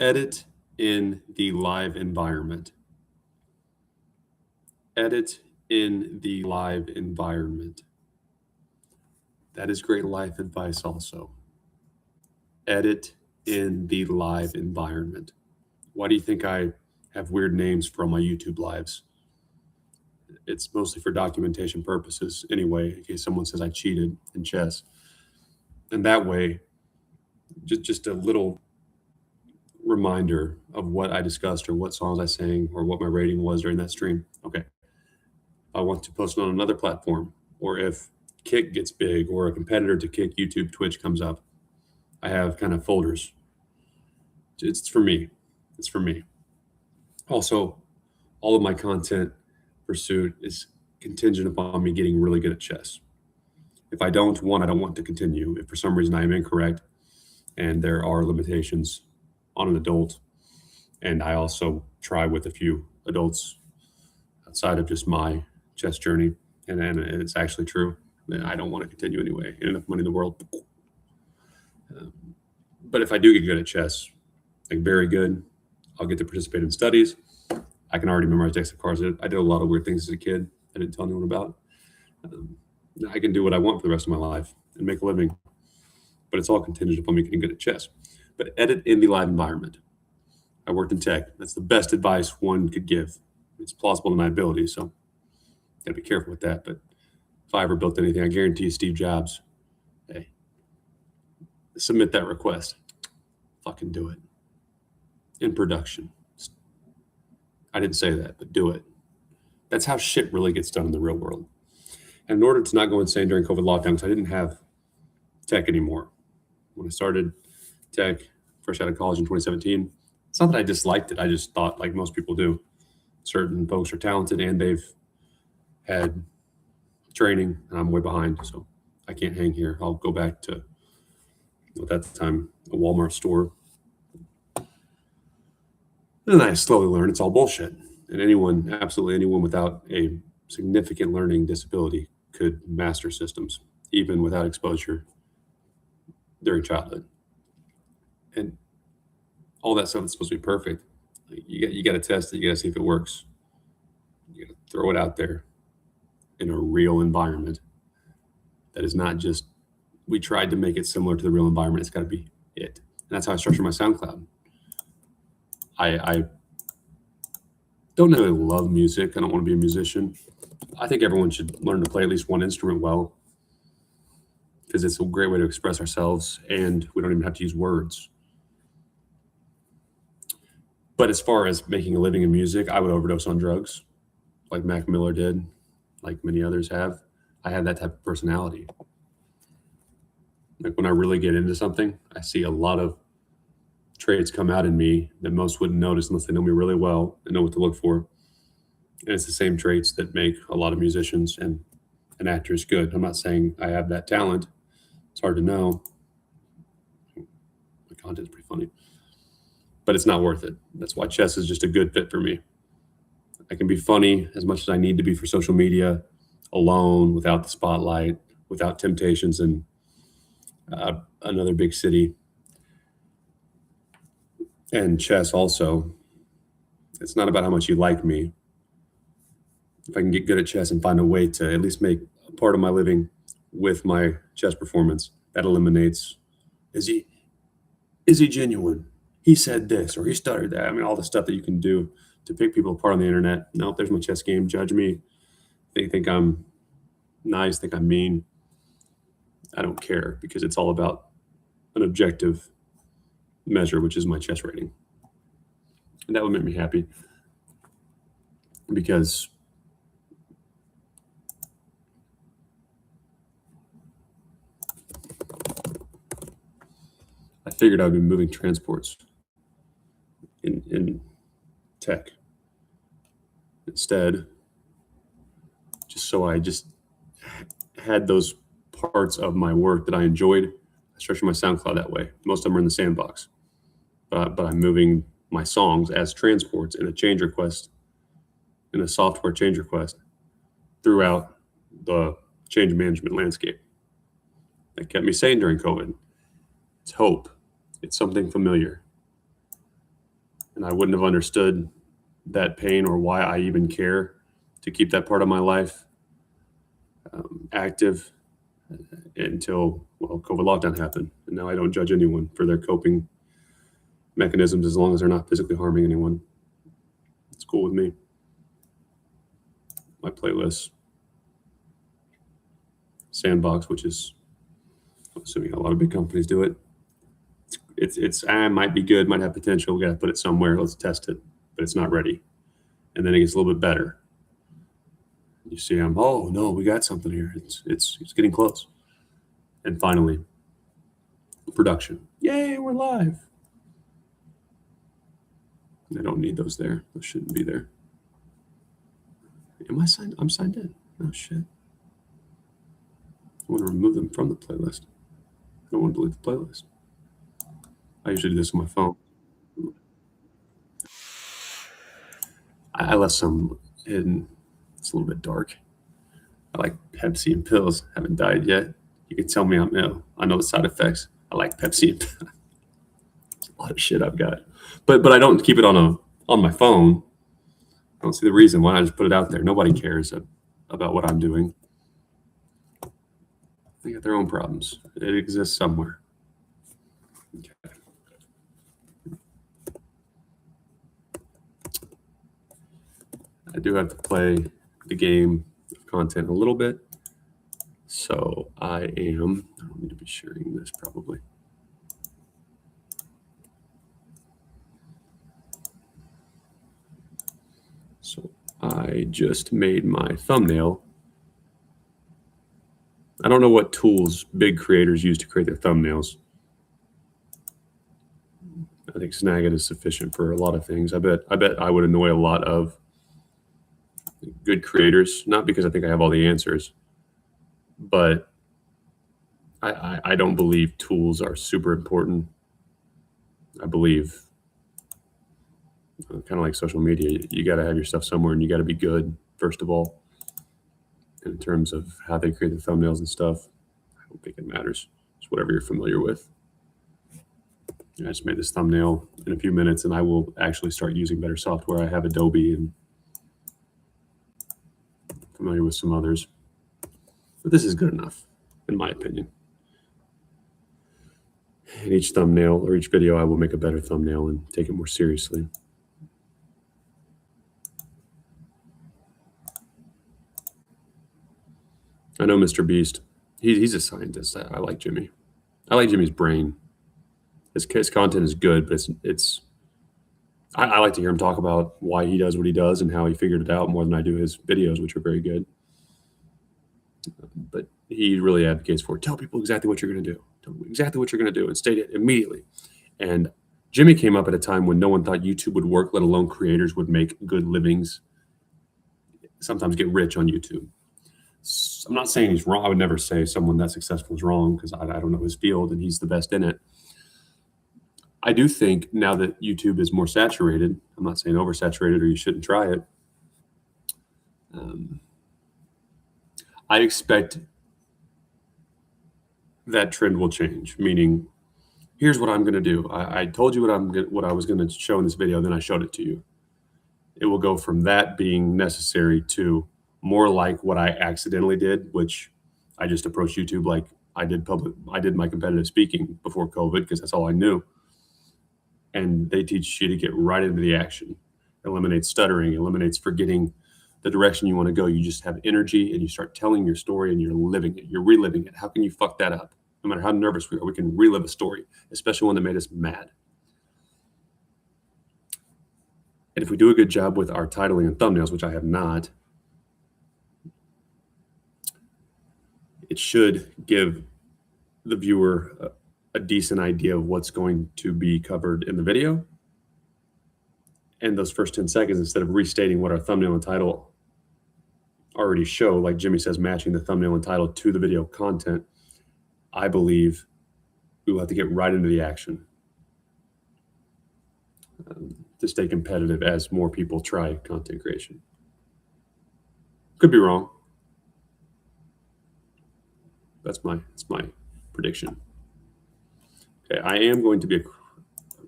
Edit in the live environment. Edit in the live environment. That is great life advice also. Edit in the live environment. Why do you think I have weird names for all my YouTube lives? It's mostly for documentation purposes anyway, in case someone says I cheated in chess. And that way, just a little reminder of what I discussed or what songs I sang or what my rating was during that stream. Okay. I want to post it on another platform, or if Kick gets big or a competitor to Kick, YouTube, Twitch comes up, I have kind of folders. It's for me. It's for me. Also, all of my content pursuit is contingent upon me getting really good at chess. If I don't, one, I don't want to continue. If for some reason I am incorrect and there are limitations on an adult, and I also try with a few adults outside of just my chess journey, and it's actually true, then I don't want to continue anyway. Enough money in the world. But if I do get good at chess, like very good, I'll get to participate in studies. I can already memorize decks of cards. I did a lot of weird things as a kid I didn't tell anyone about. I can do what I want for the rest of my life and make a living, but it's all contingent upon me getting good at chess. But edit in the live environment. I worked in tech. That's the best advice one could give. It's plausible to my ability, so gotta be careful with that. But if I ever built anything, I guarantee you Steve Jobs, hey, submit that request. Fucking do it. In production. I didn't say that, but do it. That's how shit really gets done in the real world. And in order to not go insane during COVID lockdown, because I didn't have tech anymore. When I started tech, fresh out of college in 2017, it's not that I disliked it. I just thought, like most people do, certain folks are talented and they've had training, and I'm way behind, so I can't hang here. I'll go back to, at that time, a Walmart store. And I slowly learned it's all bullshit. And anyone, absolutely anyone without a significant learning disability could master systems, even without exposure during childhood. And all that stuff is supposed to be perfect. You got to test it. You got to see if it works. You got to throw it out there in a real environment that is not just, we tried to make it similar to the real environment. It's got to be it. And that's how I structure my SoundCloud. I don't really love music. I don't want to be a musician. I think everyone should learn to play at least one instrument well, because it's a great way to express ourselves and we don't even have to use words. But as far as making a living in music, I would overdose on drugs like Mac Miller did, like many others have. I have that type of personality. Like when I really get into something, I see a lot of traits come out in me that most wouldn't notice unless they know me really well and know what to look for. And it's the same traits that make a lot of musicians and actors good. I'm not saying I have that talent. It's hard to know. My content's pretty funny. But it's not worth it. That's why chess is just a good fit for me. I can be funny as much as I need to be for social media, alone, without the spotlight, without temptations in another big city. And chess also, it's not about how much you like me. If I can get good at chess and find a way to at least make a part of my living with my chess performance, that eliminates, is he genuine? He said this, or he stuttered that. I mean, all the stuff that you can do to pick people apart on the internet. Nope, there's my chess game. Judge me. They think I'm nice, think I'm mean. I don't care, because it's all about an objective measure, which is my chess rating. And that would make me happy, because I figured I would be moving transports in tech instead, just so I just had those parts of my work that I enjoyed. I structured my SoundCloud that way. Most of them are in the sandbox, but I'm moving my songs as transports in a change request, in a software change request, throughout the change management landscape. That kept me sane during COVID. It's hope. It's something familiar. and I wouldn't have understood that pain or why I even care to keep that part of my life active until, well, COVID lockdown happened. And now I don't judge anyone for their coping mechanisms as long as they're not physically harming anyone. It's cool with me. My playlist, Sandbox, which is, I'm assuming a lot of big companies do it. It's might be good, might have potential. We got to put it somewhere. Let's test it, but it's not ready. And then it gets a little bit better. You see, oh no, we got something here. It's getting close. And finally, production. Yay, we're live. I don't need those there. Those shouldn't be there. Am I signed? I'm signed in. Oh shit. I want to remove them from the playlist. I don't want to delete the playlist. I usually do this on my phone. I left some hidden. It's a little bit dark. I like Pepsi and pills. Haven't died yet. You can tell me I'm ill. I know the side effects. I like Pepsi and pills. A lot of shit I've got. But I don't keep it on my phone. I don't see the reason why. I just put it out there. Nobody cares about what I'm doing. They got their own problems. It exists somewhere. Okay. I do have to play the game of content a little bit. So I don't need to be sharing this probably. So I just made my thumbnail. I don't know what tools big creators use to create their thumbnails. I think Snagit is sufficient for a lot of things. I bet I would annoy a lot of good creators, not because I think I have all the answers, but I don't believe tools are super important. I believe, kind of like social media, you got to have your stuff somewhere and you got to be good, first of all. In terms of how they create the thumbnails and stuff, I don't think it matters. It's whatever you're familiar with. I just made this thumbnail in a few minutes, and I will actually start using better software. I have Adobe and familiar with some others, but this is good enough, in my opinion. In each thumbnail or each video, I will make a better thumbnail and take it more seriously. I know Mr. Beast. He's a scientist. I like Jimmy. I like Jimmy's brain. His content is good, but I like to hear him talk about why he does what he does and how he figured it out more than I do his videos, which are very good. But he really advocates for tell people exactly what you're going to do. Tell them exactly what you're going to do and state it immediately. And Jimmy came up at a time when no one thought YouTube would work, let alone creators would make good livings, sometimes get rich on YouTube. I'm not saying he's wrong. I would never say someone that successful is wrong because I don't know his field and he's the best in it. I do think now that YouTube is more saturated, I'm not saying oversaturated or you shouldn't try it. I expect that trend will change, meaning here's what I'm going to do. I told you what I was going to show in this video, then I showed it to you. It will go from that being necessary to more like what I accidentally did, which I just approached YouTube like I did my competitive speaking before COVID because that's all I knew. And they teach you to get right into the action, eliminates stuttering, eliminates forgetting the direction you want to go. You just have energy and you start telling your story and you're living it. You're reliving it. How can you fuck that up? No matter how nervous we are, we can relive a story, especially one that made us mad. And if we do a good job with our titling and thumbnails, which I have not, it should give the viewer a decent idea of what's going to be covered in the video. And those first 10 seconds, instead of restating what our thumbnail and title already show, like Jimmy says, matching the thumbnail and title to the video content, I believe we will have to get right into the action to stay competitive as more people try content creation. Could be wrong. That's my prediction. Okay, I am going to be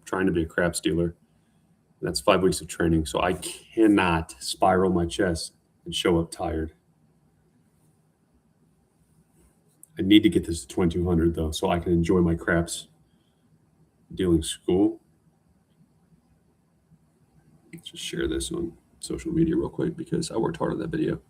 trying to be a crap stealer That's 5 weeks of training. So I cannot spiral my chess and show up tired. I need to get this to 2200 though, so I can enjoy my craps dealing school. Let's just share this on social media real quick because I worked hard on that video.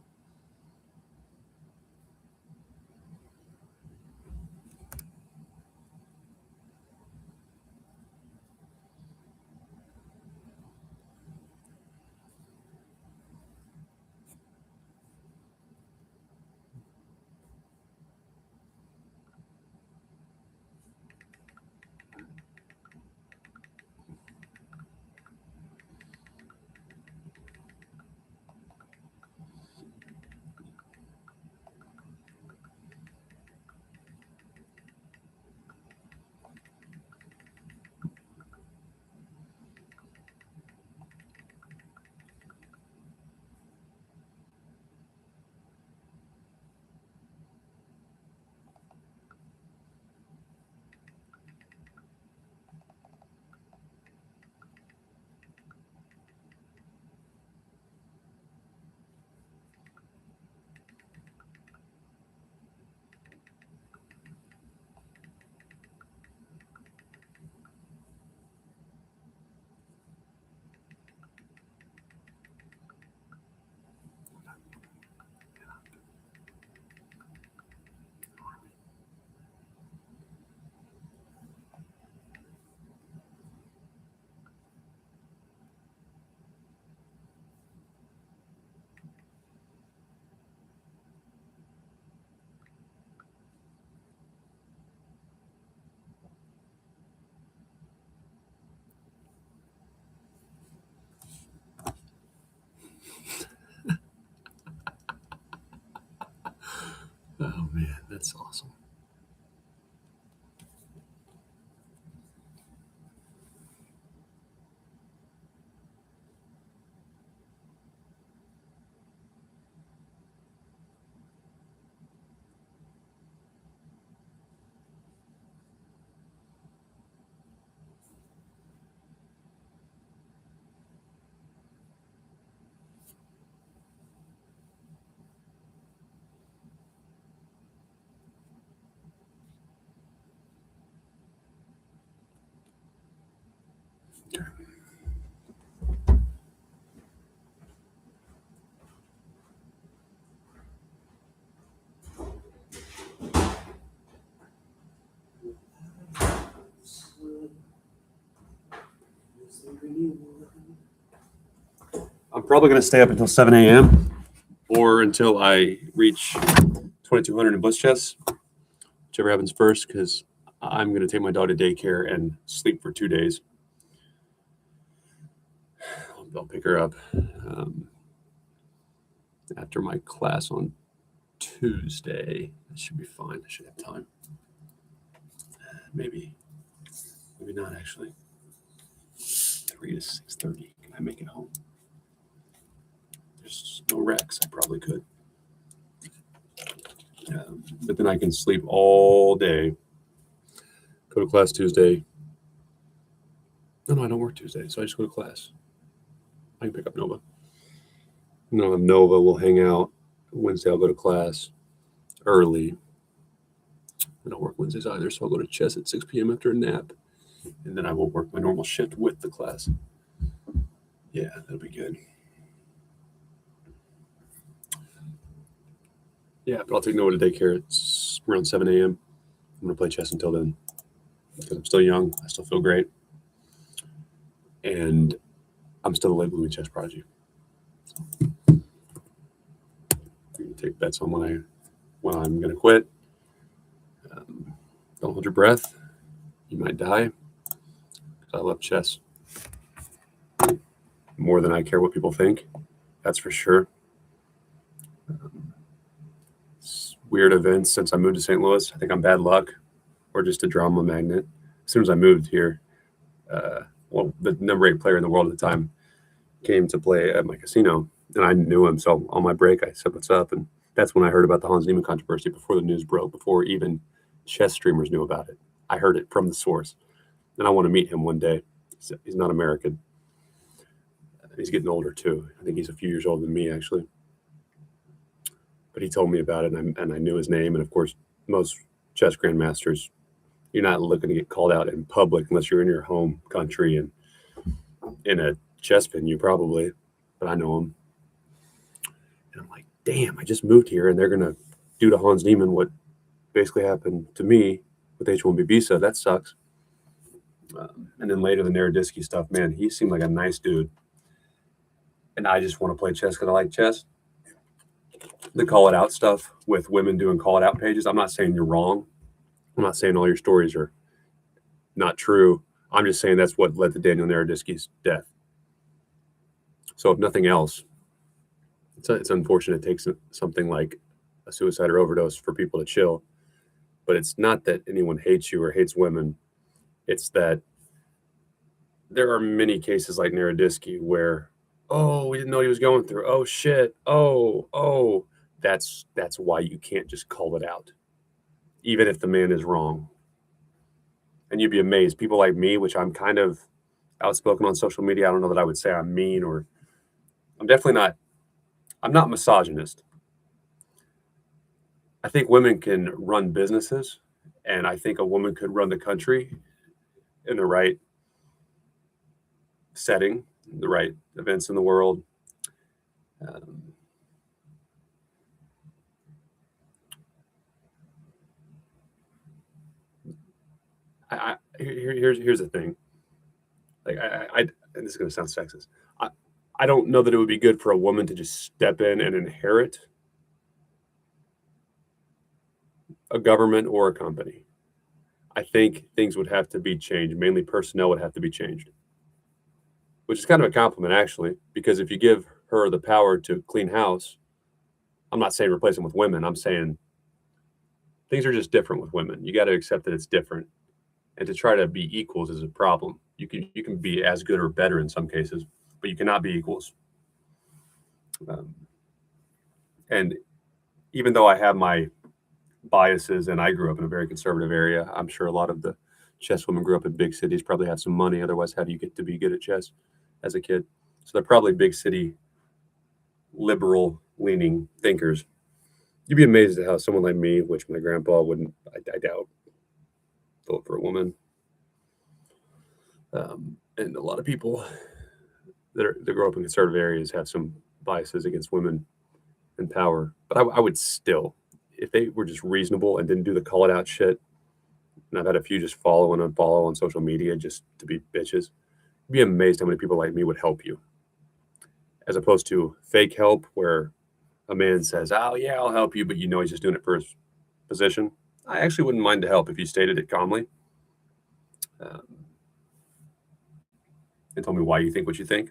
Oh man, that's awesome. I'm probably going to stay up until 7 a.m. or until I reach 2200 in Blitz Chess, whichever happens first, because I'm going to take my dog to daycare and sleep for 2 days. I'll pick her up after my class on Tuesday. That should be fine. I should have time. Maybe not actually. 3 to 6:30. Can I make it home? There's no Rex. I probably could. But then I can sleep all day. Go to class Tuesday. No, I don't work Tuesday, so I just go to class. I can pick up Nova. And I'll have Nova. We'll hang out. Wednesday, I'll go to class early. I don't work Wednesdays either, so I'll go to chess at 6 p.m. after a nap. And then I will work my normal shift with the class. Yeah, that'll be good. Yeah, but I'll take Noah to daycare. It's around 7 a.m. I'm going to play chess until then because I'm still young. I still feel great. And I'm still a late blooming chess prodigy. So, I'm going to take bets on when I'm going to quit. Don't hold your breath. You might die. I love chess more than I care what people think. That's for sure. Weird events since I moved to St. Louis. I think I'm bad luck or just a drama magnet. As soon as I moved here, the number 8 player in the world at the time came to play at my casino, and I knew him. So on my break, I said, "What's up?" And that's when I heard about the Hans Niemann controversy before the news broke, before even chess streamers knew about it. I heard it from the source, and I want to meet him one day. He's not American. He's getting older too. I think he's a few years older than me, actually. But he told me about it, and I knew his name. And of course, most chess grandmasters, you're not looking to get called out in public unless you're in your home country and in a chess venue, probably. But I know him. And I'm like, damn, I just moved here, and they're going to do to Hans Niemann what basically happened to me with H1B visa. That sucks. And then later, the Naroditsky stuff, man, he seemed like a nice dude. And I just want to play chess because I like chess. The call it out stuff with women doing call it out pages, I'm not saying you're wrong. I'm not saying all your stories are not true. I'm just saying that's what led to Daniel Naroditsky's death. So if nothing else, it's unfortunate it takes something like a suicide or overdose for people to chill. But it's not that anyone hates you or hates women. It's that there are many cases like Naroditsky where, oh, we didn't know he was going through. Oh, shit. Oh. That's why you can't just call it out, even if the man is wrong. And you'd be amazed. People like me, which I'm kind of outspoken on social media, I don't know that I would say I'm mean, or I'm not misogynist. I think women can run businesses, and I think a woman could run the country in the right setting, the right events in the world. Here's the thing. Like and this is going to sound sexist. I don't know that it would be good for a woman to just step in and inherit a government or a company. I think things would have to be changed. Mainly personnel would have to be changed, which is kind of a compliment, actually, because if you give her the power to clean house, I'm not saying replace them with women. I'm saying things are just different with women. You got to accept that it's different. And to try to be equals is a problem. You can be as good or better in some cases, but you cannot be equals. And even though I have my biases and I grew up in a very conservative area, I'm sure a lot of the chess women grew up in big cities, probably have some money. Otherwise, how do you get to be good at chess as a kid? So they're probably big city, liberal leaning thinkers. You'd be amazed at how someone like me, which my grandpa wouldn't, I doubt, vote for a woman. And a lot of people that grow up in conservative areas have some biases against women in power. But I would still, if they were just reasonable and didn't do the call it out shit, and I've had a few just follow and unfollow on social media just to be bitches, you'd be amazed how many people like me would help you. As opposed to fake help where a man says, oh, yeah, I'll help you, but you know he's just doing it for his position. I actually wouldn't mind to help if you stated it calmly. And tell me why you think what you think.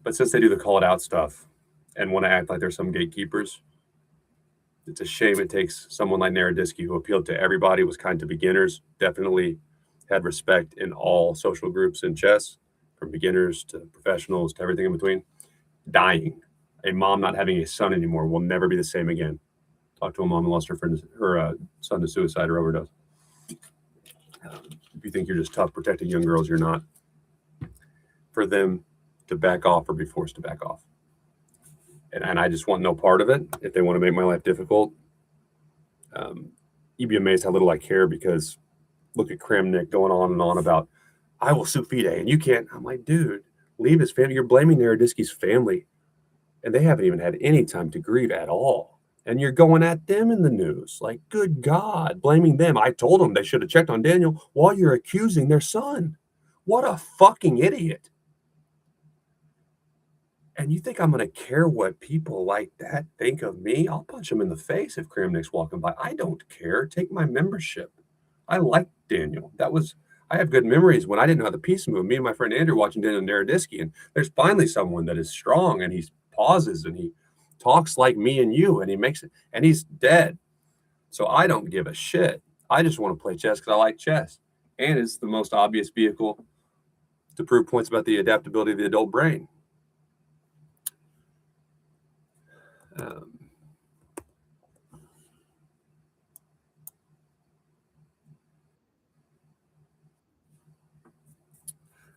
But since they do the call it out stuff and want to act like they're some gatekeepers, it's a shame it takes someone like Naroditsky, who appealed to everybody, was kind to beginners, definitely had respect in all social groups in chess, from beginners to professionals to everything in between, dying. A mom not having a son anymore will never be the same again. Talk to a mom who lost her son to suicide or overdose. If you think you're just tough protecting young girls, you're not. For them to back off or be forced to back off. And I just want no part of it. If they want to make my life difficult, you'd be amazed how little I care, because look at Kramnik going on and on about, I will sue FIDE and you can't. I'm like, dude, leave his family. You're blaming Naroditsky's family, and they haven't even had any time to grieve at all. And you're going at them in the news. Like, good God, blaming them. I told them they should have checked on Daniel while you're accusing their son. What a fucking idiot. And you think I'm going to care what people like that think of me? I'll punch them in the face if Kramnik's walking by. I don't care. Take my membership. I like Daniel. I have good memories when I didn't know how the piece moved. Me and my friend Andrew watching Daniel Naroditsky, and there's finally someone that is strong, and he pauses and he talks like me and you, and he makes it, and he's dead. So I don't give a shit. I just want to play chess because I like chess. And it's the most obvious vehicle to prove points about the adaptability of the adult brain.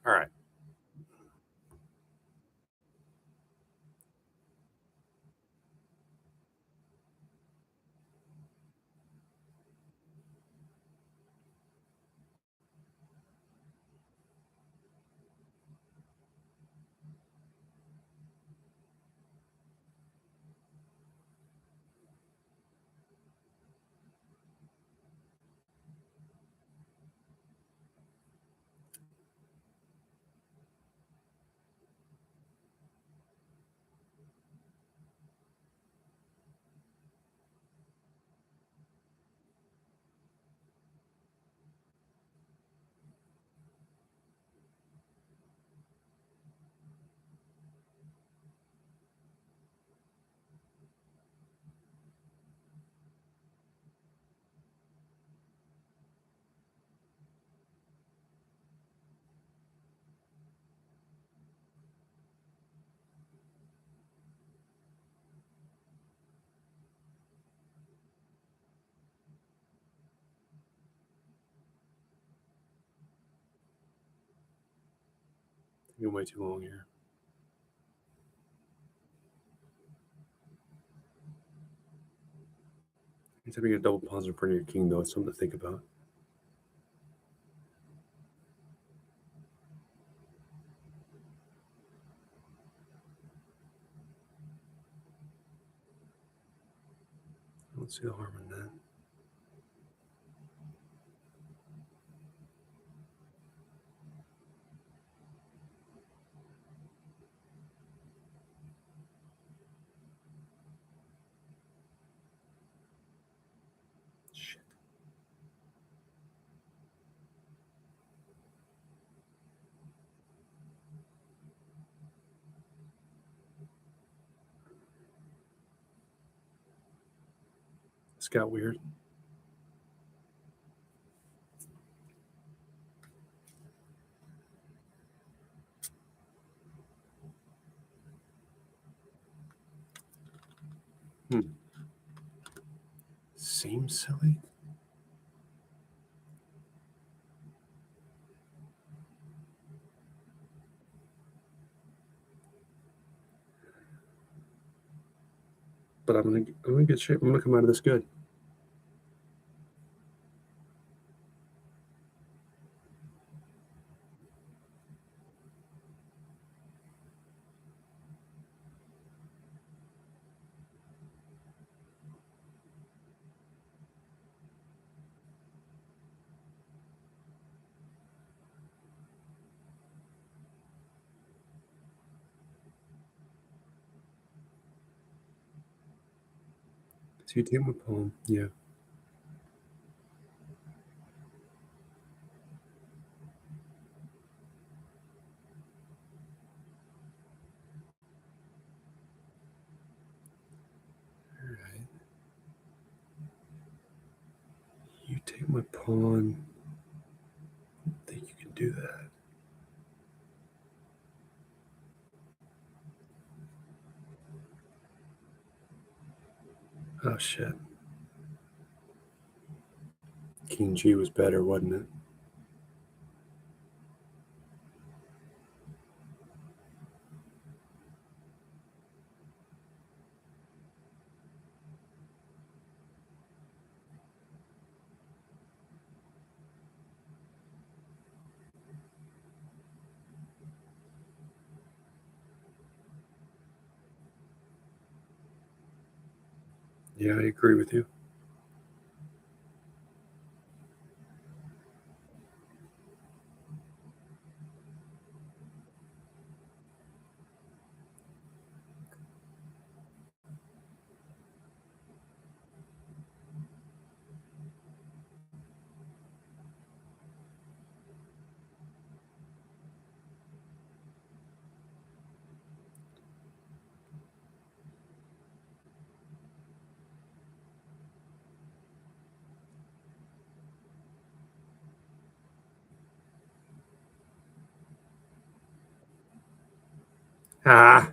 All right. You're way too long here. Anytime you get a double pawns in front of your king, though, it's something to think about. I don't see the harm in that. Shit. This got weird. Seems silly. But I'm gonna get shape. I'm gonna come out of this good. So you take my pawn. Yeah. All right. You take my pawn. I don't think you can do that. Oh shit. King G was better, wasn't it? Yeah, I agree with you. Ah,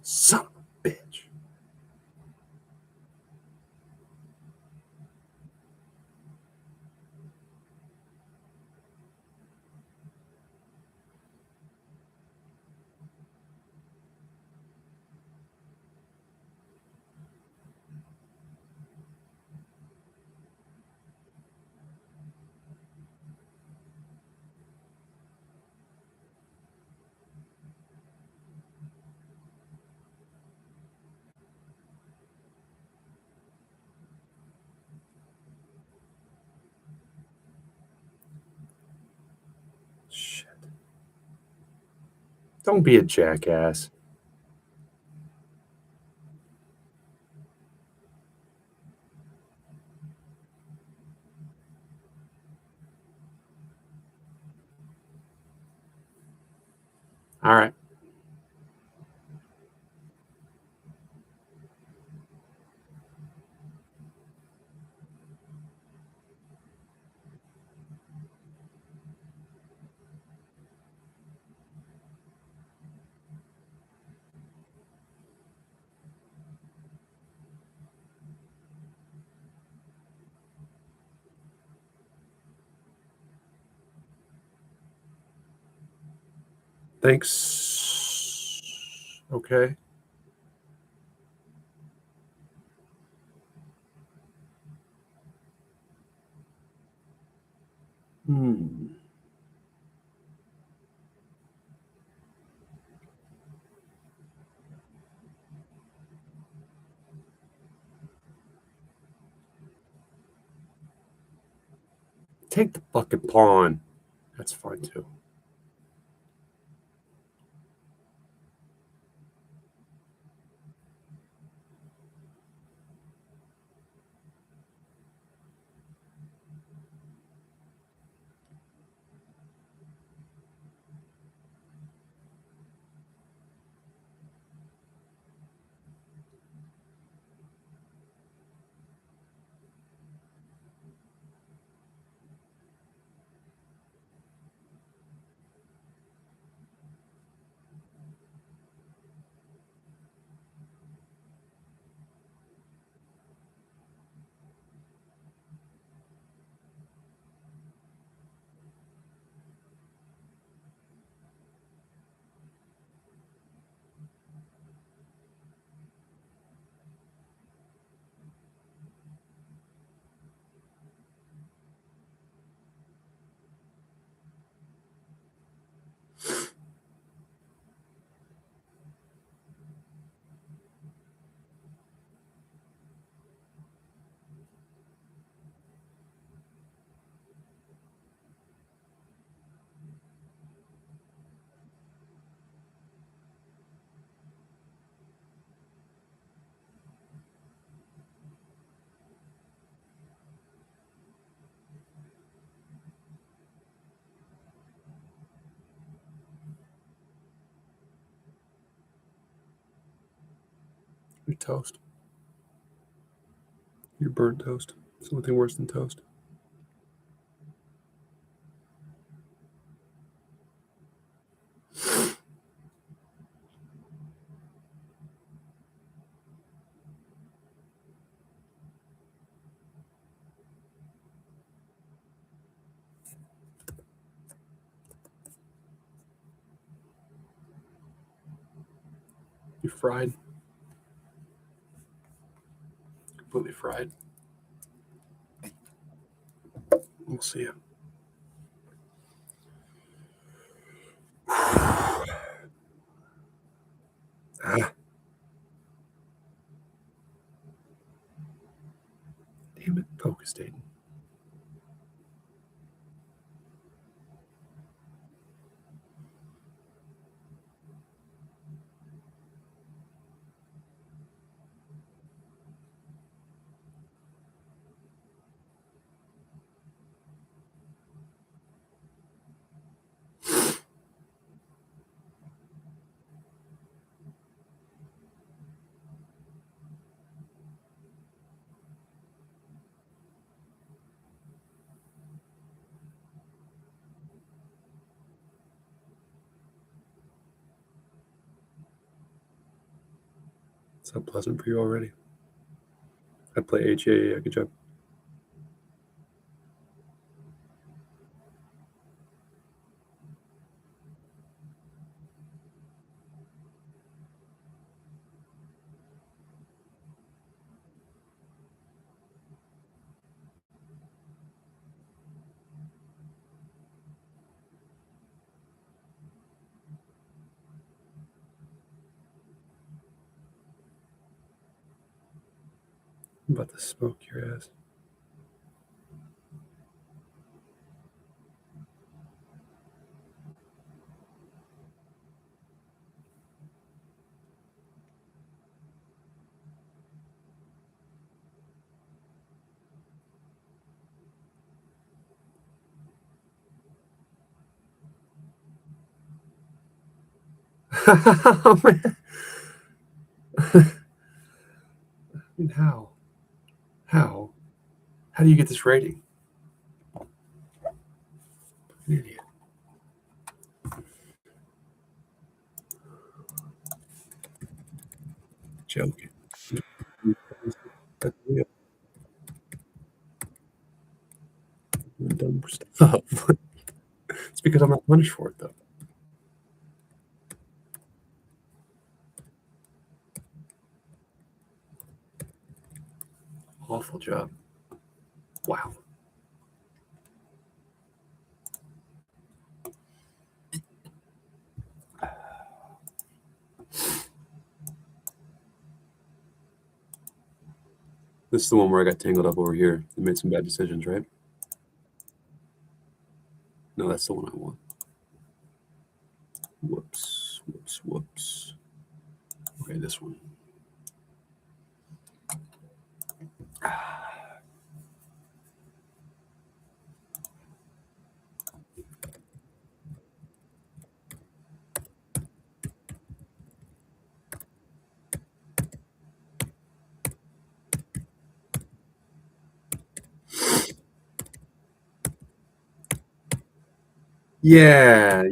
son of a bitch. Shit. Don't be a jackass. All right. Thanks. Okay. Hmm. Take the fucking pawn. That's fine too. You're toast. You're burnt toast. There's nothing worse than toast. You're fried. Completely fried. We'll see you. Ah, damn it, focus, Dayton. Is that pleasant for you already? I play H. Yeah, good job. I'm about to smoke your ass. Oh, man. I mean, how? How? How do you get this rating? An idiot. Joking. That's real. Dumb stuff. It's because I'm not punished for it, though. awful job. Wow. This is the one where I got tangled up over here and made some bad decisions, right? No, that's the one I want. Whoops, whoops, whoops. Okay, this one. Yeah.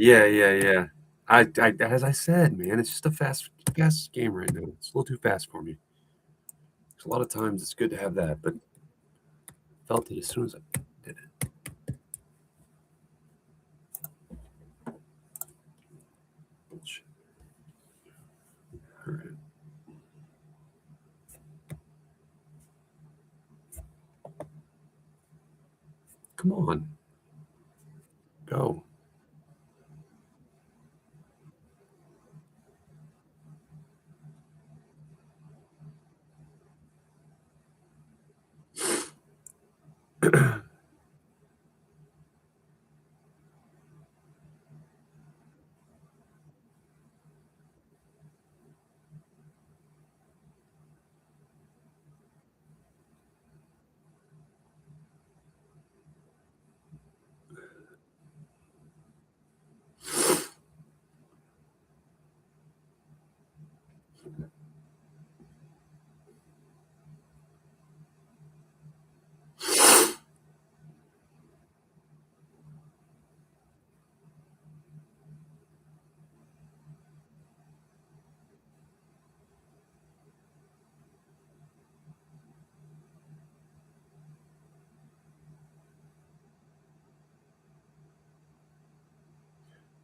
As I said, man, it's just a fast game right now. It's a little too fast for me. A lot of times it's good to have that, but felt it as soon as I did it. Bullshit. All right. Come on. Go.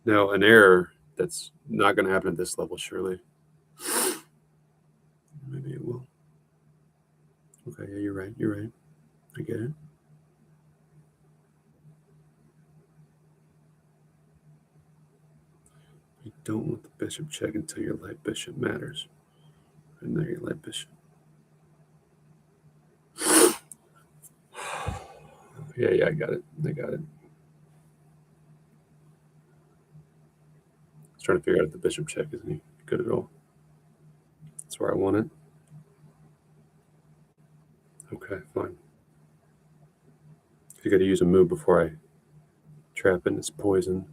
Now, an error that's not going to happen at this level, surely. Maybe it will. Okay, yeah, you're right. You're right. I get it. You don't want the bishop check until your light bishop matters. And now your light bishop. Yeah, I got it. I got it. I was trying to figure out if the bishop check isn't good at all. That's where I want it. Okay, fine. You got to use a move before I trap it. It's poison.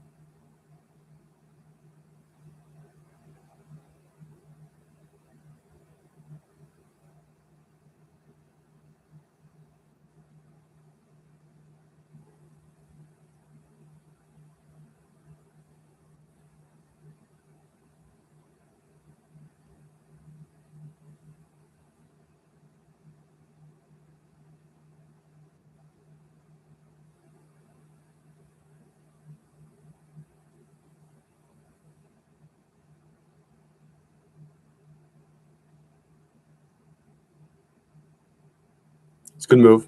It's a good move.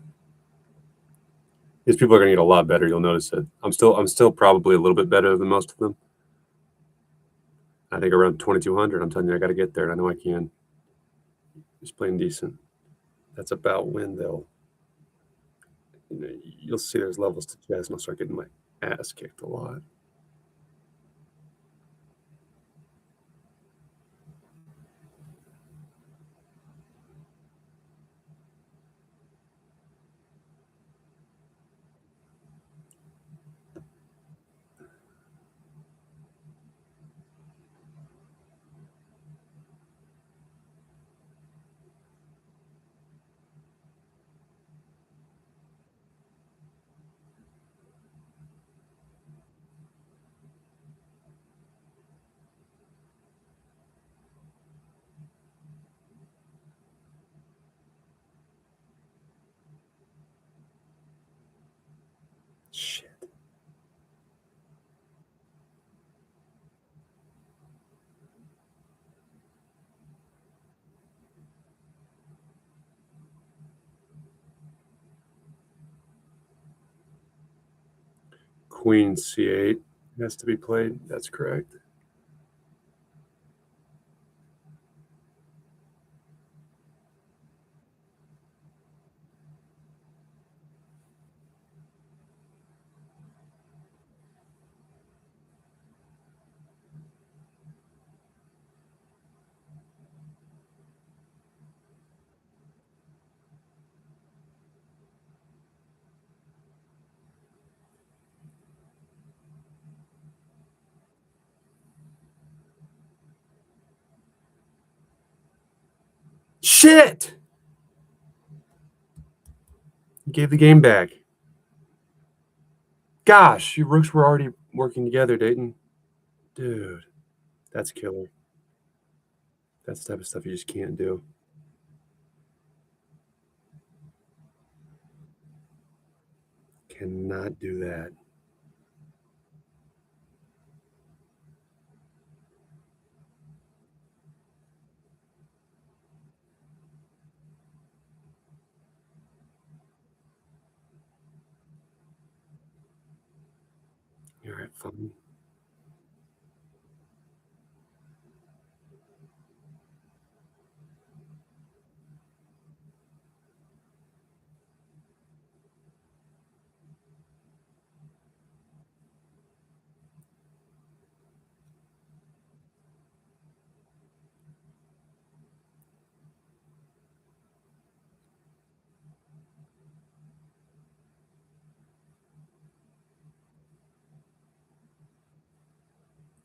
These people are going to get a lot better. You'll notice it. I'm still probably a little bit better than most of them. I think around 2,200. I'm telling you, I got to get there. And I know I can. Just playing decent. That's about when they'll. You'll see there's levels to chess, and I'll start getting my ass kicked a lot. queen c8 has to be played. That's correct. Shit! You gave the game back. Gosh, your rooks were already working together, Dayton. Dude, that's killer. That's the type of stuff you just can't do. Cannot do that. All right, fine.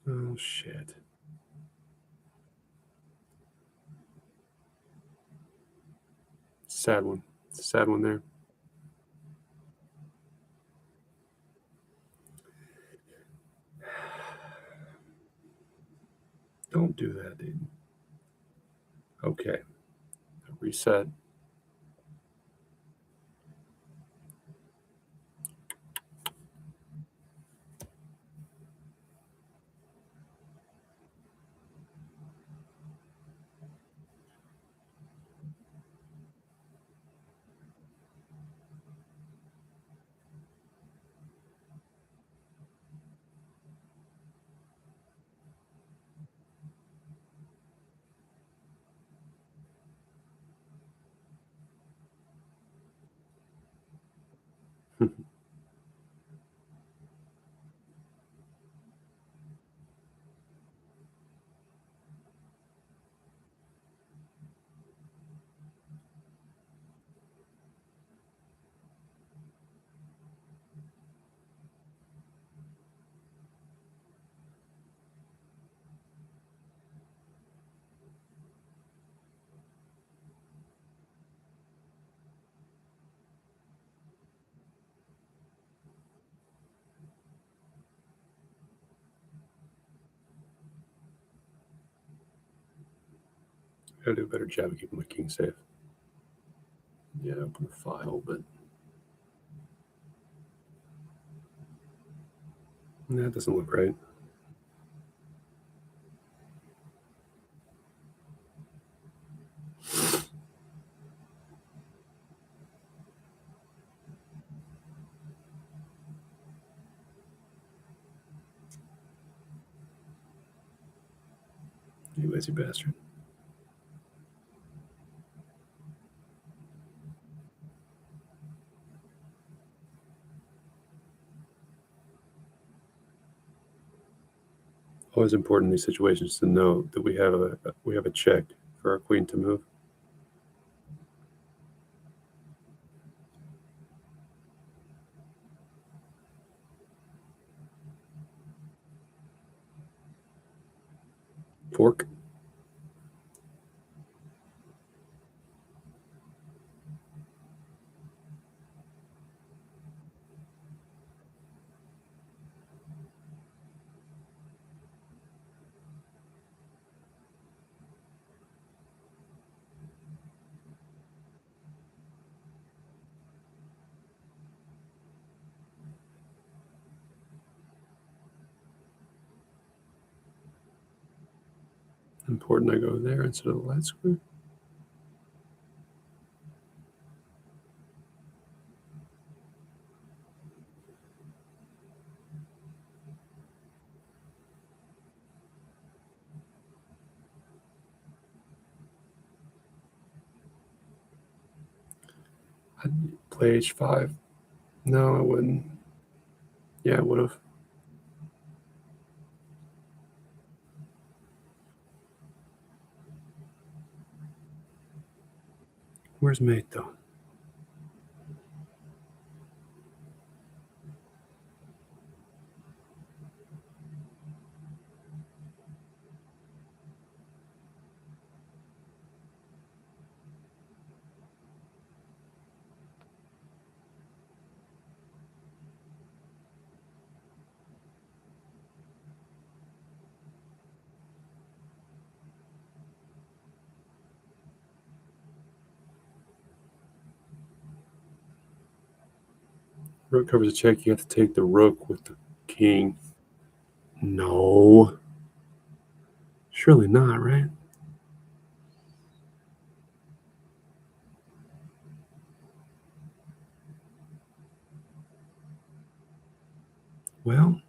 Oh, shit. Sad one. It's a sad one there. Don't do that, Dayton. Okay. Reset. Gotta do a better job of keeping my king safe. Yeah, open the file, but that doesn't look right. You lazy bastard. Always important in these situations to know that we have a check for our queen to move. Fork. Important I go there instead of the light square. I'd play h5. No, I wouldn't. Yeah, I would have. Where's mate, though? Rook covers a check. You have to take the rook with the king. No. Surely not, right? Well,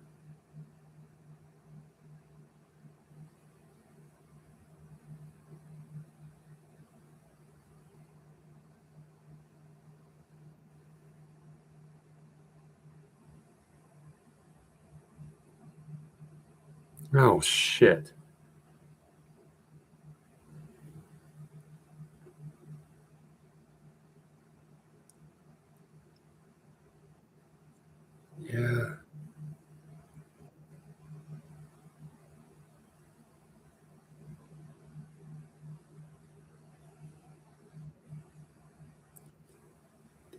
oh, shit. Yeah.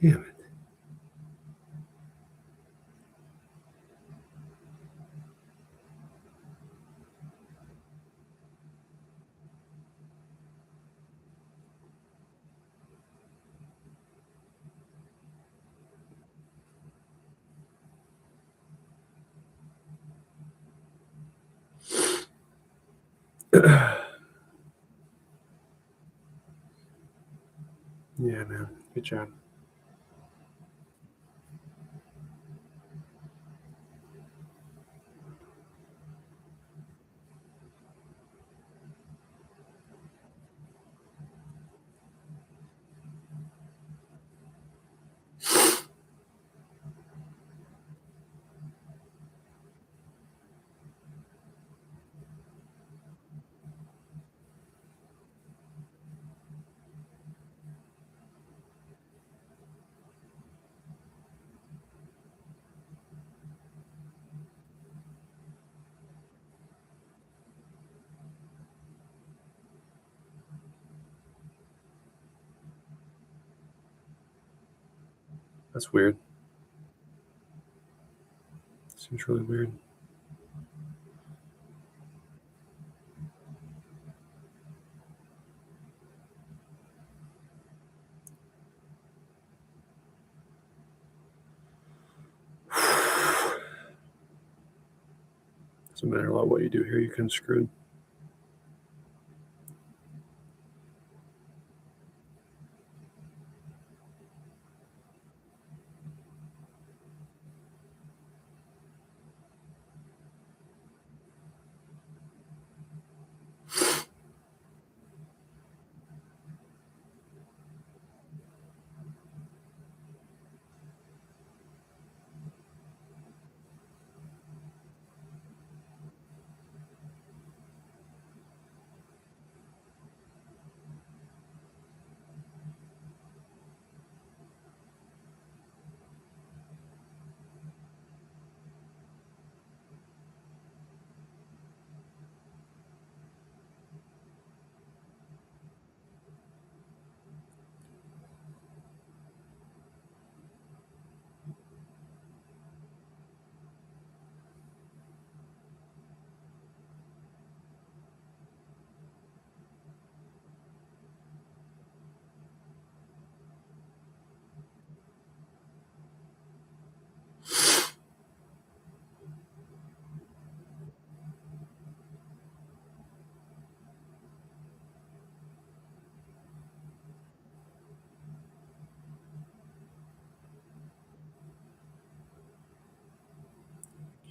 Damn it. Yeah, man. Good job. That's weird. Seems really weird. Doesn't matter a lot what you do here, you can screwed.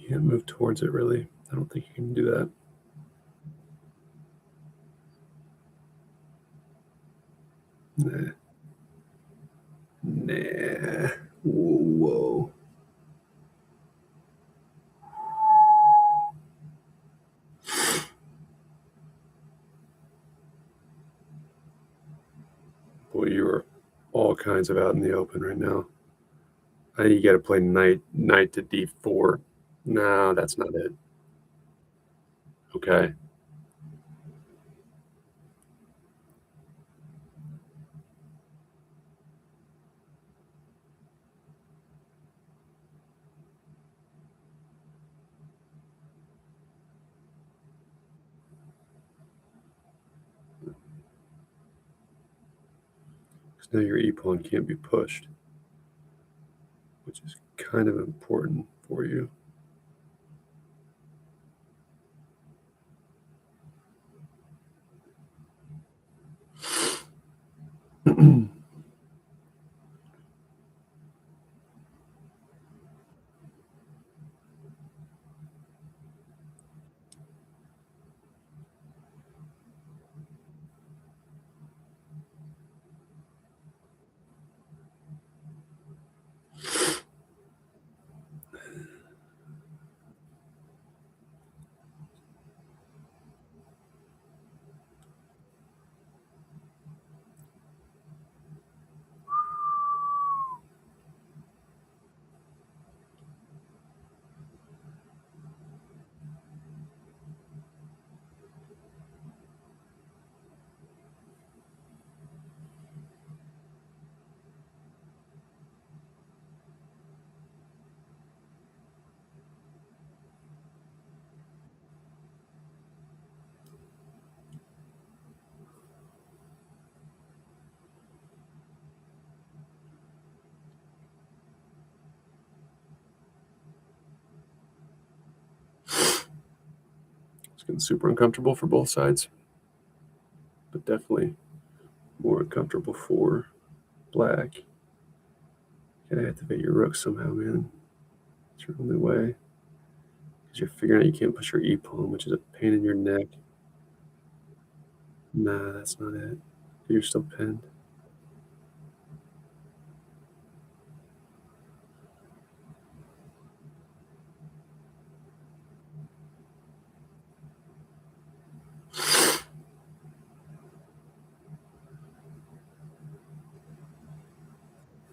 You can't move towards it, really. I don't think you can do that. Nah. Nah. kinds of out in the open right now. I think you got to play knight to d4. No, that's not it. Okay. Because now your e-pawn can't be pushed, which is kind of important for you. It's getting super uncomfortable for both sides, but definitely more uncomfortable for black. Gotta activate your rook somehow, man. It's your only way. Because you're figuring out you can't push your e-pawn, which is a pain in your neck. Nah, that's not it. You're still pinned.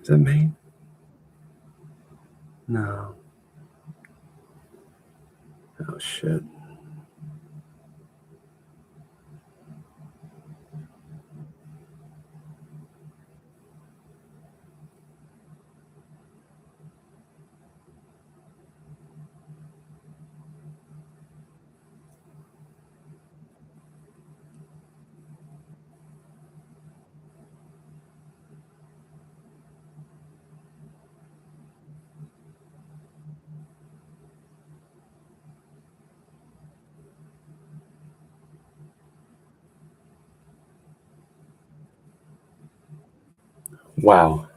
Is that main? No. Oh, shit. Wow.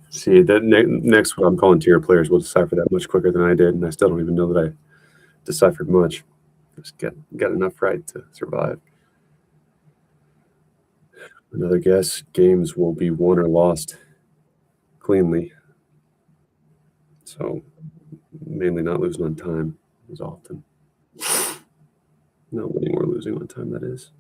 See, that next what I'm calling tier players will decipher that much quicker than I did, and I still don't even know that I deciphered much. Just got enough right to survive. Another guess: games will be won or lost cleanly. So mainly not losing on time is often. Not winning or losing on time, that is.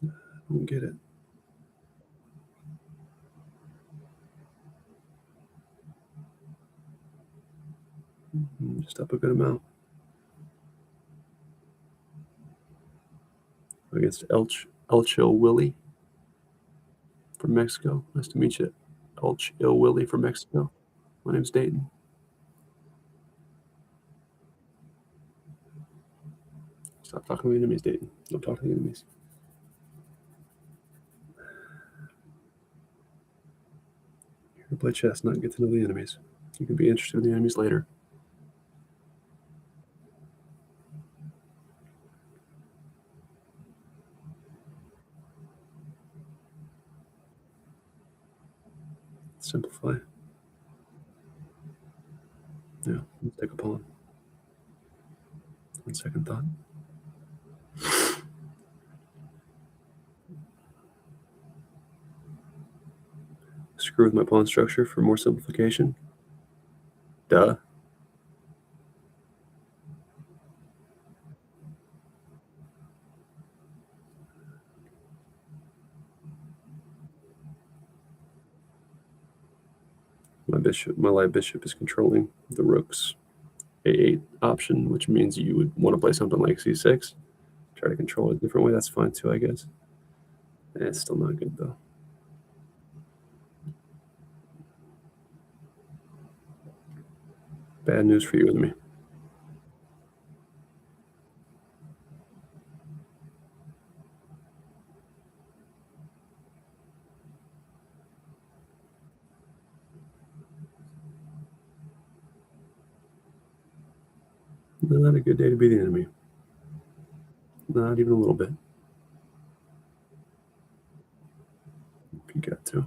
I don't get it. Just up a good amount. Against Elch Il Willie from Mexico. Nice to meet you, Elch Il Willie from Mexico. My name's Dayton. Stop talking to the enemies, Dayton. Don't talk to the enemies. You're here to play chess, not get to know the enemies. You can be interested in the enemies later. Simplify. Yeah, let's take a pawn. On second thought. Screw with my pawn structure for more simplification. Duh. My light bishop is controlling the rook's a8 option, which means you would want to play something like c6. Try to control it a different way. That's fine too, I guess. It's still not good though. Bad news for you and me. Not a good day to be the enemy. Not even a little bit. If you got to.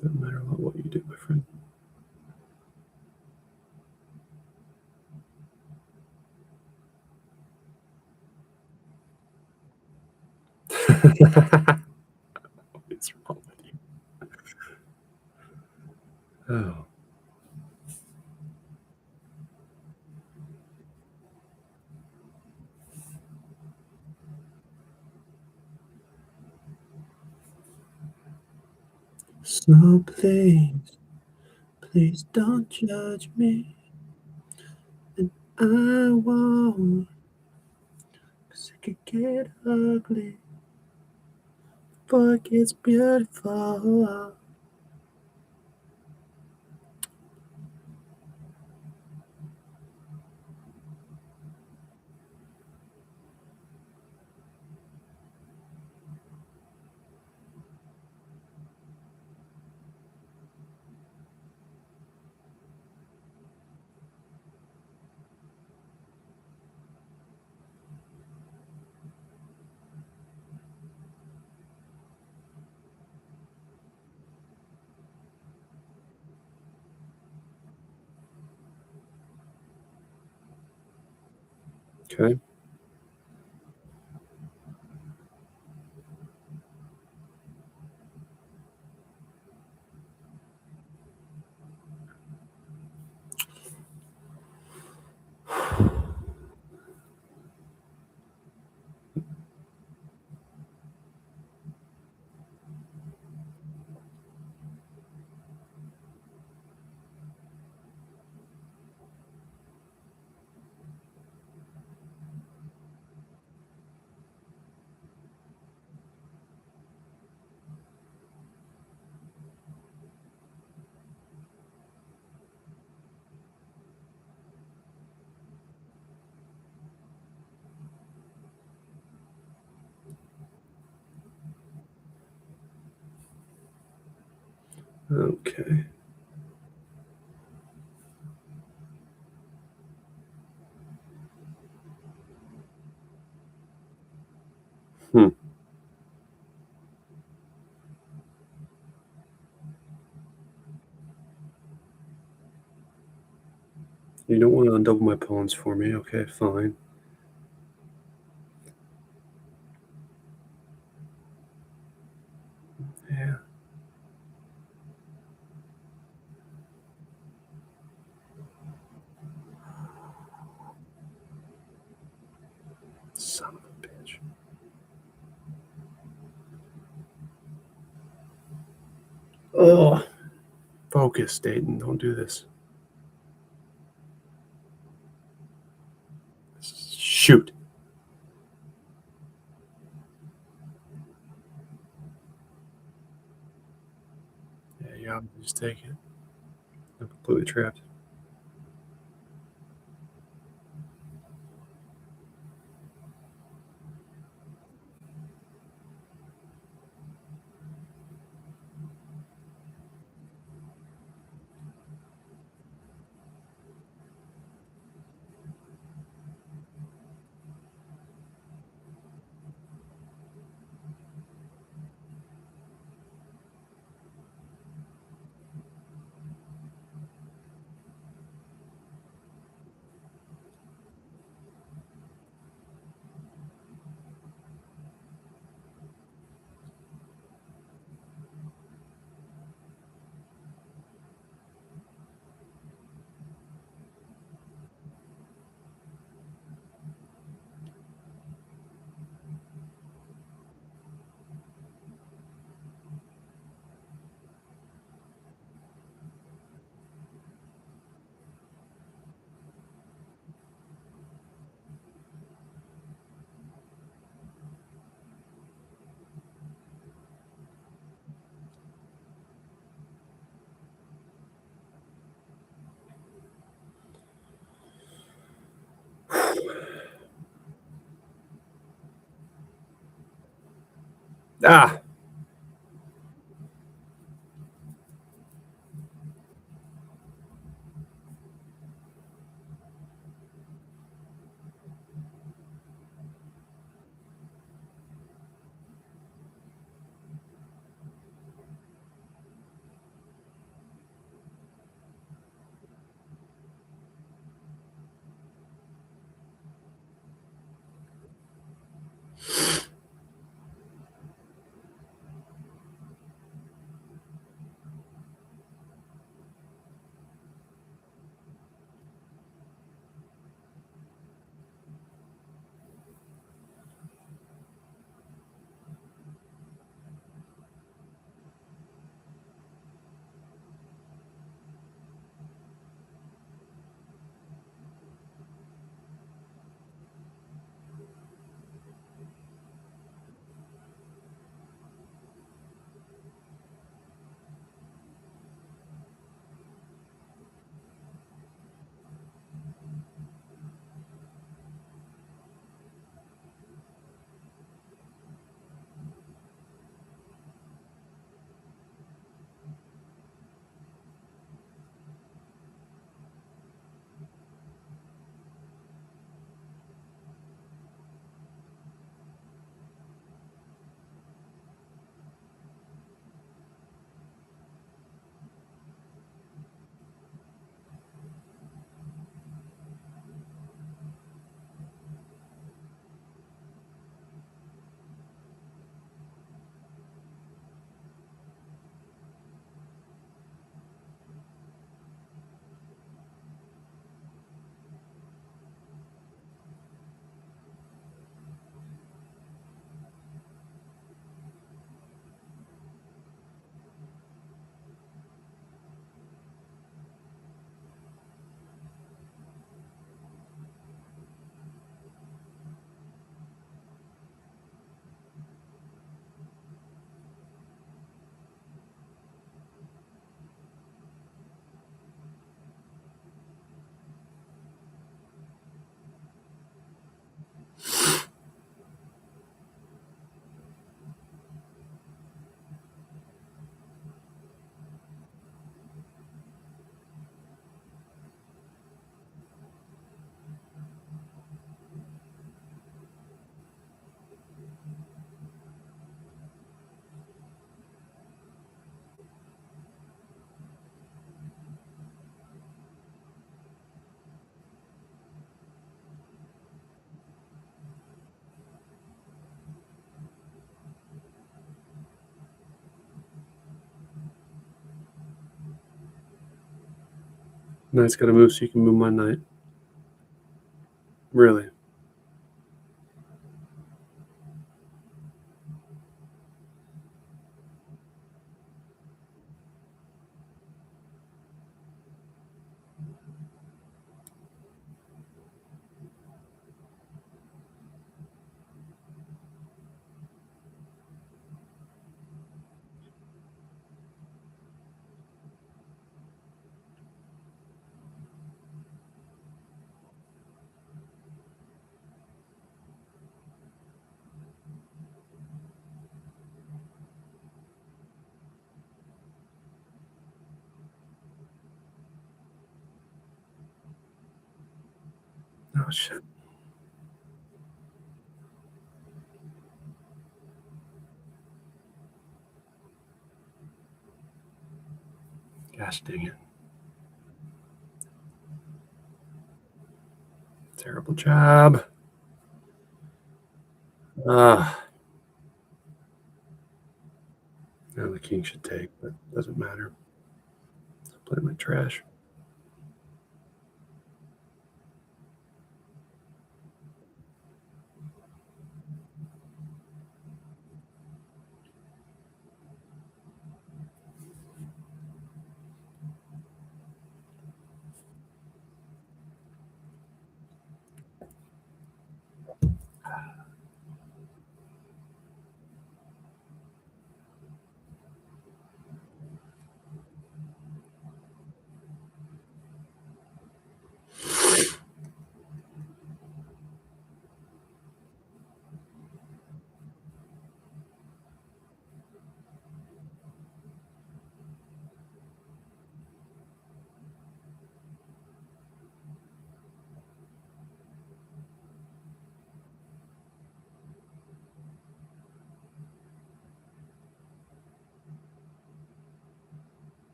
Doesn't matter what you do, my friend. What's wrong with you? Oh. So please don't judge me. And I won't, 'cause it could get ugly. Boy, it gets beautiful. Okay. Okay. Hmm. You don't want to undouble my pawns for me. Okay, fine. Yeah. Son of a bitch. Focus, Dayton. Don't do this. Shoot. Yeah, yeah, just take it. I'm completely trapped. Ah, knight's got to move so you can move my knight. Really? Oh, shit. Gosh dang it. Terrible job. Ah, now the king should take, but doesn't matter. Play my trash.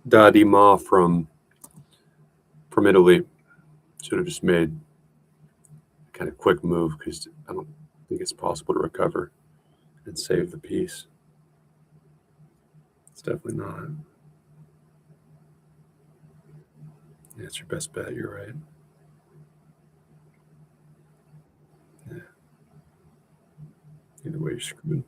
Daddy Ma from Italy should have just made a kind of quick move because I don't think it's possible to recover and save the piece. It's definitely not. Yeah, it's your best bet. You're right. Yeah. Either way, you're screwed.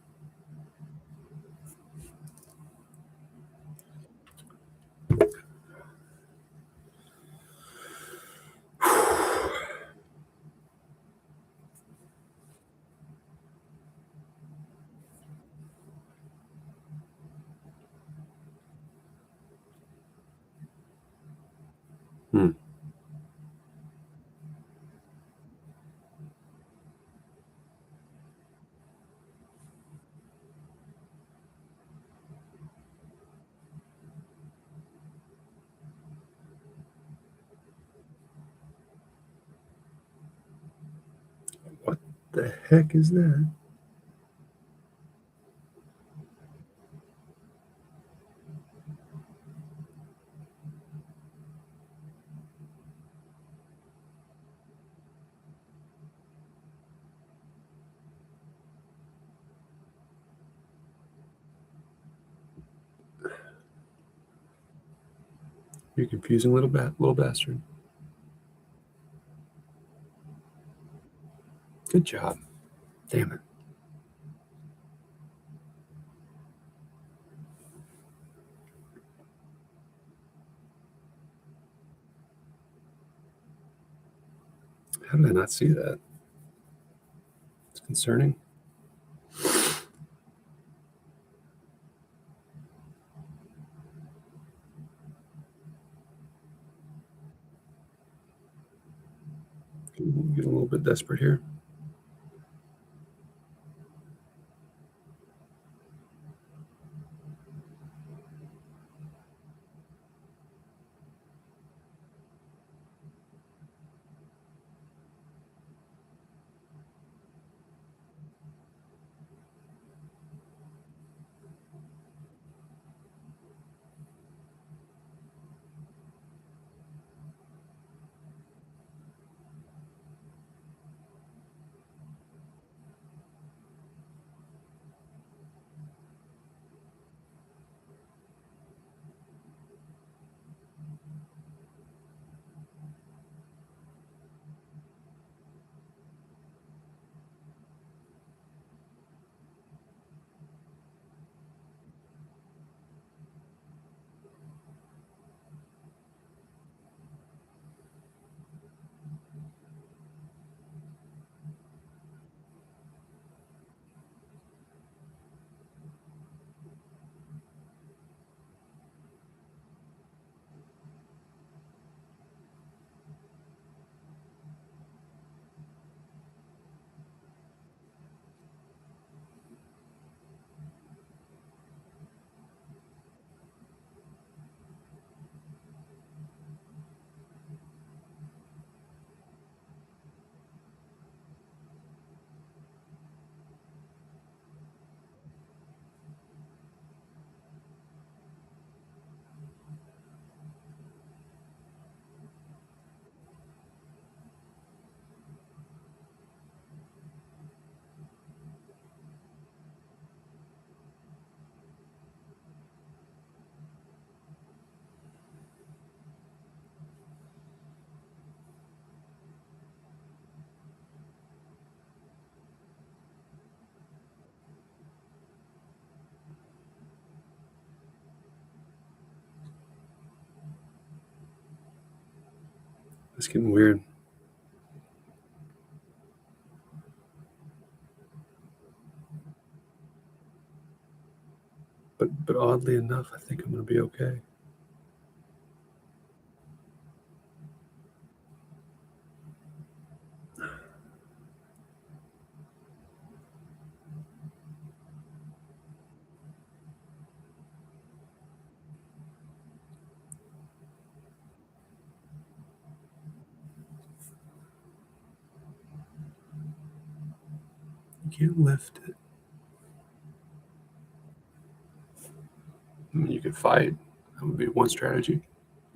Hmm. What the heck is that? You confusing little bastard. Good job. Damn it. How did I not see that? It's concerning. Get a little bit desperate here. It's getting weird. But oddly enough, I think I'm gonna be okay. You can't lift it. I mean, you could fight. That would be one strategy.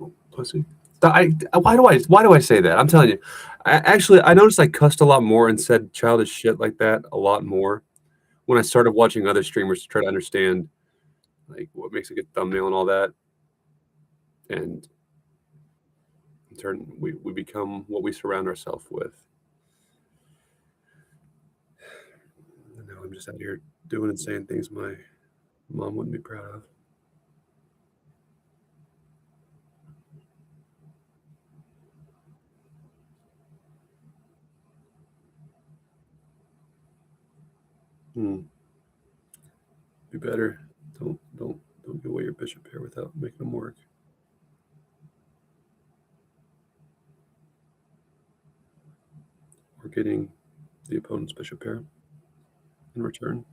Oh, pussy. Why do I say that? I'm telling you. I noticed I cussed a lot more and said childish shit like that a lot more when I started watching other streamers to try to understand like what makes a good thumbnail and all that. And in turn, we become what we surround ourselves with. And now I'm just out here doing and saying things my mom wouldn't be proud of. Hmm. Be better. Don't give away your bishop here without making them work or getting the opponent's bishop pair in return.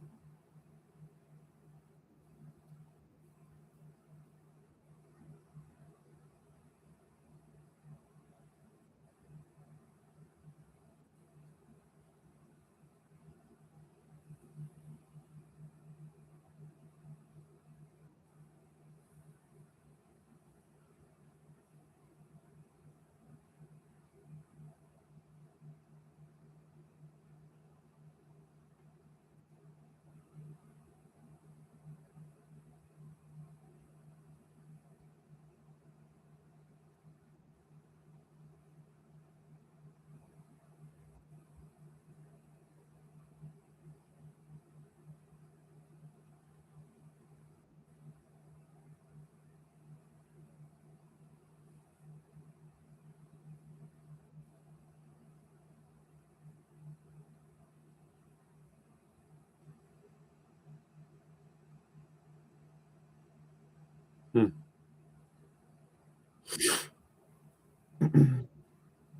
Hmm.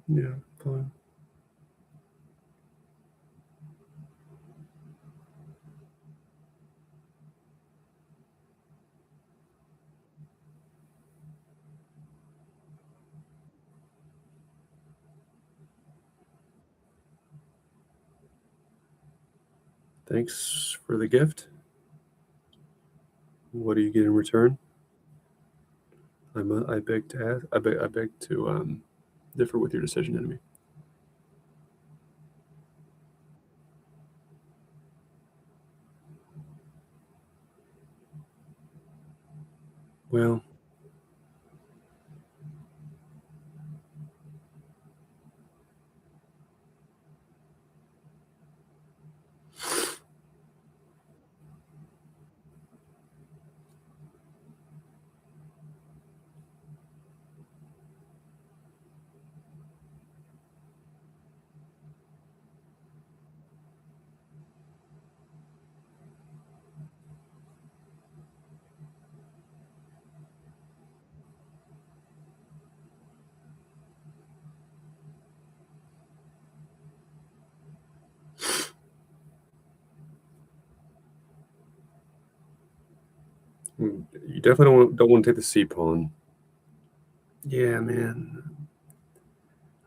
Yeah, fine. Thanks for the gift. What do you get in return? I beg to ask. I beg to differ with your decision, enemy. Well, you definitely don't want to take the C pawn. Yeah, man.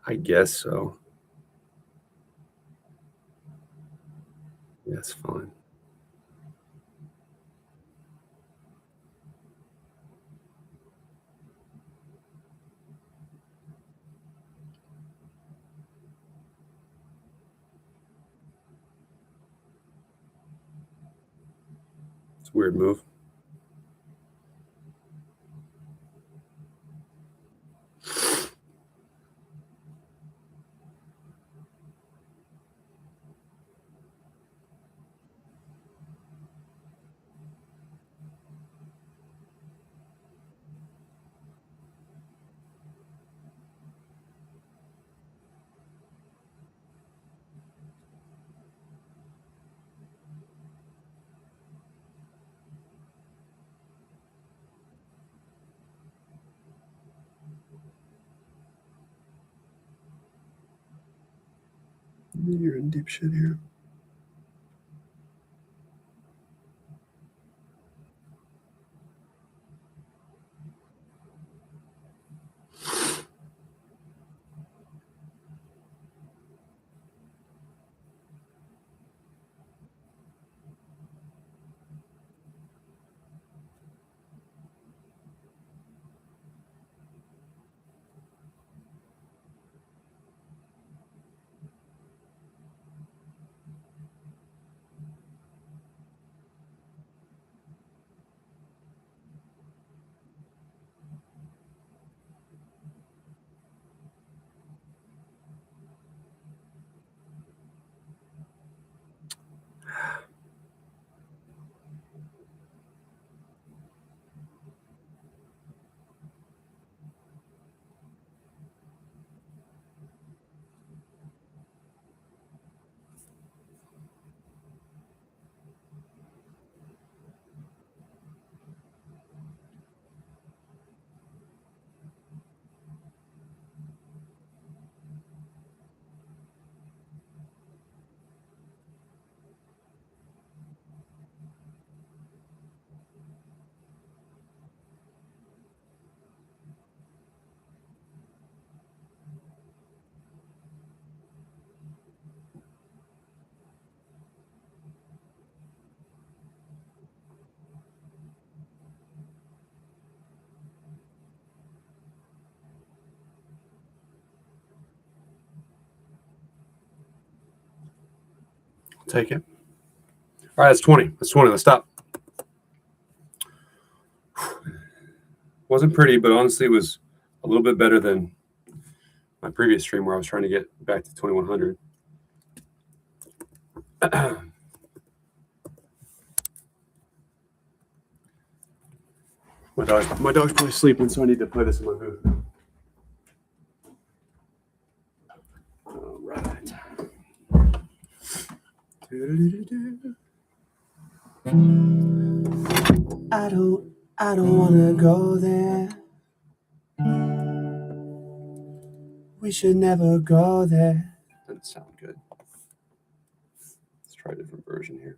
I guess so. That's fine. It's a weird move. You're in deep shit here. Take it. All right, that's 20. That's 20. Let's stop. Wasn't pretty, but honestly, it was a little bit better than my previous stream where I was trying to get back to 2100. My dog's probably sleeping, so I need to play this in my booth. All right. I don't wanna go there. We should never go there. Doesn't sound good. Let's try a different version here.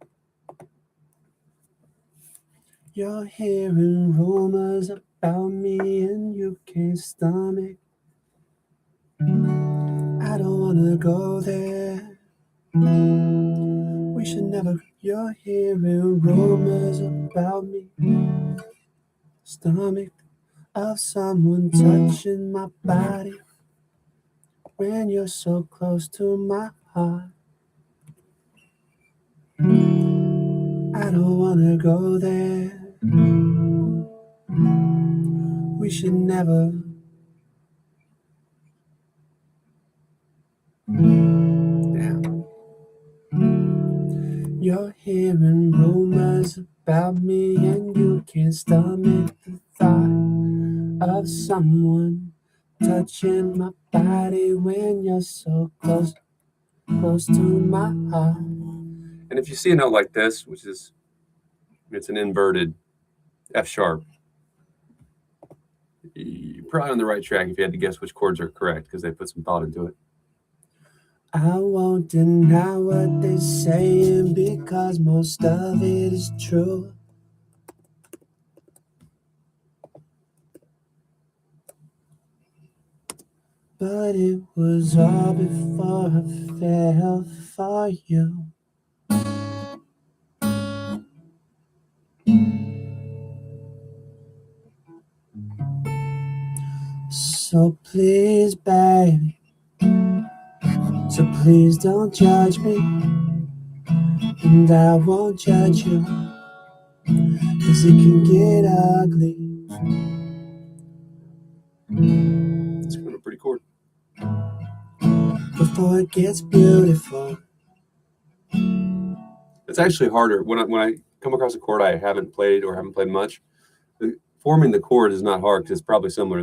You're hearing rumors about me and you can't stomach. I don't wanna go there. We should never. You're hearing rumors about me. Stomach of someone touching my body when you're so close to my heart. I don't wanna go there. We should never. Damn. You're hearing rumors about me and you can't stomach the thought of someone touching my body when you're so close to my heart. And if you see a note like this, which is, it's an inverted F sharp, you're probably on the right track if you had to guess which chords are correct because they put some thought into it. I won't deny what they're saying because most of it is true. But it was all before I fell for you. So please, baby, so please don't judge me, and I won't judge you, 'cause it can get ugly. It's kind of a pretty chord. Before it gets beautiful. It's actually harder. When I come across a chord I haven't played or haven't played much, forming the chord is not hard because it's probably similar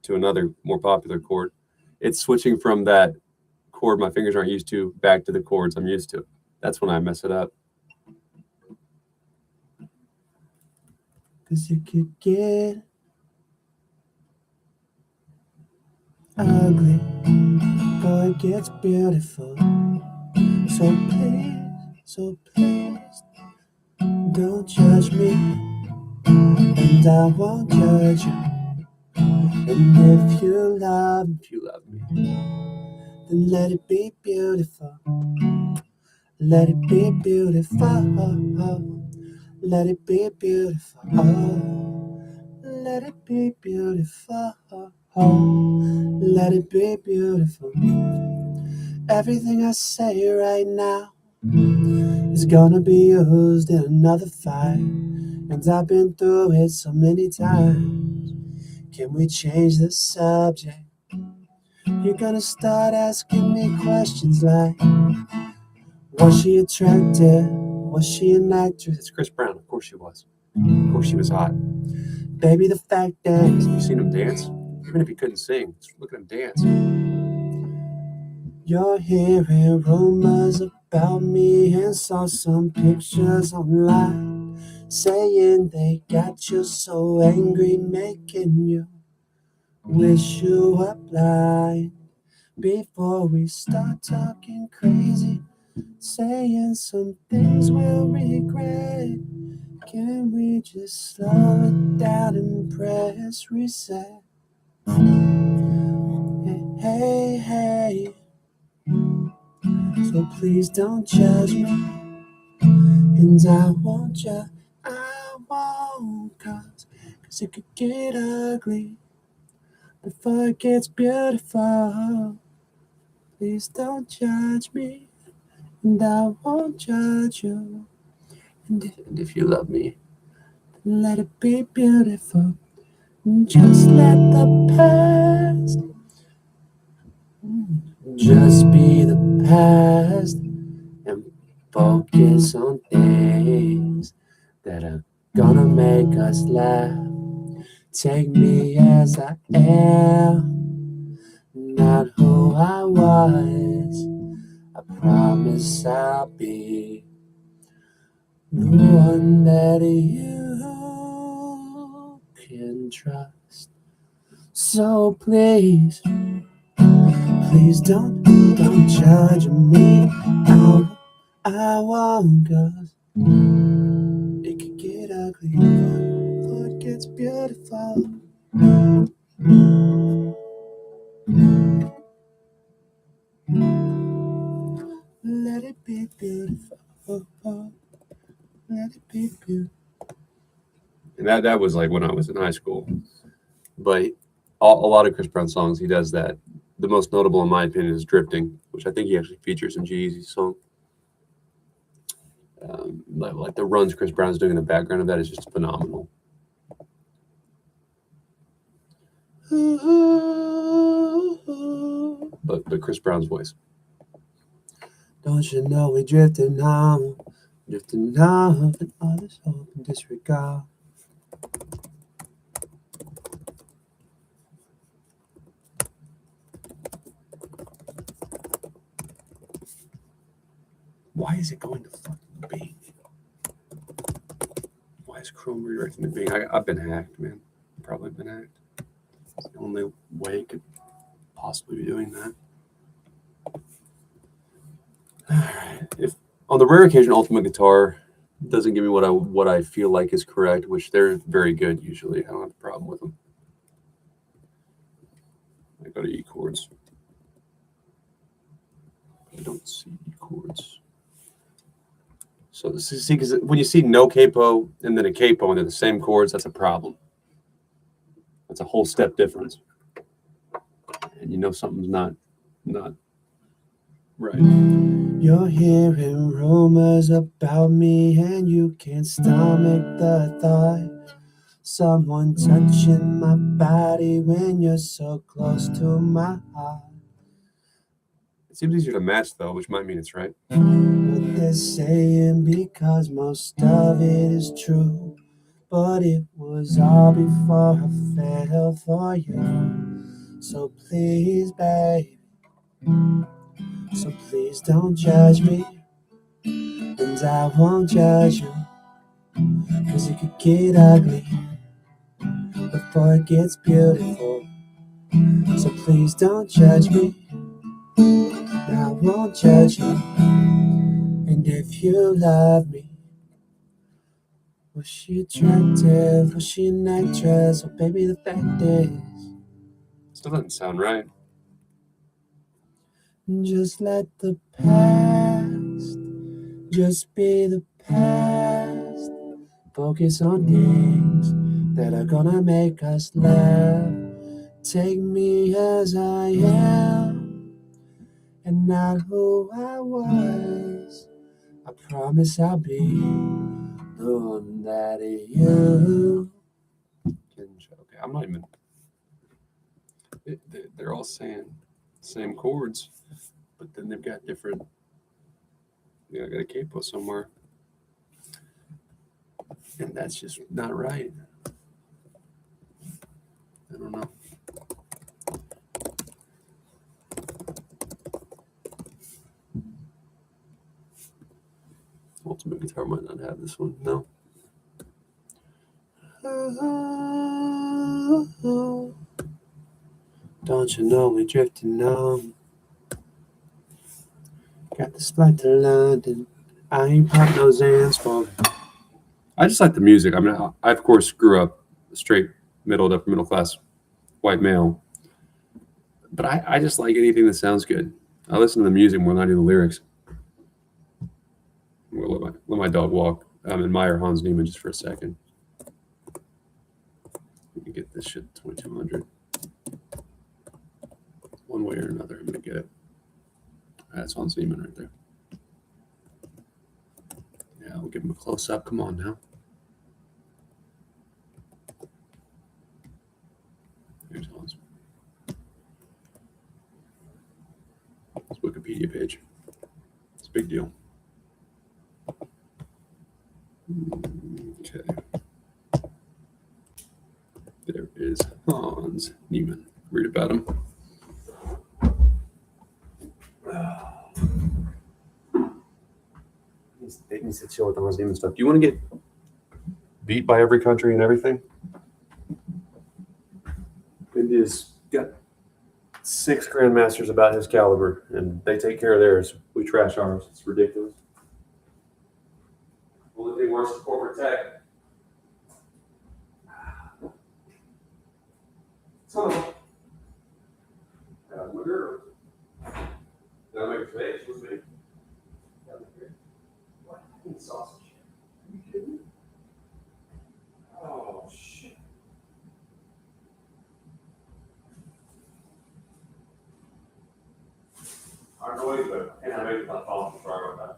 to another more popular chord. It's switching from that chord my fingers aren't used to back to the chords I'm used to. That's when I mess it up. Because it could get ugly before it gets beautiful. so please, don't judge me, and I won't judge you. And if you love me, then let it be beautiful. Let it be beautiful. Let it be beautiful. Let it be beautiful. Let it be beautiful. Everything I say right now is gonna be used in another fight. And I've been through it so many times. Can we change the subject? You're gonna start asking me questions like, was she attractive? Was she an actress? It's Chris Brown. Of course she was. Of course she was hot. Baby, the fact is, You seen him dance? Even if he couldn't sing, just look at him dance. you're hearing rumors about me and saw some pictures online saying they got you so angry, making you wish you were blind. Before we start talking crazy, saying some things we'll regret, can we just slow it down and press reset? Hey, hey, so please don't judge me, and I won't judge, I won't, cause it could get ugly before it gets beautiful. Please don't judge me, and I won't judge you. And if you love me, then let it be beautiful. And just let the past just be the past, and focus on things that are gonna make us laugh. Take me as I am, not who I was. I promise I'll be the one that you can trust. So please, please don't judge me. I won't, cause it could get ugly before it gets beautiful. Let it be beautiful. Let it be beautiful. And that was like when I was in high school. But a lot of Chris Brown songs, he does that. The most notable, in my opinion, is Drifting, which I think he actually features in G-Eazy's song. Like the runs Chris Brown's doing in the background of that is just phenomenal. But Chris Brown's voice. Don't you know we're drifting off and all this hope and disregard. Why is it going to fucking Bing? Why is Chrome redirecting to Bing? I've been hacked, man. Probably been hacked. It's the only way it could possibly be doing that. All right. If on the rare occasion Ultimate Guitar doesn't give me what I feel like is correct, which they're very good usually, I don't have a problem with them. I go to E chords. I don't see E chords. So see, because when you see no capo and then a capo and they're the same chords, that's a problem. That's a whole step difference, and you know something's not right. You're hearing rumors about me and you can't stomach the thought. Someone touching my body when you're so close to my heart. It seems easier to match though, which might mean it's right. What they're saying, because most of it is true, but it was all before I fell for you. So please, baby, so please don't judge me, and I won't judge you, cause it could get ugly before it gets beautiful. So please don't judge me, and I won't judge you, And if you love me, was she attractive? Was she an actress? Oh, baby, the fact is, Still doesn't sound right. just let the past just be the past. Focus on things that are gonna make us laugh. Take me as I am and not who I was. I promise I'll be the one that you. Okay, I'm not even. They're all saying same chords, but then they've got different. I got a capo somewhere, and that's just not right. I don't know. Ultimate Guitar might not have this one. No. Don't you know we drifting on? Got this flight to London. I ain't pop no Zans for me. I just like the music. I mean, I of course grew up straight middle to upper middle class white male, but I just like anything that sounds good. I listen to the music more than I do the lyrics. We'll let my dog walk. Admire Hans Niemann just for a second. Let me get this shit 2200. One way or another, I'm gonna get it. That's Hans Niemann right there. Yeah, we'll give him a close up. Come on now. Here's Hans. His Wikipedia page. It's a big deal. Okay. There is Hans Niemann. Read about him. It needs to chill with the Hans Niemann stuff. Do you want to get beat by every country and everything? India's got 6 grandmasters about his caliber, and they take care of theirs. We trash ours. It's ridiculous. Only thing worse is corporate tech. So, my girl. Did I make a face? What's me? What? I need sausage. Are you kidding me? Oh, shit. I don't know either, but I made it my phone. Sorry about that.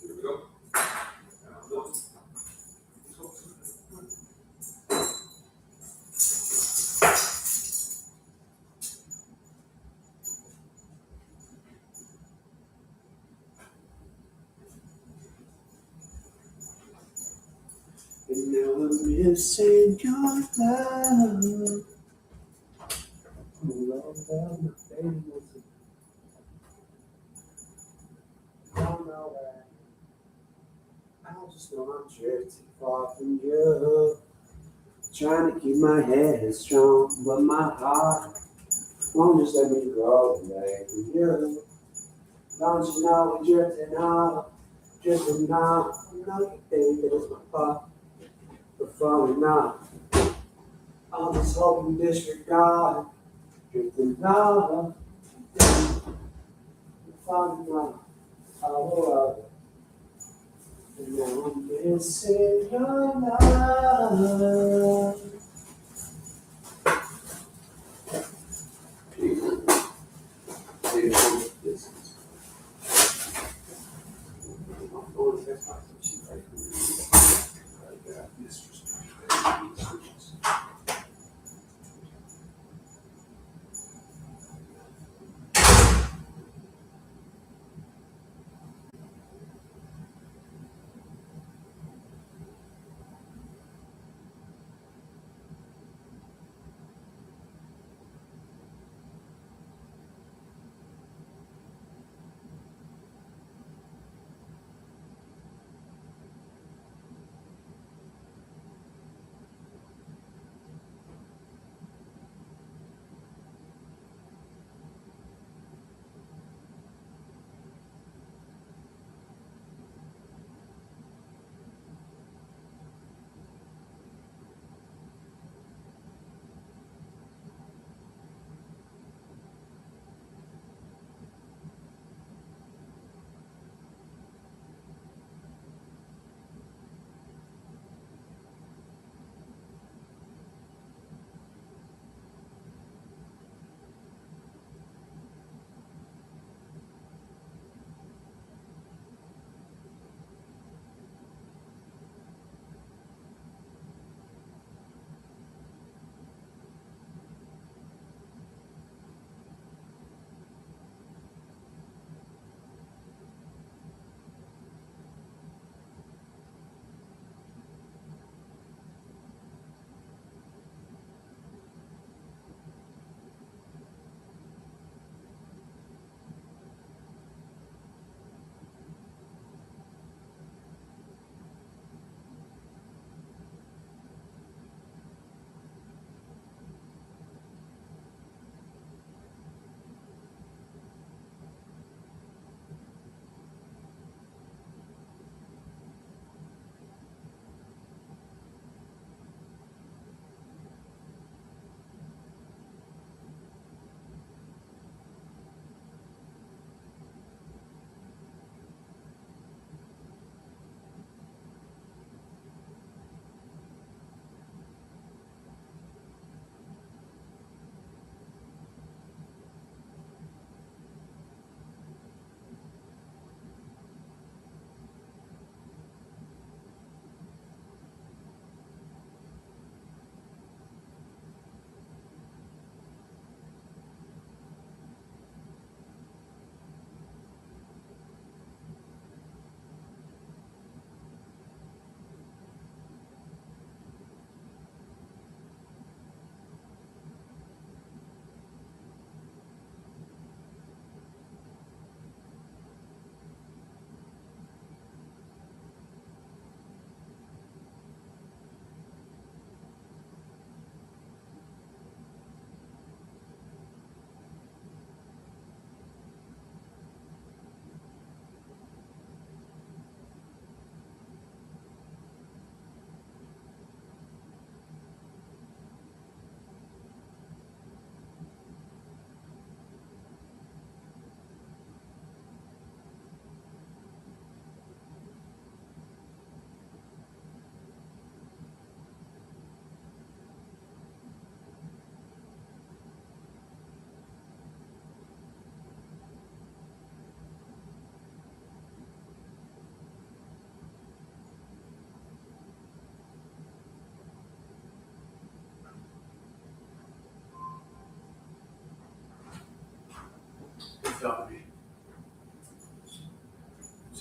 Here we go. And now I'm missing your love. Love, my baby wants to don't know where. I just know I'm drifting far from you. Trying to keep my head strong, but my heart won't just let me go away from you. Don't you know we're drifting off, drifting off. I know you think that it's my fault, but falling off. I'm just hoping you disregard, drifting off, falling off. Oh, and now I'm missing your love.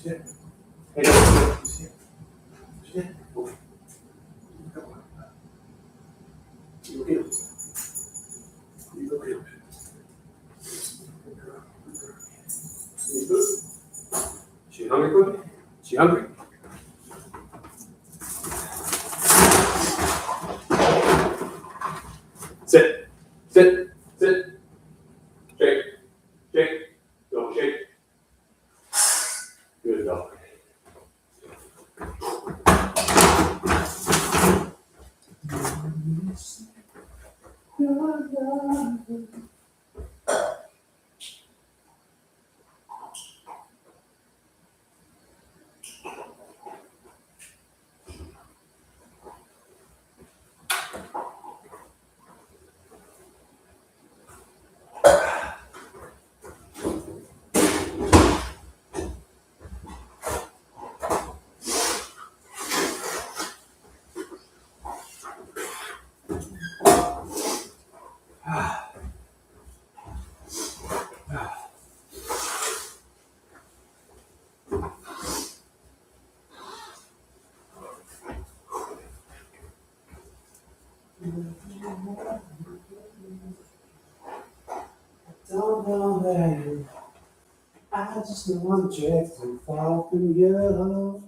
She hungry, Cookie? She hungry? Sit. Sit. Sit. Shake. Shake. Don't shake. Good dog. Don't know where you I just know I'm drifting far from you.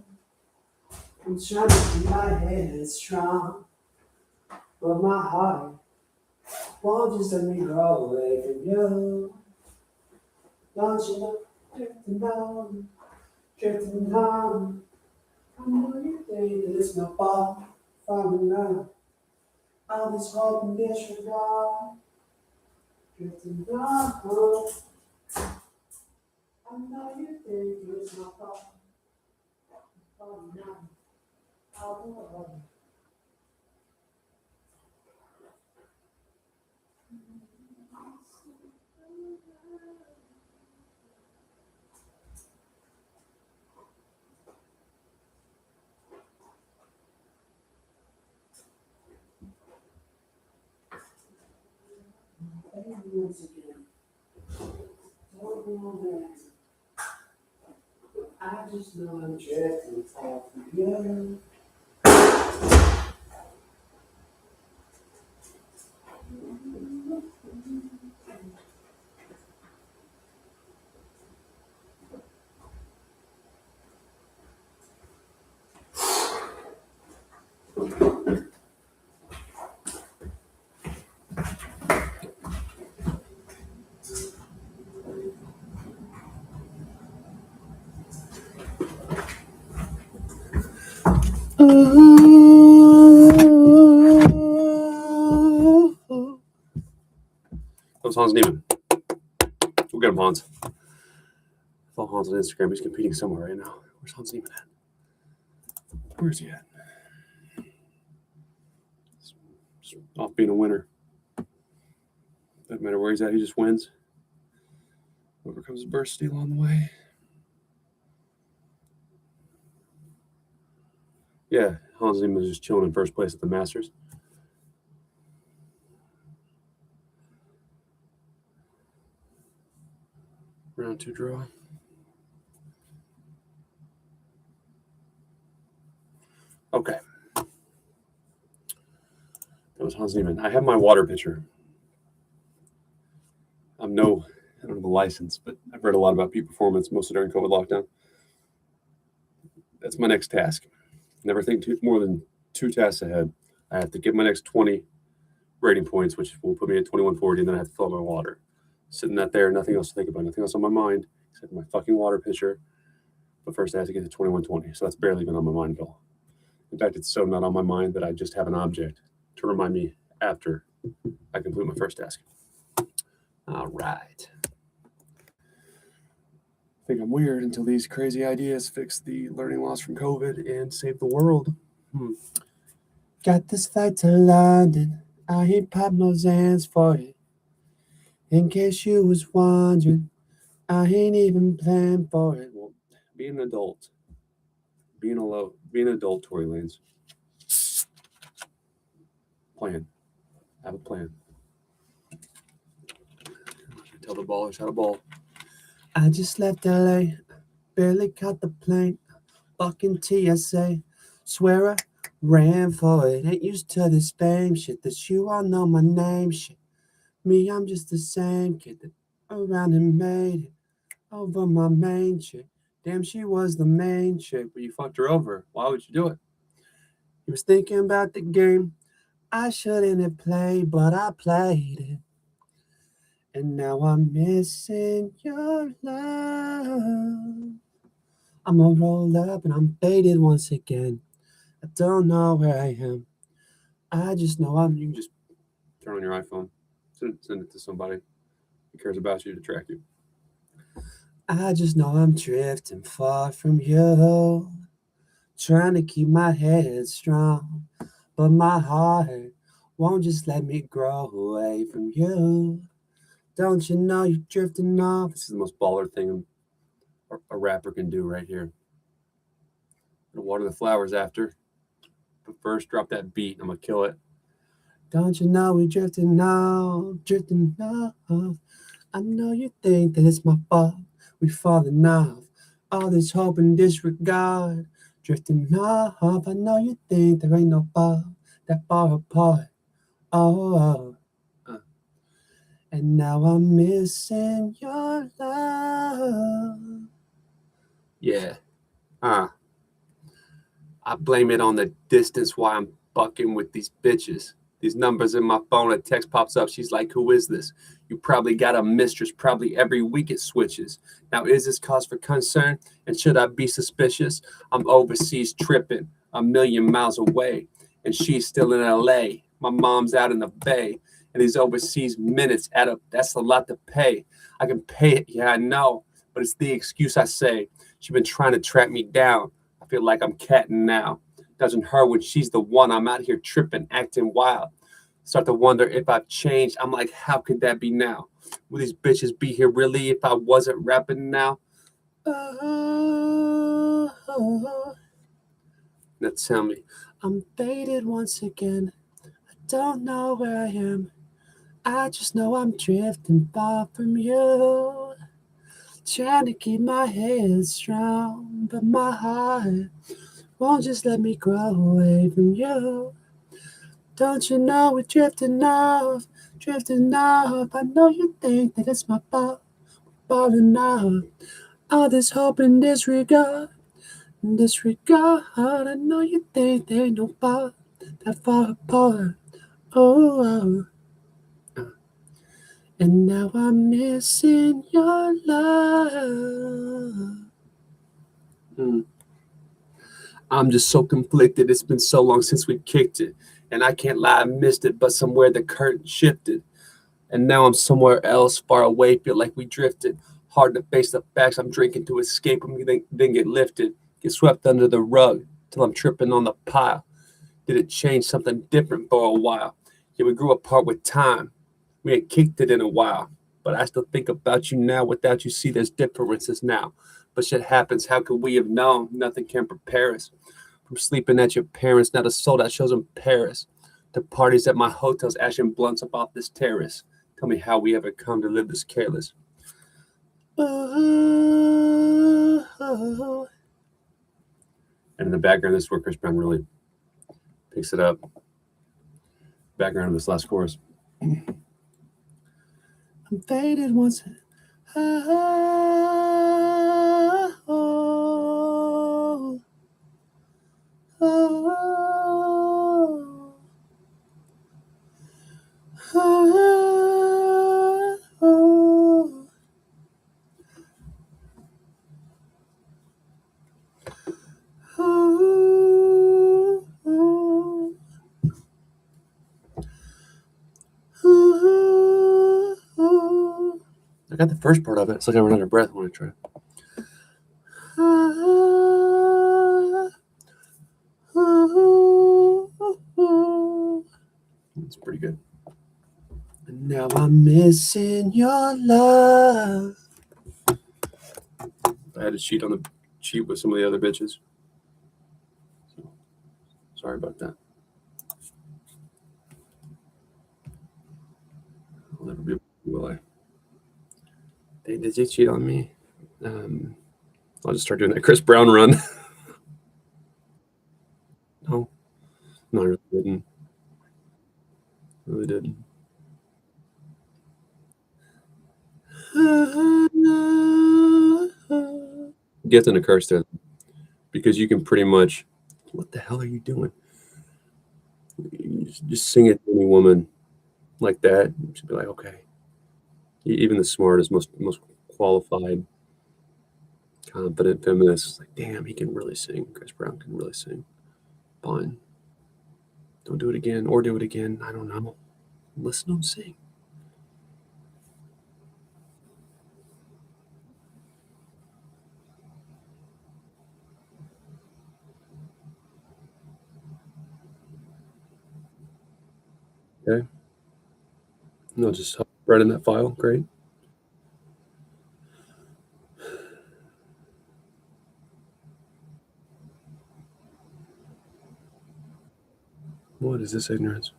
I'm trying to keep my head strong, but my heart won't just let me go away from you. Don't you know, drifting on. I know you think that it's no fault for me now. All this hope and disregard, drifting on. I know you think that it's no fault for me now. Oh, once again, don't know that. I just know I'm drifting far from you. That was Hans Niemann. We'll get him, Hans. Follow Hans on Instagram. He's competing somewhere right now. Where's Hans Niemann at? Where's he at? He's off being a winner. Doesn't matter where he's at, he just wins. Whoever comes burst steal on the way. Yeah, Hans Niemann was just chilling in first place at the Masters. Round 2 draw. Okay. That was Hans Niemann. I have my water pitcher. I don't have a license, but I've read a lot about peak performance, mostly during COVID lockdown. That's my next task. Never think more than 2 tasks ahead. I have to get my next 20 rating points, which will put me at 2140, and then I have to fill up my water. Sitting that there, nothing else to think about, nothing else on my mind except my fucking water pitcher. But first, I have to get to 2120, so that's barely even on my mind at all. In fact, it's so not on my mind that I just have an object to remind me after I complete my first task. All right. I think I'm weird until these crazy ideas fix the learning loss from COVID and save the world. Got this flight to London. I ain't pop no Zans for it. In case you was wondering, I ain't even planned for it. Well, be an adult. Be an adult, Tory Lanez. Plan. Have a plan. Tell the ballers how to ball. I just left LA. barely caught the plane. Fucking TSA. Swear I ran for it. Ain't used to this fame shit that you all know my name shit. Me, I'm just the same kid that around and made it over my main chick. Damn, she was the main chick, but you fucked her over. Why would you do it? He was thinking about the game I shouldn't have played, but I played it. And now I'm missing your love. I'ma roll up and I'm faded once again. I don't know where I am. I just know I'm. You can just turn on your iPhone, send it to somebody who cares about you to track you. I just know I'm drifting far from you. Trying to keep my head strong, but my heart won't just let me grow away from you. Don't you know you're drifting off? This is the most baller thing a rapper can do right here. I'm gonna water the flowers after, but first drop that beat. I'm gonna kill it. Don't you know we're drifting off, drifting off? I know you think that it's my fault. We falling off. All this hope and disregard. Drifting off. I know you think there ain't no fall that far apart. Oh. And now I'm missing your love. Yeah. I blame it on the distance why I'm fucking with these bitches. These numbers in my phone, a text pops up. She's like, who is this? You probably got a mistress. Probably every week it switches. Now, is this cause for concern? And should I be suspicious? I'm overseas tripping a million miles away. And she's still in LA. My mom's out in the Bay. And these overseas minutes add up. That's a lot to pay. I can pay it. Yeah, I know. But it's the excuse I say. She's been trying to track me down. I feel like I'm catting now. Doesn't hurt when she's the one. I'm out here tripping, acting wild. Start to wonder if I've changed. I'm like, how could that be now? Will these bitches be here really if I wasn't rapping now? Now tell me. I'm faded once again. I don't know where I am. I just know I'm drifting far from you. Trying to keep my head strong, but my heart won't just let me grow away from you. Don't you know we're drifting off, drifting off. I know you think that it's my fault, falling off. All this hope and disregard, disregard. I know you think there ain't no fault that far apart. Oh. And now I'm missing your love. I'm just so conflicted. It's been so long since we kicked it. And I can't lie, I missed it, but somewhere the curtain shifted. And now I'm somewhere else, far away, feel like we drifted. Hard to face the facts. I'm drinking to escape them, then get lifted. Get swept under the rug till I'm tripping on the pile. Did it change something different for a while? Yeah, we grew apart with time. We ain't kicked it in a while. But I still think about you now. Without you, see, there's differences now. But shit happens. How could we have known? Nothing can prepare us. From sleeping at your parents, not a soul that shows in Paris. To parties at my hotels, ashing blunts up off this terrace. Tell me how we ever come to live this careless. And in the background, this is where Chris Brown really picks it up. Background of this last chorus. I'm faded once. I got the first part of it. It's like I run out of breath when I try. It's pretty good. And now I'm missing your love. I had to cheat with some of the other bitches. So, sorry about that. I'll never be, will I? Did you cheat on me? I'll just start doing that Chris Brown run. No, no, I really didn't. Really didn't. Gift and a curse there, because you can pretty much. What the hell are you doing? You just sing it to any woman like that. She'd be like, okay. Even the smartest, most qualified, competent feminist is like, damn, he can really sing. Chris Brown can really sing. Fine. Don't do it again, or do it again. I don't know. Listen to him sing. Okay. No, just right in that file. Great. What is this ignorance?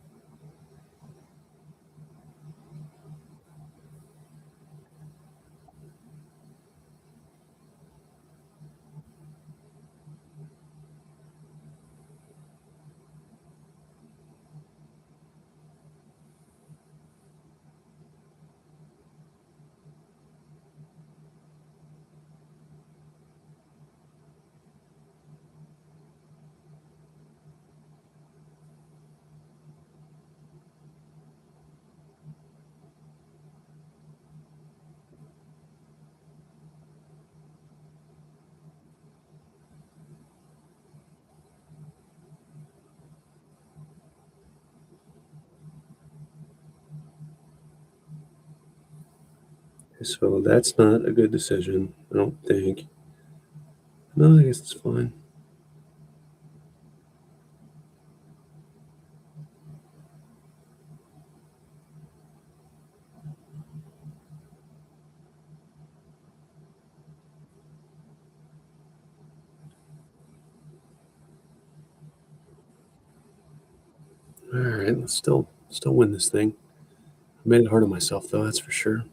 So that's not a good decision, I don't think. No, I guess it's fine. All right, let's still win this thing. I made it hard on myself, though. That's for sure.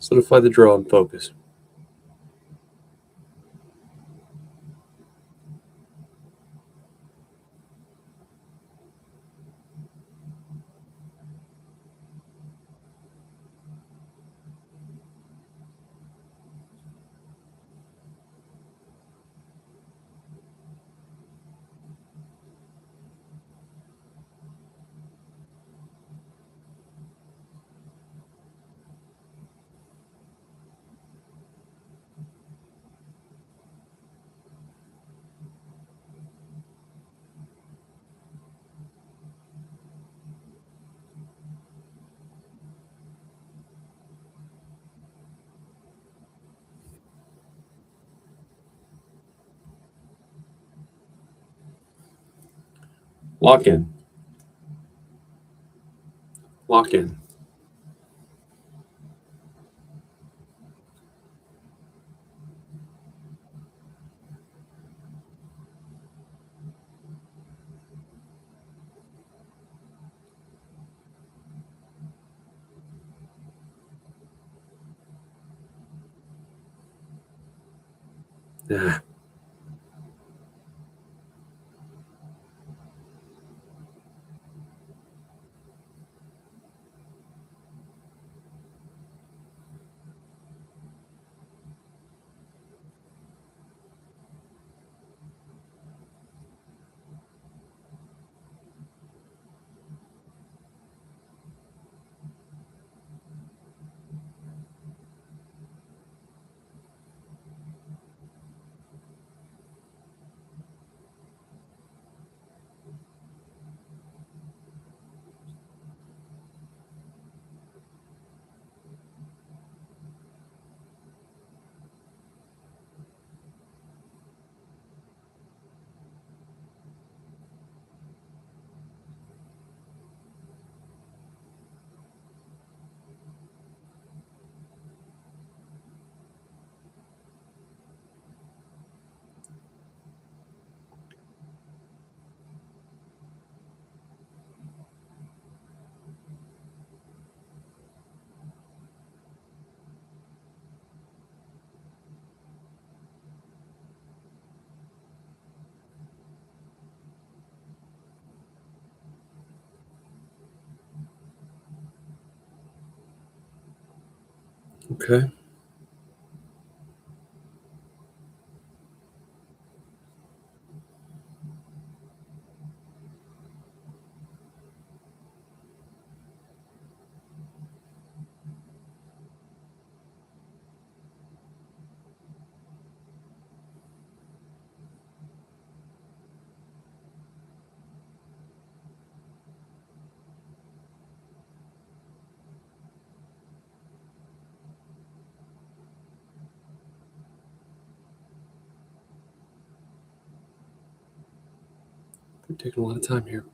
Solidify the draw and focus. Lock in. Lock in. Yeah. Okay. You're taking a lot of time here.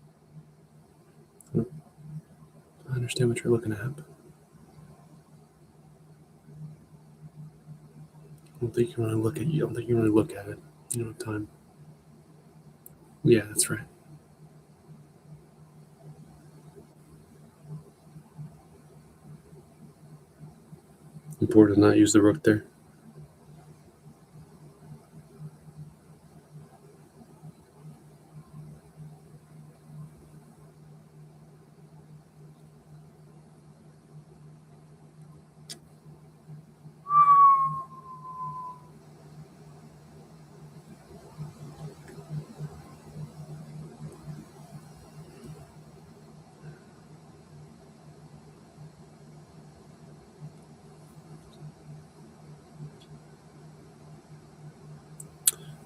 I understand what you're looking at. I don't think you want to look at you. I don't think you want to look at it. You don't have time. Yeah, that's right. Important to not use the rook there.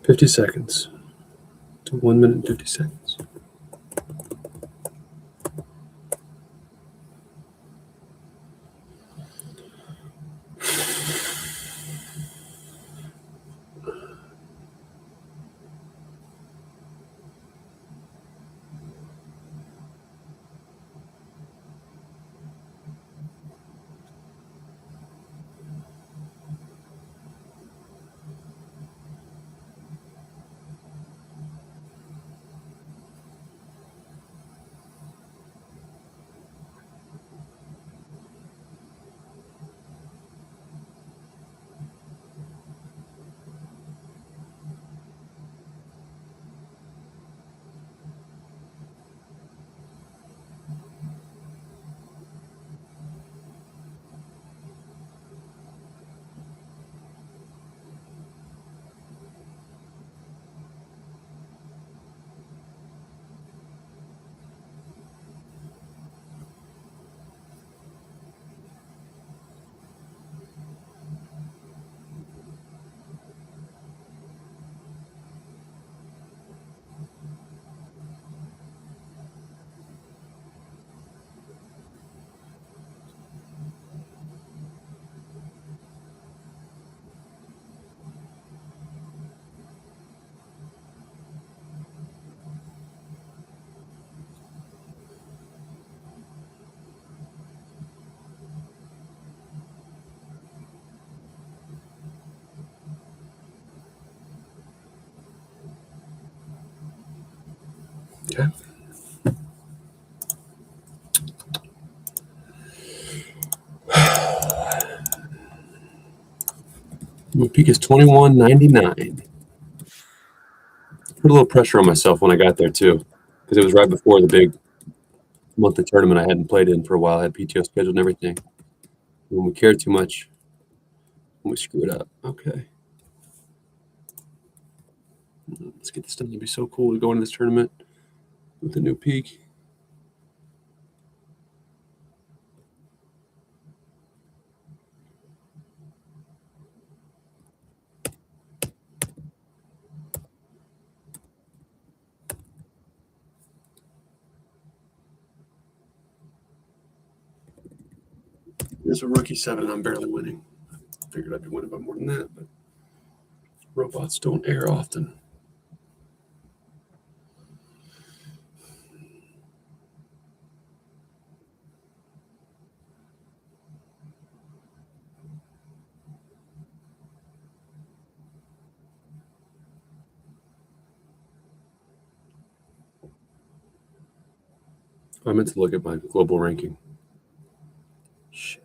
$50 seconds to 1 minute and 50 seconds. Okay. My peak is 21.99. Put a little pressure on myself when I got there too, because it was right before the big monthly tournament I hadn't played in for a while. I had PTO scheduled and everything. When we care too much, when we screw it up. Okay. Let's get this done. It'd be so cool to go into this tournament with a new peak. There's a rookie 7 and I'm barely winning. I figured I'd be winning by more than that, but robots don't err often. I meant to look at my global ranking. Shit.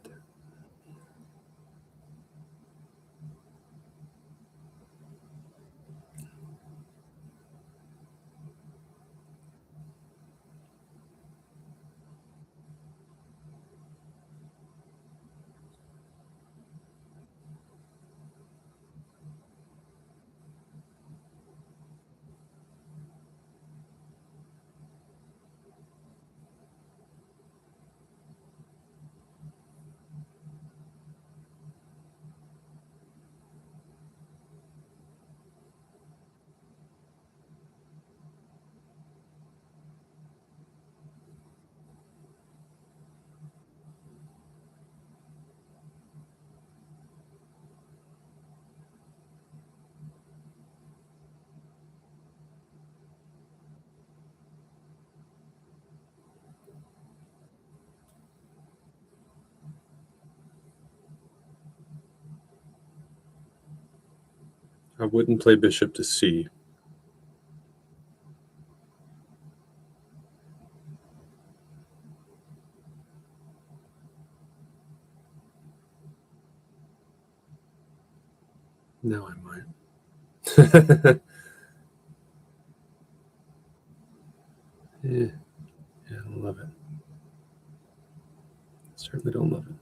I wouldn't play bishop to c. Now I might. Yeah, I don't love it. Certainly don't love it.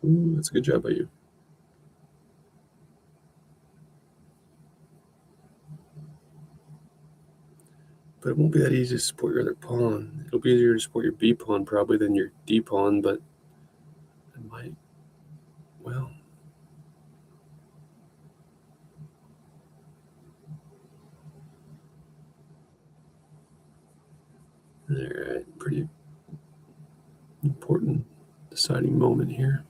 Ooh, that's a good job by you. But it won't be that easy to support your other pawn. It'll be easier to support your B pawn probably than your D pawn, but it might, well. All right, pretty important deciding moment here.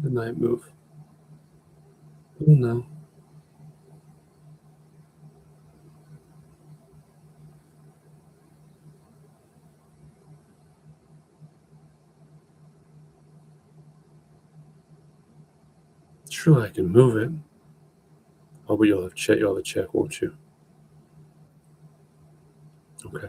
The knight move. Oh no. Surely I can move it. Oh, but you'll have a check, won't you? Okay.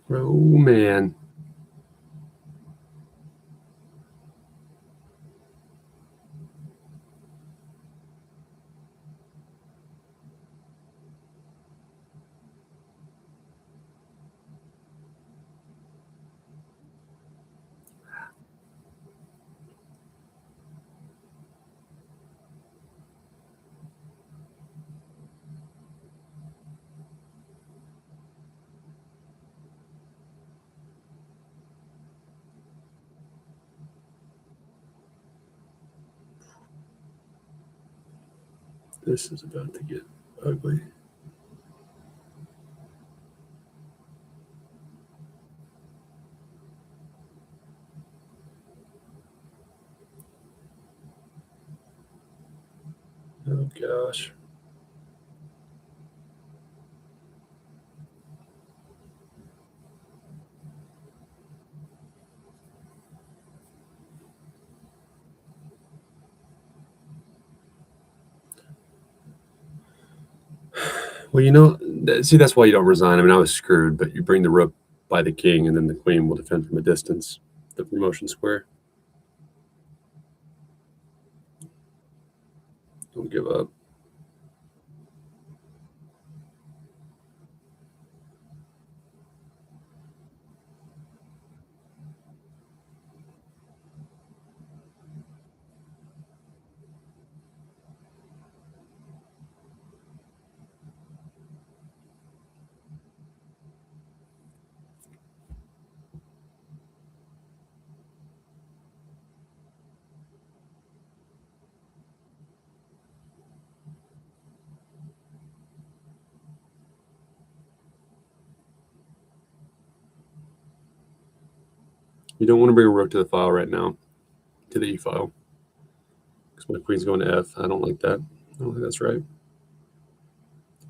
Oh man. This is about to get ugly. Oh gosh. Well, see, that's why you don't resign. I mean, I was screwed, but you bring the rook by the king, and then the queen will defend from a distance, the promotion square. Don't give up. You don't want to bring a rook to the file right now, to the e file, because my queen's going to f. I don't like that. I don't think that's right.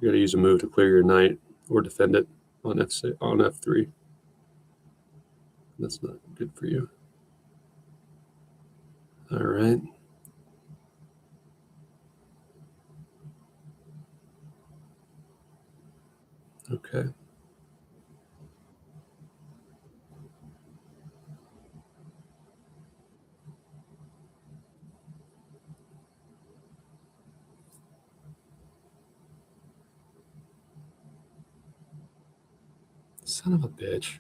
You got to use a move to clear your knight or defend it on f3. That's not good for you. All right. Okay. Son of a bitch.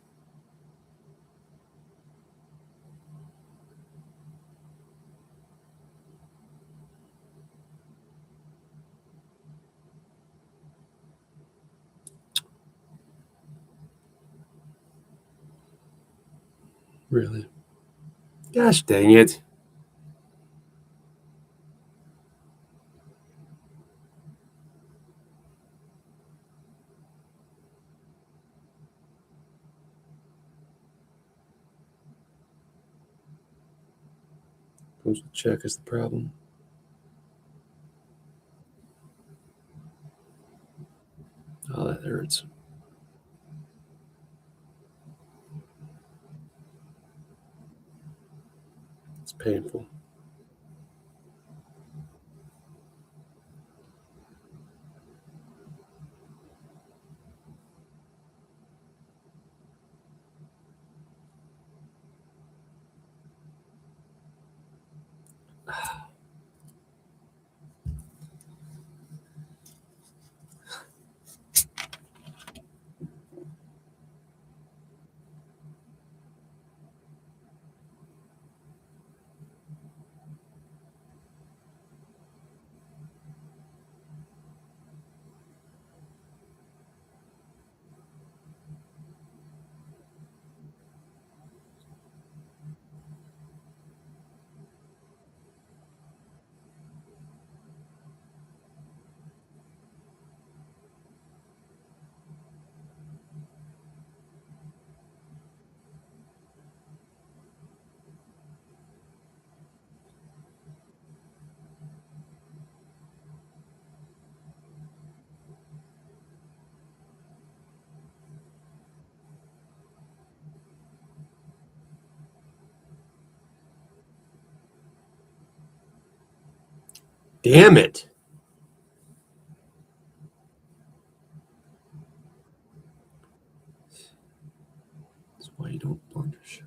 Really? Gosh dang it. Comes with check is the problem. Oh, that hurts. It's painful. Damn it. That's why you don't blunder shit.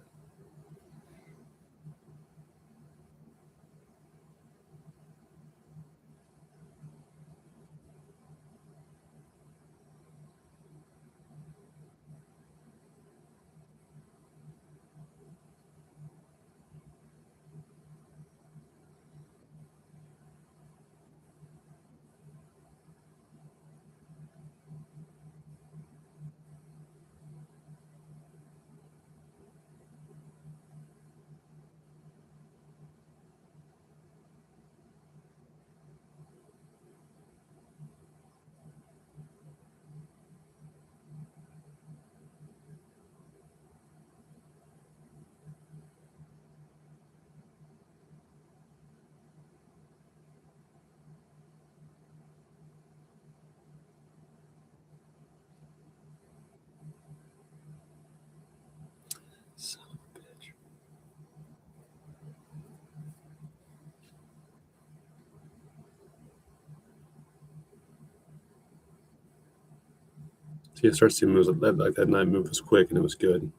See, I started seeing moves like that knight move was quick and it was good.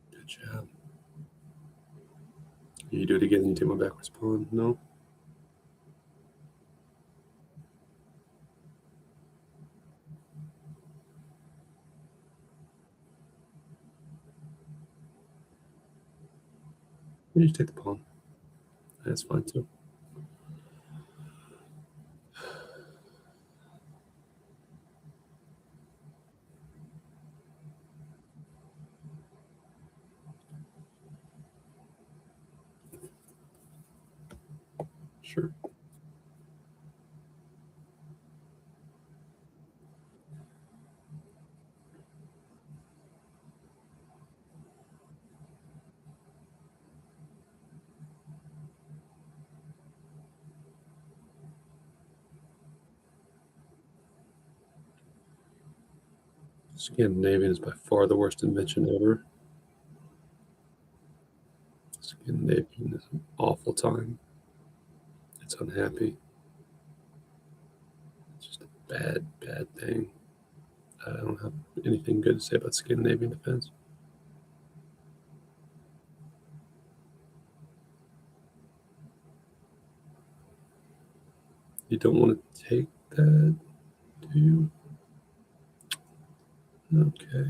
Good job. You do it again, you take my backwards pawn. No? You just take the pawn. That's fine too. Sure. Scandinavian is by far the worst invention ever. Scandinavian is an awful time. It's unhappy. It's just a bad, bad thing. I don't have anything good to say about Scandinavian defense. You don't want to take that, do you? Okay.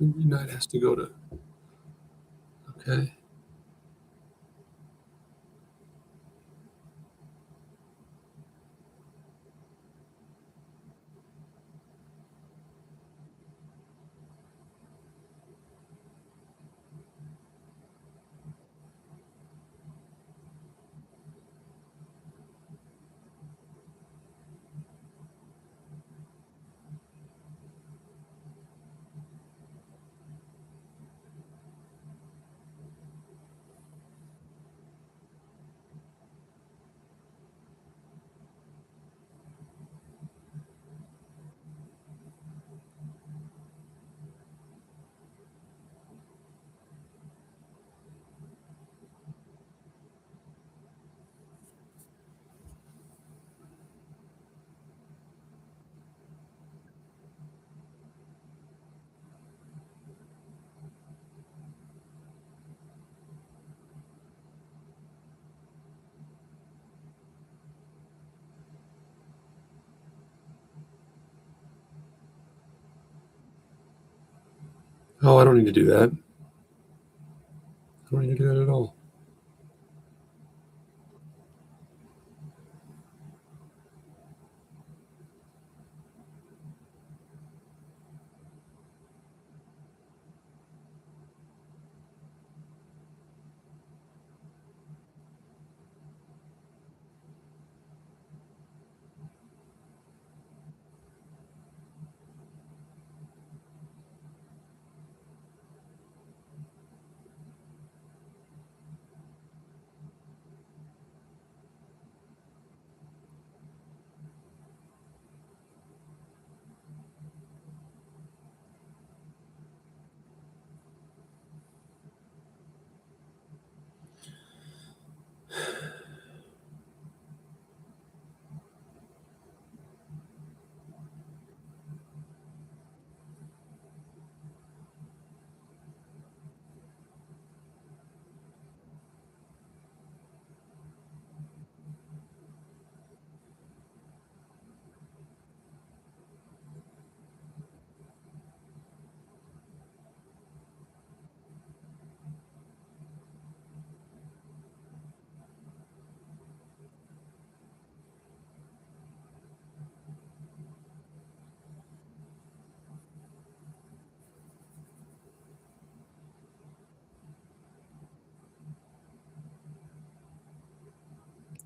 Knight has to go to. Okay. Oh, I don't need to do that. I don't need to do that at all.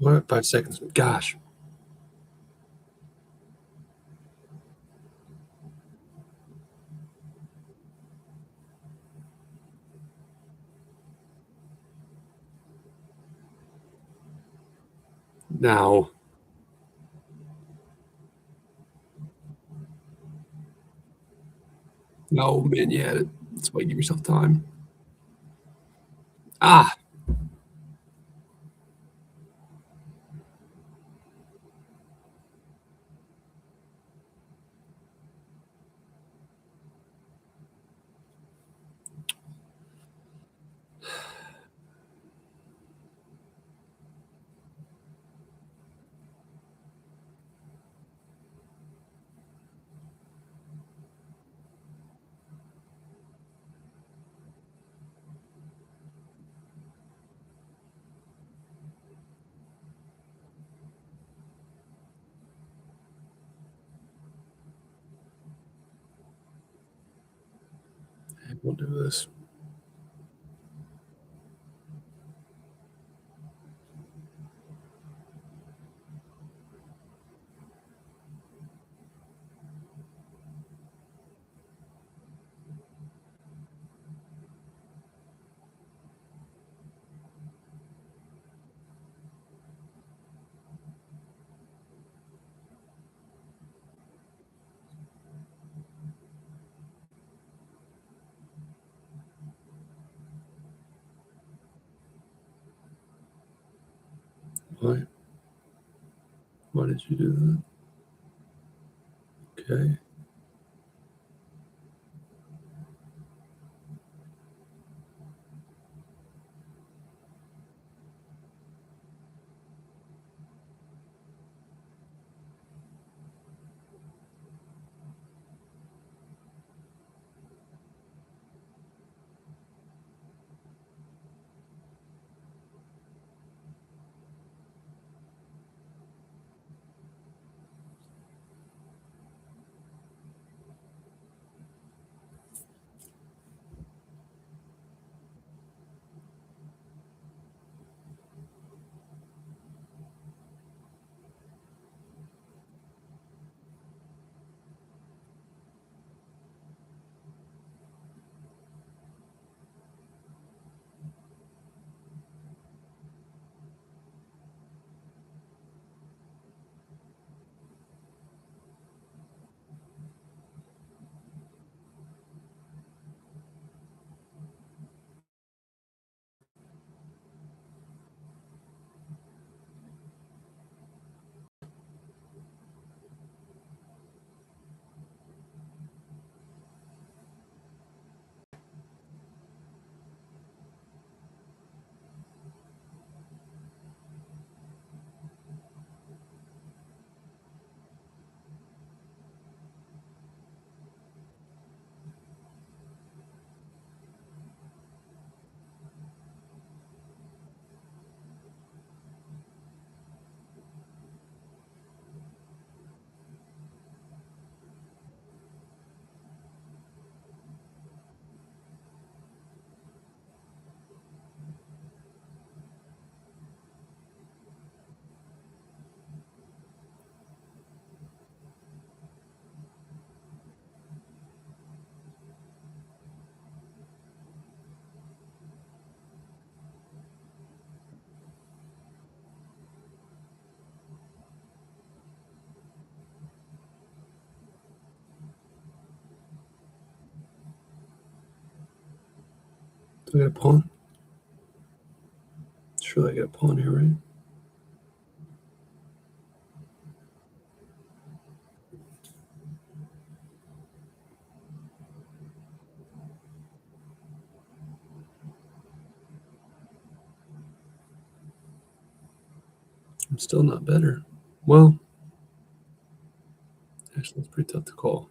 What? 5 seconds. Gosh. Now. No, man, you had it. That's why you give yourself time. Ah! We'll do this. Why? Why did you do that? Okay. Do I get a pawn? Surely I get a pawn here, right? I'm still not better. Well, actually, it's pretty tough to call.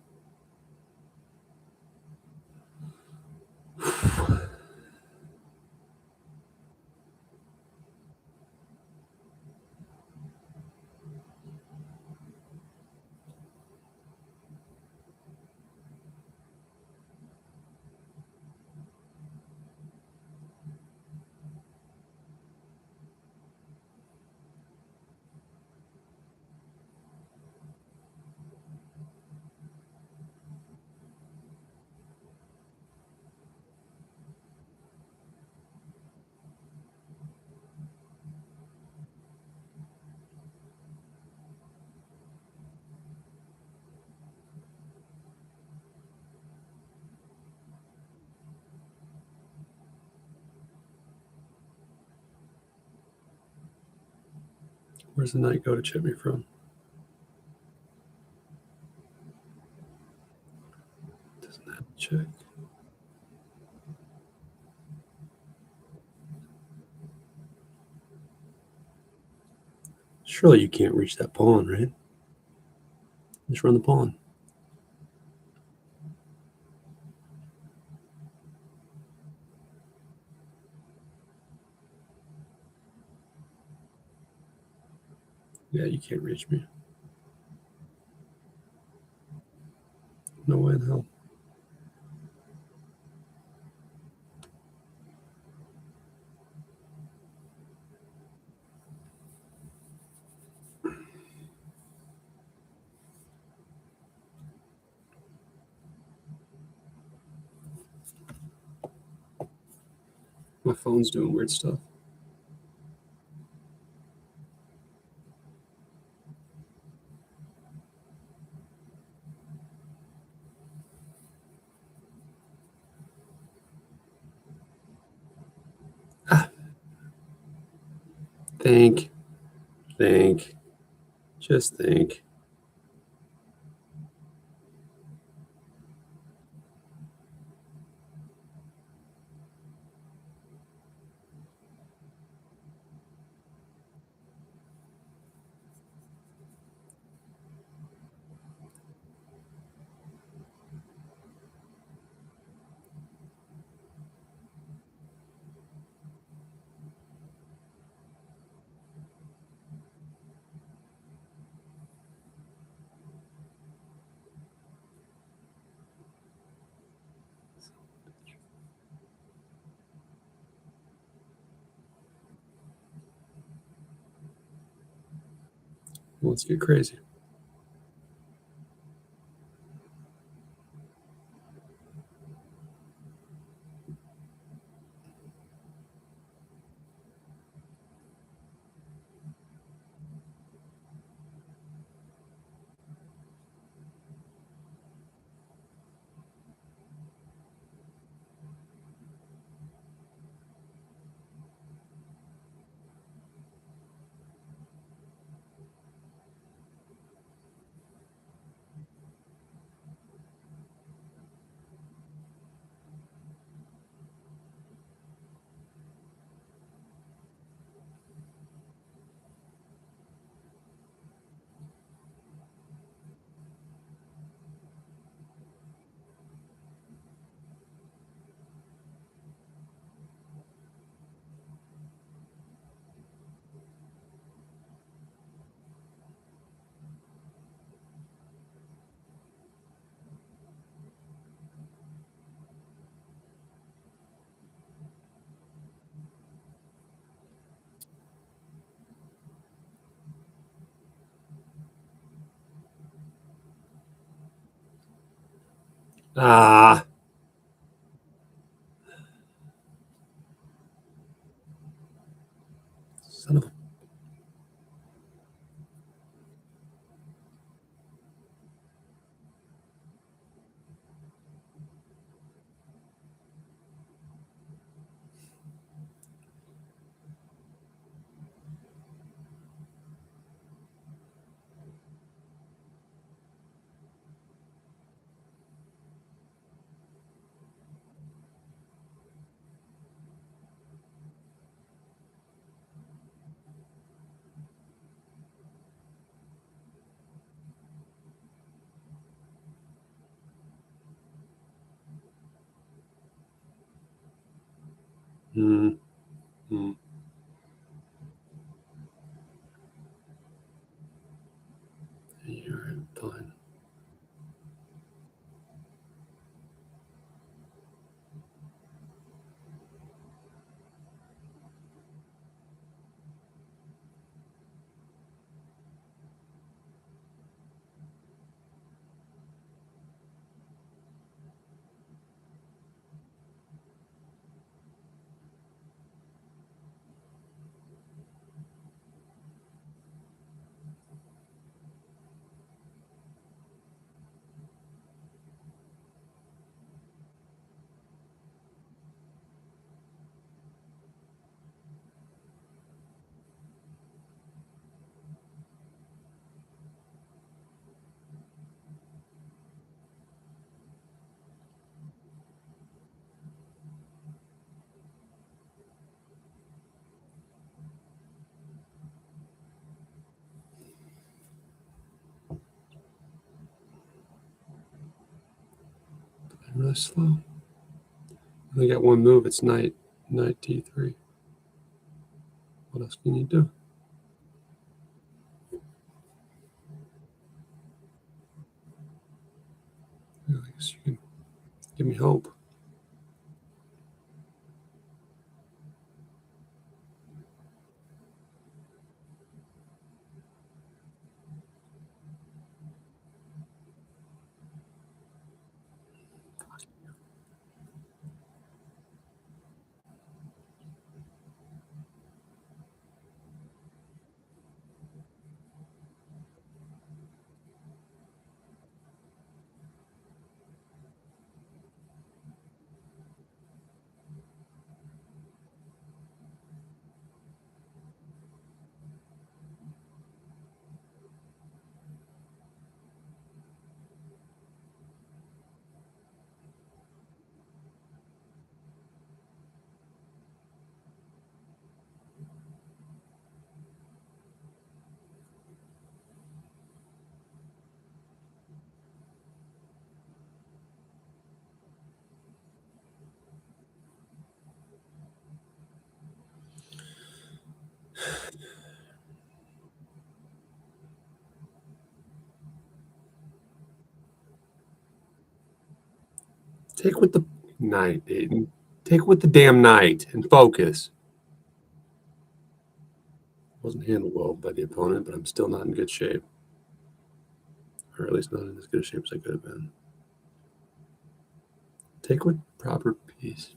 Where's the knight go to check me from? Doesn't have to check. Surely you can't reach that pawn, right? Just run the pawn. Yeah, you can't reach me. No way in hell. My phone's doing weird stuff. Think. Just think. Let's get crazy. Ah. Son of a. Hmm. You're fine. really slow. I got one move. It's knight d3. What else can you do? I guess you can give me hope. Take with the knight, Aiden. Take with the damn knight and focus. Wasn't handled well by the opponent, but I'm still not in good shape. Or at least not in as good a shape as I could have been. Take with proper piece.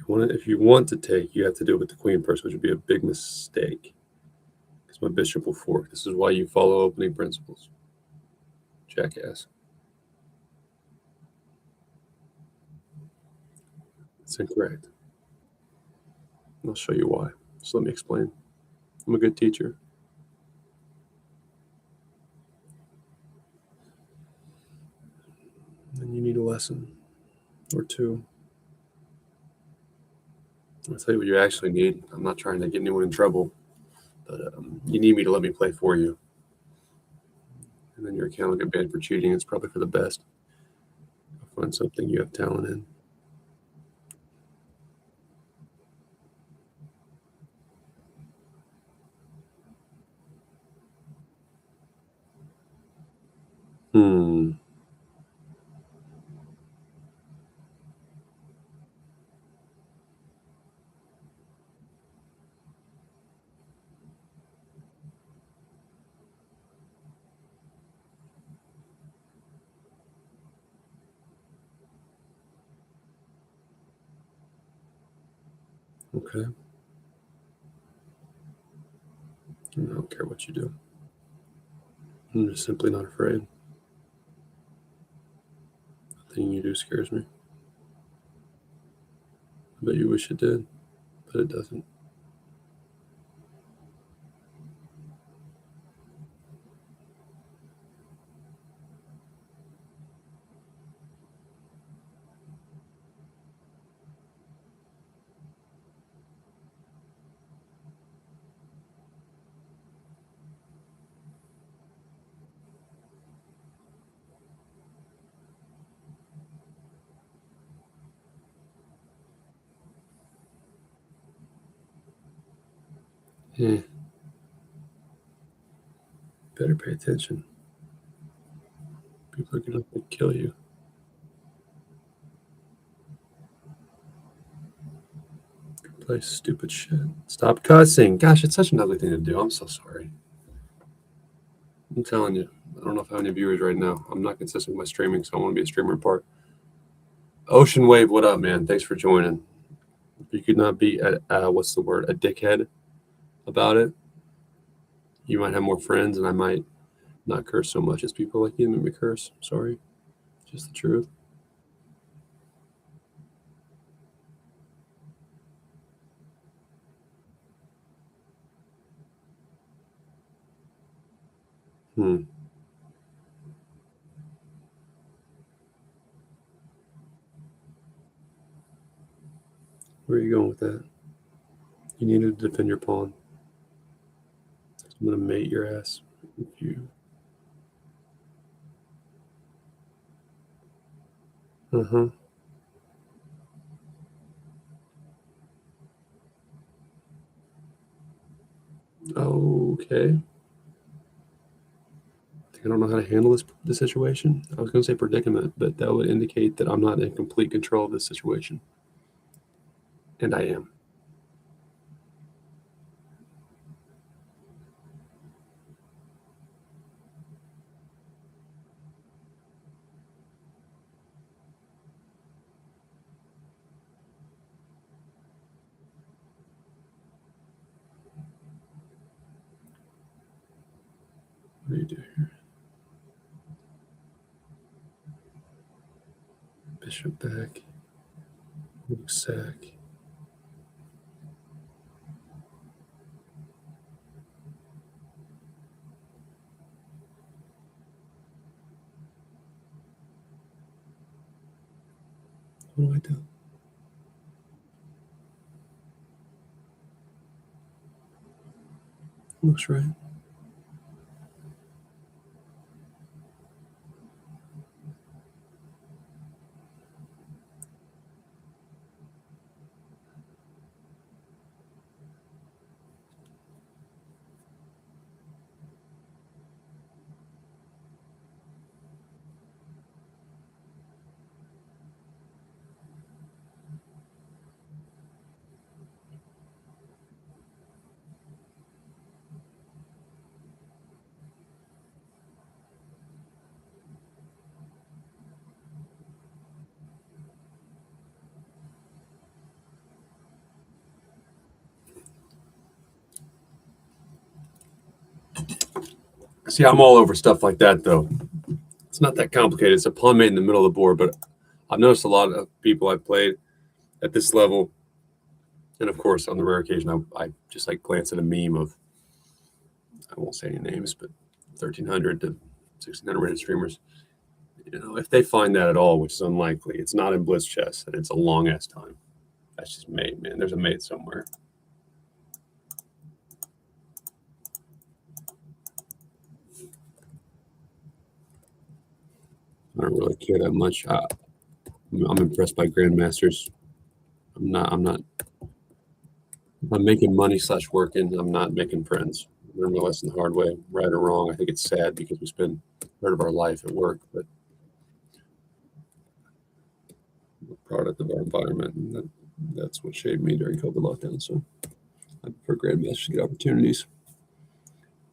If you want to take, you have to do it with the queen first, which would be a big mistake. Because my bishop will fork. This is why you follow opening principles. Jackass. It's incorrect. I'll show you why. So let me explain. I'm a good teacher. And you need a lesson or two. I'll tell you what you actually need. I'm not trying to get anyone in trouble, but you need me to let me play for you. And then your account will get banned for cheating. It's probably for the best. I'll find something you have talent in. Hmm. Okay. I don't care what you do. I'm just simply not afraid. Nothing you do scares me. I bet you wish it did, but it doesn't. Eh. Better pay attention. People are going to kill you. Play stupid shit. Stop cussing. Gosh, it's such an ugly thing to do. I'm so sorry. I'm telling you. I don't know if I have any viewers right now. I'm not consistent with my streaming, so I want to be a streamer apart. Ocean Wave, what up, man? Thanks for joining. If you could not be what's the word? A dickhead about it, you might have more friends, and I might not curse so much as people like you make me curse. Sorry. Just the truth. Hmm. Where are you going with that? You need to defend your pawn. I'm going to mate your ass. If you... Uh-huh. Okay. I don't know how to handle this situation. I was going to say predicament, but that would indicate that I'm not in complete control of this situation. And I am. What do you do here? Bishop back. Rook sack. What do I do? Looks right. See, I'm all over stuff like that, though. It's not that complicated. It's a pawn mate in the middle of the board, but I've noticed a lot of people I've played at this level, and of course, on the rare occasion, I just like glance at a meme of, I won't say any names, but 1,300 to 1,600 rated streamers. You know, if they find that at all, which is unlikely, it's not in Blitz Chess, and it's a long ass time. That's just mate, man. There's a mate somewhere. I don't really care that much. I'm impressed by grandmasters. I'm making money / working. I'm not making friends. I learned my lesson the hard way, right or wrong. I think it's sad because we spend part of our life at work, but we're a product of our environment, and that's what shaped me during COVID lockdown. So I prefer grandmasters to get opportunities.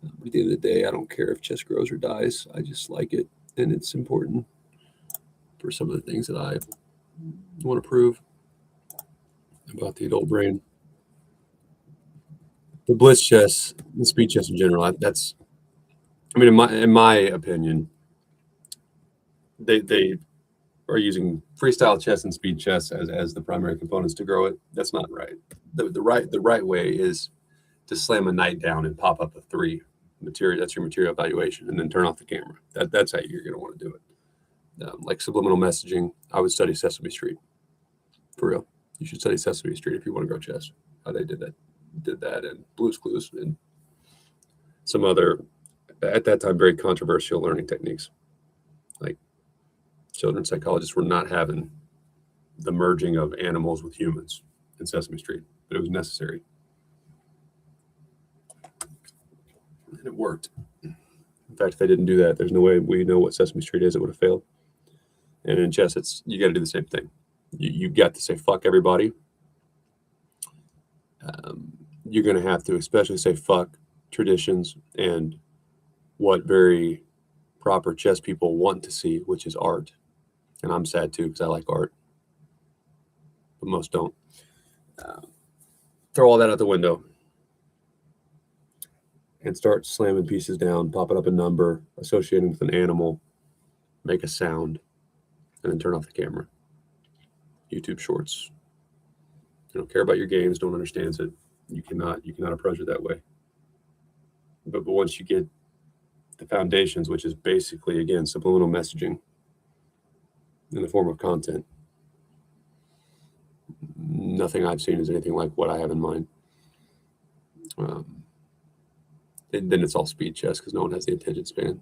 But at the end of the day, I don't care if chess grows or dies. I just like it, and it's important for some of the things that I want to prove about the adult brain. The Blitz chess, the speed chess in general, that's, I mean, in my opinion, they are using freestyle chess and speed chess as the primary components to grow it. That's not right. The right way is to slam a knight down and pop up a 3 material. That's your material evaluation, and then turn off the camera. That's how you're going to want to do it. Like subliminal messaging, I would study Sesame Street. For real, you should study Sesame Street if you want to grow chess. How they did that, and Blue's Clues, and some other, at that time, very controversial learning techniques. Like children's psychologists were not having the merging of animals with humans in Sesame Street, but it was necessary, and it worked. In fact, if they didn't do that, there's no way we know what Sesame Street is. It would have failed. And in chess, you got to do the same thing. You got to say fuck everybody. You're going to have to especially say fuck traditions and what very proper chess people want to see, which is art. And I'm sad too because I like art, but most don't. Throw all that out the window and start slamming pieces down, popping up a number, associating with an animal, make a sound, and then turn off the camera. YouTube Shorts. You don't care about your games, don't understand it. You cannot approach it that way. But once you get the foundations, which is basically, again, subliminal messaging in the form of content, nothing I've seen is anything like what I have in mind. Then it's all speed chess because no one has the attention span.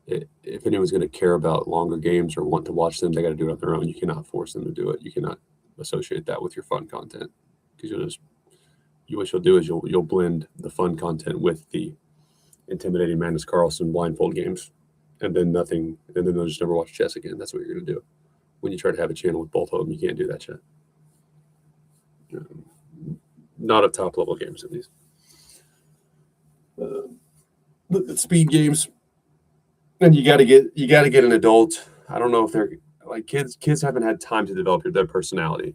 If anyone's going to care about longer games or want to watch them, they got to do it on their own. You cannot force them to do it. You cannot associate that with your fun content, because what you'll do is you'll blend the fun content with the intimidating Magnus Carlsen blindfold games, and then they'll just never watch chess again. That's what you're going to do when you try to have a channel with both of them. You can't do that shit. Not at top level games, at least. But the speed games, and you got to get an adult. I don't know if they're like kids. Kids haven't had time to develop their personality.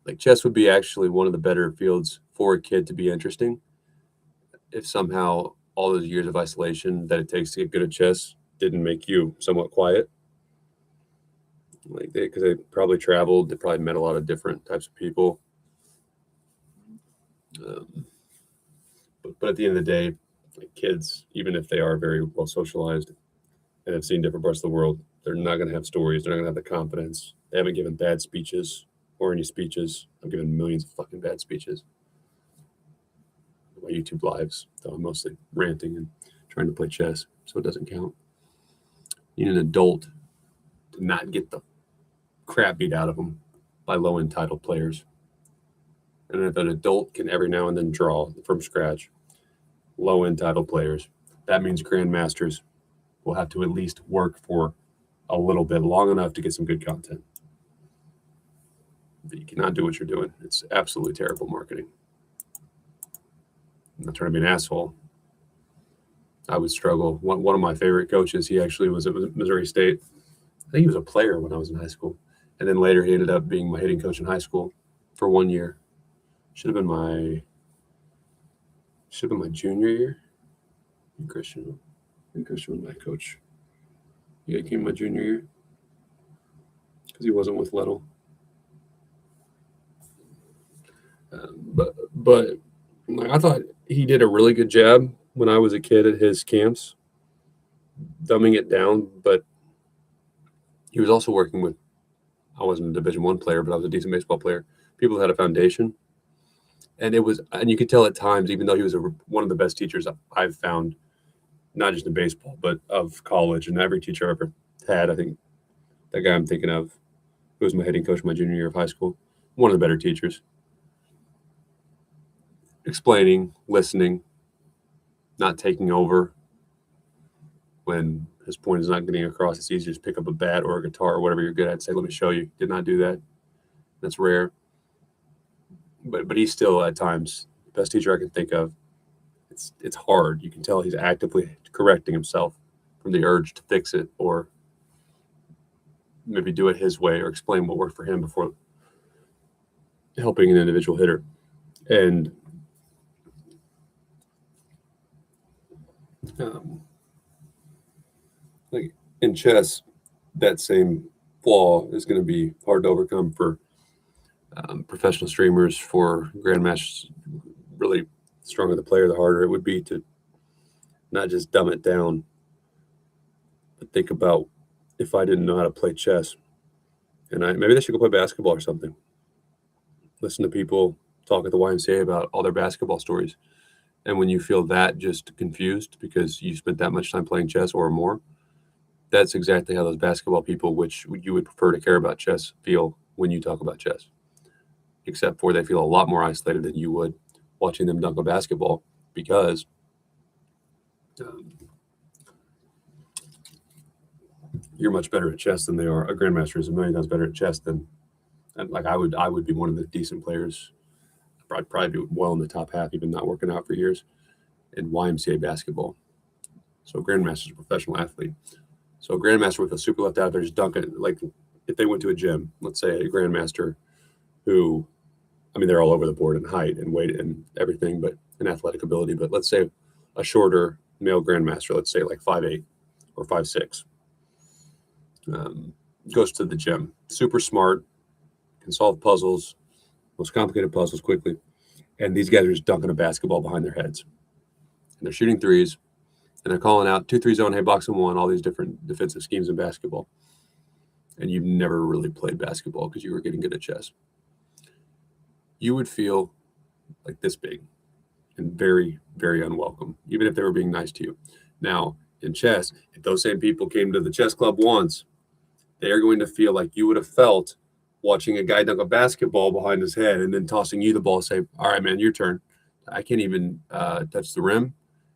Like chess would be actually one of the better fields for a kid to be interesting if somehow all those years of isolation that it takes to get good at chess didn't make you somewhat quiet. Like because they probably traveled, they probably met a lot of different types of people. But at the end of the day, like kids, even if they are very well socialized and have seen different parts of the world, they're not going to have stories. They're not going to have the confidence. They haven't given bad speeches or any speeches. I've given millions of fucking bad speeches. My YouTube lives, though I'm mostly ranting and trying to play chess, so it doesn't count. You need an adult to not get the crap beat out of them by low entitled players. And if an adult can every now and then draw from scratch low entitled players, that means grandmasters will have to at least work for a little bit long enough to get some good content. But you cannot do what you're doing. It's absolutely terrible marketing. I'm not trying to be an asshole. I would struggle. One of my favorite coaches, he actually was at Missouri State. I think he was a player when I was in high school. And then later he ended up being my hitting coach in high school for 1 year. Should have been my junior year. Christian was my coach. He came my junior year because he wasn't with Lettle. But like, I thought he did a really good job when I was a kid at his camps, dumbing it down. But he was also working with, I wasn't a Division I player, but I was a decent baseball player. People that had a foundation. And you could tell at times, even though he was one of the best teachers I've found, not just in baseball, but of college and every teacher I've ever had. I think that guy I'm thinking of, who was my hitting coach my junior year of high school, one of the better teachers. Explaining, listening, not taking over when his point is not getting across. It's easy to just pick up a bat or a guitar or whatever you're good at and say, let me show you. Did not do that. That's rare. But he's still at times the best teacher I can think of. It's hard. You can tell he's actively correcting himself from the urge to fix it or maybe do it his way or explain what worked for him before helping an individual hitter. And like in chess, that same flaw is going to be hard to overcome for professional streamers, for grandmasters. Really, the stronger the player, the harder it would be to not just dumb it down, but think about, if I didn't know how to play chess, and maybe they should go play basketball or something. Listen to people talk at the YMCA about all their basketball stories. And when you feel that just confused because you spent that much time playing chess or more, that's exactly how those basketball people, which you would prefer to care about chess, feel when you talk about chess. Except for they feel a lot more isolated than you would watching them dunk a basketball, because you're much better at chess than they are. A grandmaster is a million times better at chess than, like, I would be one of the decent players. I'd probably be well in the top half, even not working out for years, in YMCA basketball. So a grandmaster is a professional athlete. So a grandmaster would feel super left out there, just dunking. Like if they went to a gym, let's say a grandmaster who, I mean, they're all over the board in height and weight and everything, but in athletic ability. But let's say a shorter male grandmaster, let's say like 5'8" or 5'6", goes to the gym, super smart, can solve puzzles, most complicated puzzles quickly. And these guys are just dunking a basketball behind their heads. And they're shooting threes, and they're calling out 2-3 zone, hey, box and one, all these different defensive schemes in basketball. And you've never really played basketball because you were getting good at chess. you would feel like this big and very, very unwelcome, even if they were being nice to you. Now, in chess, if those same people came to the chess club once, they are going to feel like you would have felt watching a guy dunk a basketball behind his head and then tossing you the ball and say, all right, man, your turn. I can't even touch the rim.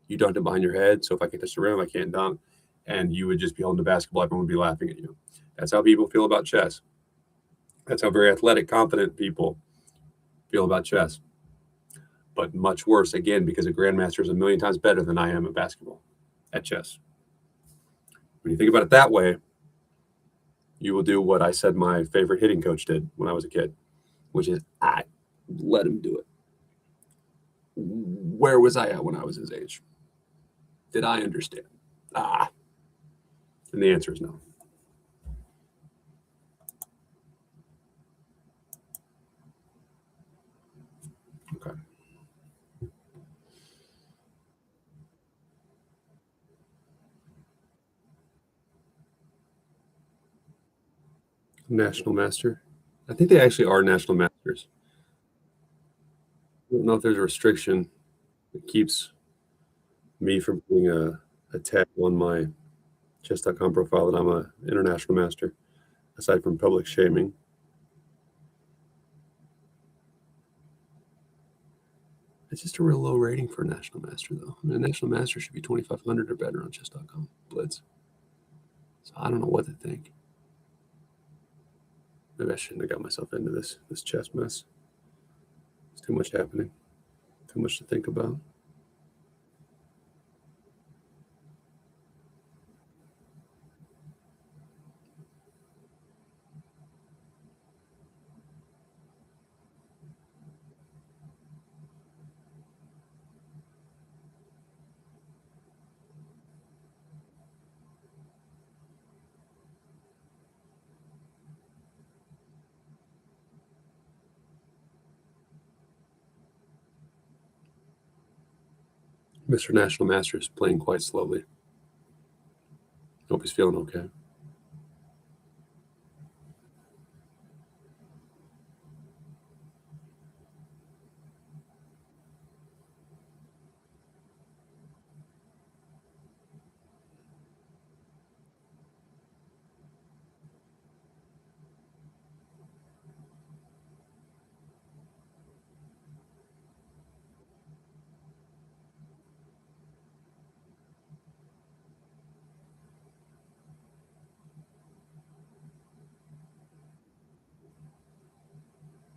You dunked it behind your head. So if I can touch the rim, I can't dunk. And you would just be holding the basketball. Everyone would be laughing at you. That's how people feel about chess. That's how very athletic, confident people feel about chess. But much worse, again, because a grandmaster is a million times better than I am at basketball, at chess. When you think about it that way, you will do what I said my favorite hitting coach did when I was a kid, which is I let him do it. Where was I at when I was his age? Did I understand? And the answer is no. Okay. National master. I think they actually are national masters. I don't know if there's a restriction that keeps me from putting a tag on my chess.com profile that I'm an international master, aside from public shaming. It's just a real low rating for a national master, though. I mean, a national master should be 2,500 or better on chess.com Blitz. So I don't know what to think. Maybe I shouldn't have got myself into this chess mess. It's too much happening. Too much to think about. Mr. National Master is playing quite slowly. Hope he's feeling okay.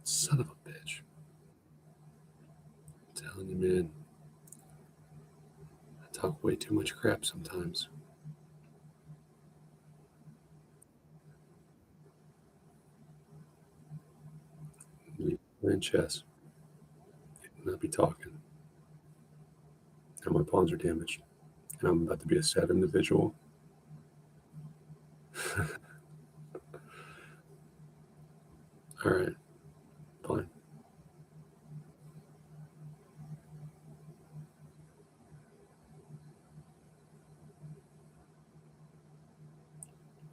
Son of a bitch. I'm telling you, man. I talk way too much crap sometimes. Playing chess. Not be talking. Now my pawns are damaged. And I'm about to be a sad individual. All right. Fine.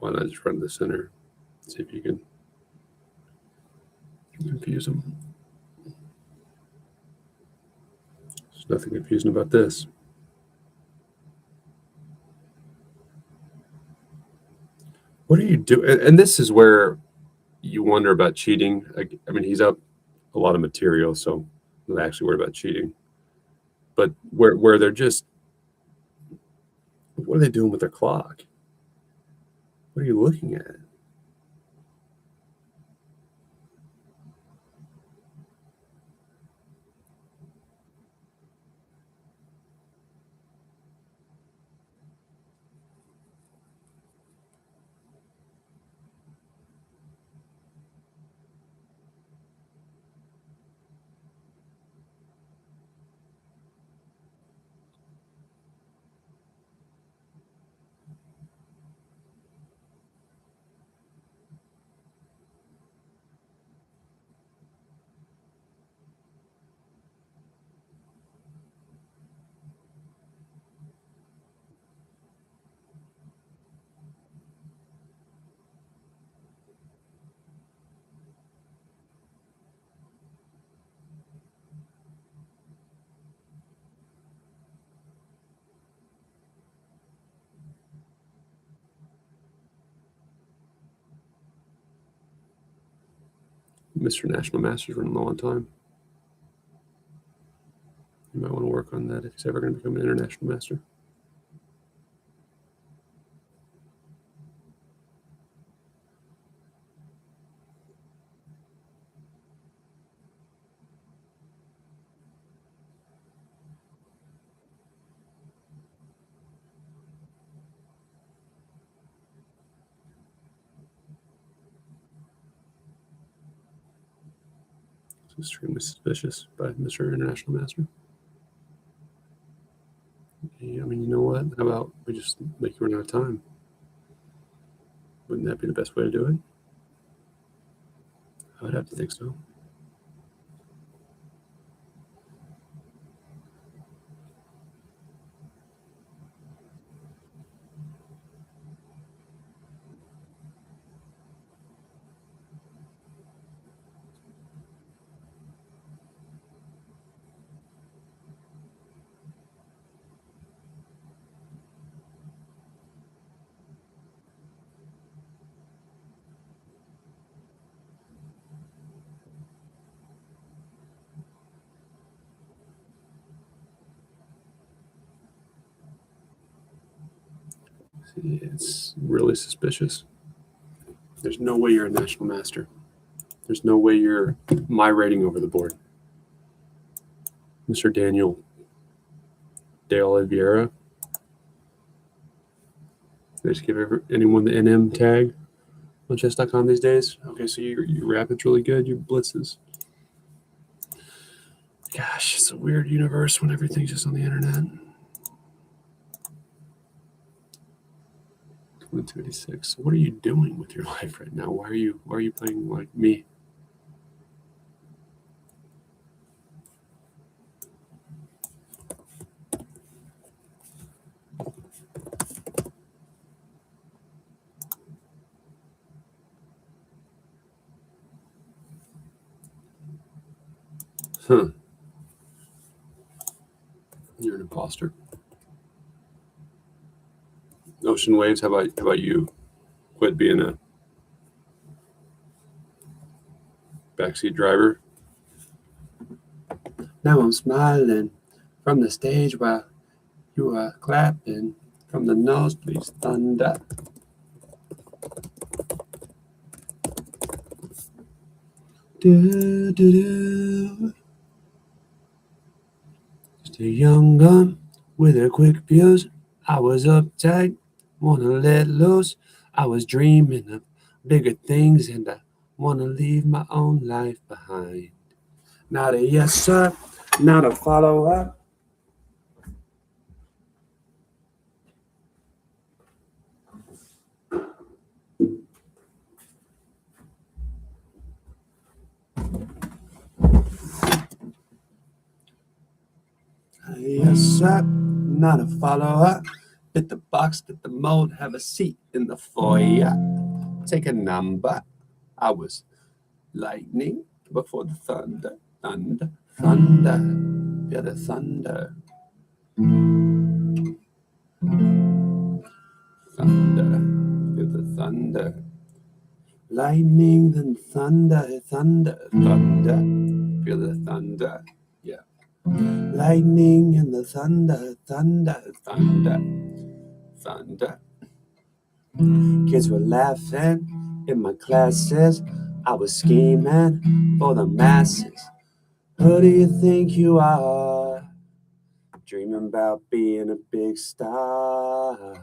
Why not just run to the center? See if you can confuse them. There's nothing confusing about this. What are you doing? And this is where you wonder about cheating. I mean, he's up a lot of material, so I'm not actually worried about cheating. But where they're just, what are they doing with their clock? What are you looking at? Mr. National Master's running low on time. You might want to work on that if he's ever going to become an international master. It's extremely suspicious by Mr. International Master. Yeah, I mean, you know what? How about we just make you run out of time? Wouldn't that be the best way to do it? I would have to think so. See, it's really suspicious. There's no way you're a national master. There's no way you're my rating over the board. Mr. Daniel De Oliveira. They just give anyone the NM tag on chess.com these days. Okay, so your rapid's really good. Your blitzes. Gosh, it's a weird universe when everything's just on the internet. 2286. What are you doing with your life right now? Why are you playing like me? Huh. You're an imposter. Ocean Waves, how about you? Quit being a backseat driver. Now I'm smiling from the stage while you are clapping from the nosebleeds. Thunder. Do, do, do. Just a young gun with a quick fuse. I was uptight, wanna let loose. I was dreaming of bigger things and I wanna leave my own life behind. Not a yes sir, not a follow up. Yes sir, not a follow up. Fit the box, fit the mold, have a seat in the foyer. Take a number. I was lightning before the thunder, thunder, thunder. Feel the thunder. Thunder, feel the thunder. Lightning and thunder, thunder, thunder. Feel the thunder. Yeah. Lightning and the thunder, thunder, thunder, thunder. Kids were laughing in my classes. I was scheming for the masses. Who do you think you are? Dreaming about being a big star.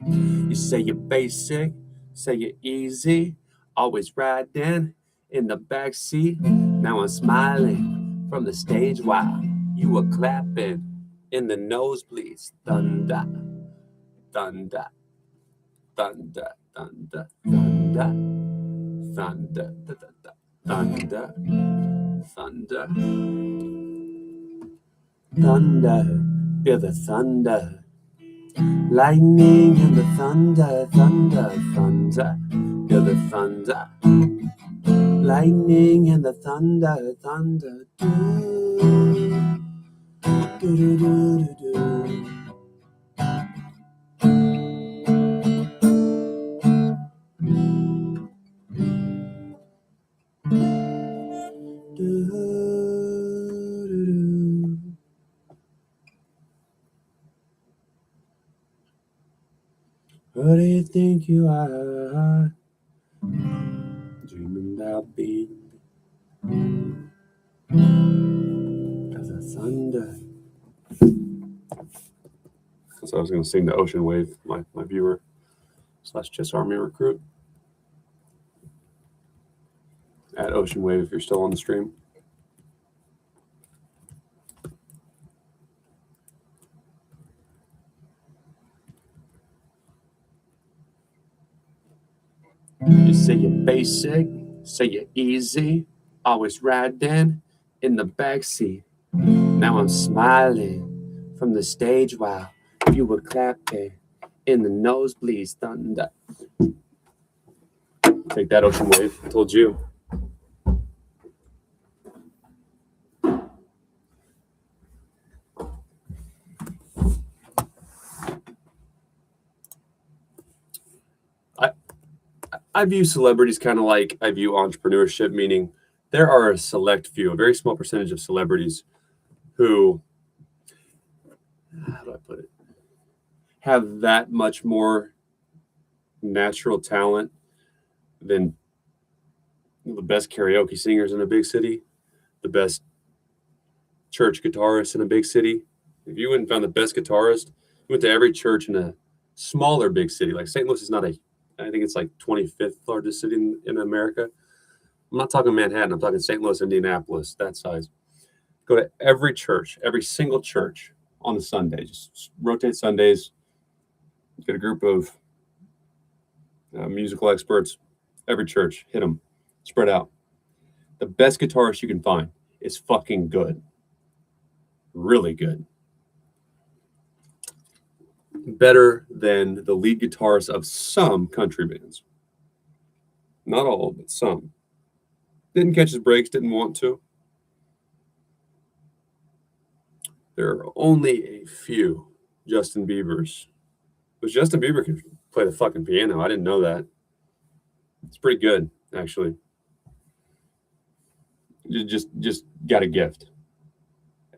You say you're basic, say you're easy, always riding in the backseat. Now I'm smiling from the stage while you were clapping in the nosebleeds. Thunder, thunder, thunder, thunder, thunder, thunder, thunder, thunder, thunder, feel the thunder. Lightning and the thunder, thunder, thunder, feel the thunder. Lightning and the thunder, thunder, do, do, do, do, do. think you are? Dreaming about being as a thunder. So I was going to sing the Ocean Wave, my viewer / Chess Army recruit. At Ocean Wave, if you're still on the stream. You say you're basic, say you're easy, always riding in the backseat. Now I'm smiling from the stage while you were clapping in the nosebleeds thunder. Take that, Ocean Wave. I told you. I view celebrities kind of like I view entrepreneurship, meaning there are a select few, a very small percentage of celebrities who, how do I put it, have that much more natural talent than the best karaoke singers in a big city, the best church guitarists in a big city. If you went and found the best guitarist, you went to every church in a smaller big city, like St. Louis is not I think it's like 25th largest city in America. I'm not talking Manhattan. I'm talking St. Louis, Indianapolis, that size. Go to every church, every single church on the Sunday. Just rotate Sundays. Get a group of musical experts. Every church, hit them, spread out. The best guitarist you can find is fucking good. Really good. Better than the lead guitarist of some country bands. Not all, but some. Didn't catch his breaks, didn't want to. There are only a few Justin Biebers. But Justin Bieber can play the fucking piano. I didn't know that. It's pretty good, actually. You just got a gift.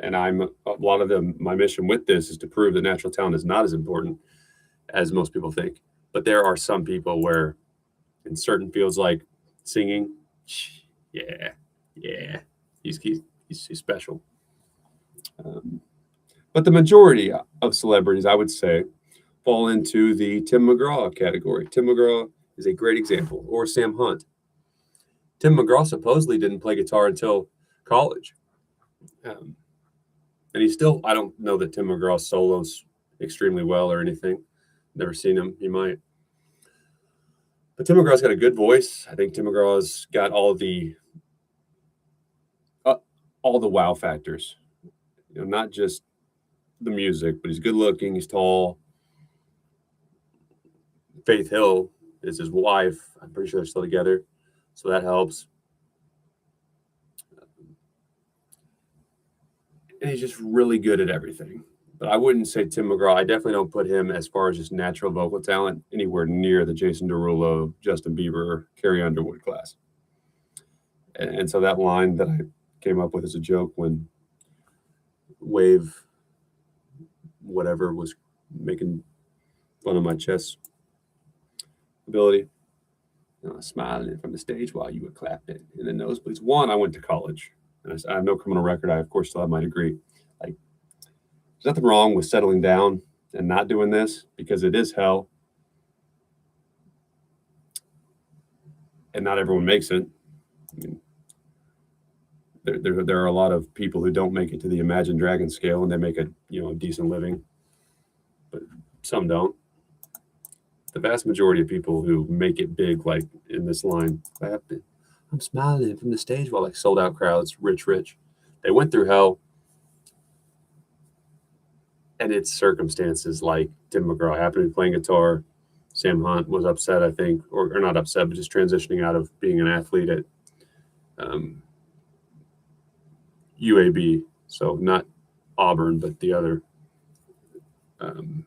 And my mission with this is to prove that natural talent is not as important as most people think. But there are some people where in certain fields like singing, yeah, he's special. But the majority of celebrities, I would say, fall into the Tim McGraw category. Tim McGraw is a great example, or Sam Hunt. Tim McGraw supposedly didn't play guitar until college. And he still, I don't know that Tim McGraw solos extremely well or anything. Never seen him. He might. But Tim McGraw's got a good voice. I think Tim McGraw's got all the wow factors. You know, not just the music, but he's good looking. He's tall. Faith Hill is his wife. I'm pretty sure they're still together. So that helps. And he's just really good at everything. But I wouldn't say Tim McGraw. I definitely don't put him, as far as just natural vocal talent, anywhere near the Jason Derulo, Justin Bieber, Carrie Underwood class. And so that line that I came up with as a joke when Wave, whatever, was making fun of my chess ability, smiling from the stage while you were clapping in the nosebleeds. One, I went to college. And I have no criminal record. I, of course, still have my degree. Like, there's nothing wrong with settling down and not doing this, because it is hell. And not everyone makes it. I mean, there are a lot of people who don't make it to the Imagine Dragon scale, and they make a decent living, but some don't. The vast majority of people who make it big, like in this line, I'm smiling from the stage while, like, sold out crowds, rich. They went through hell, and it's circumstances like Tim McGraw happened to be playing guitar. Sam Hunt was upset, I think, or not upset, but just transitioning out of being an athlete at UAB. So not Auburn, but the other. And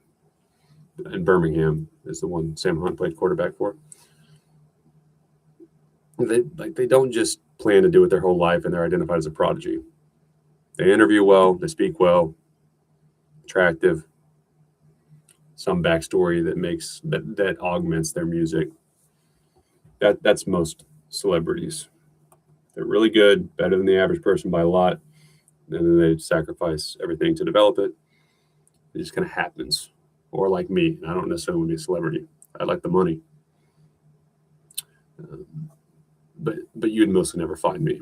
Birmingham is the one Sam Hunt played quarterback for. They don't just plan to do it their whole life and they're identified as a prodigy. They interview well, they speak well, attractive. some backstory that augments their music. That's most celebrities. They're really good, better than the average person by a lot, and then they sacrifice everything to develop it. It just kind of happens. Or like me, I don't necessarily want to be a celebrity. I like the money, but you'd mostly never find me.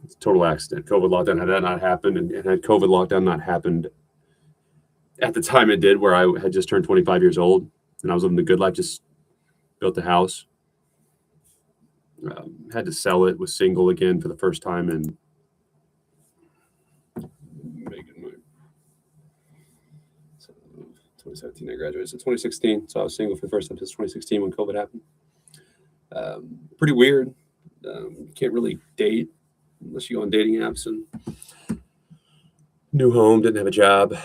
It's a total accident. COVID lockdown, had that not happened, and had COVID lockdown not happened at the time it did, where I had just turned 25 years old and I was living the good life, just built a house, had to sell it, was single again for the first time in 2017. I graduated, so 2016. So I was single for the first time since 2016 when COVID happened. Pretty weird. You can't really date unless you go on dating apps. And new home, didn't have a job.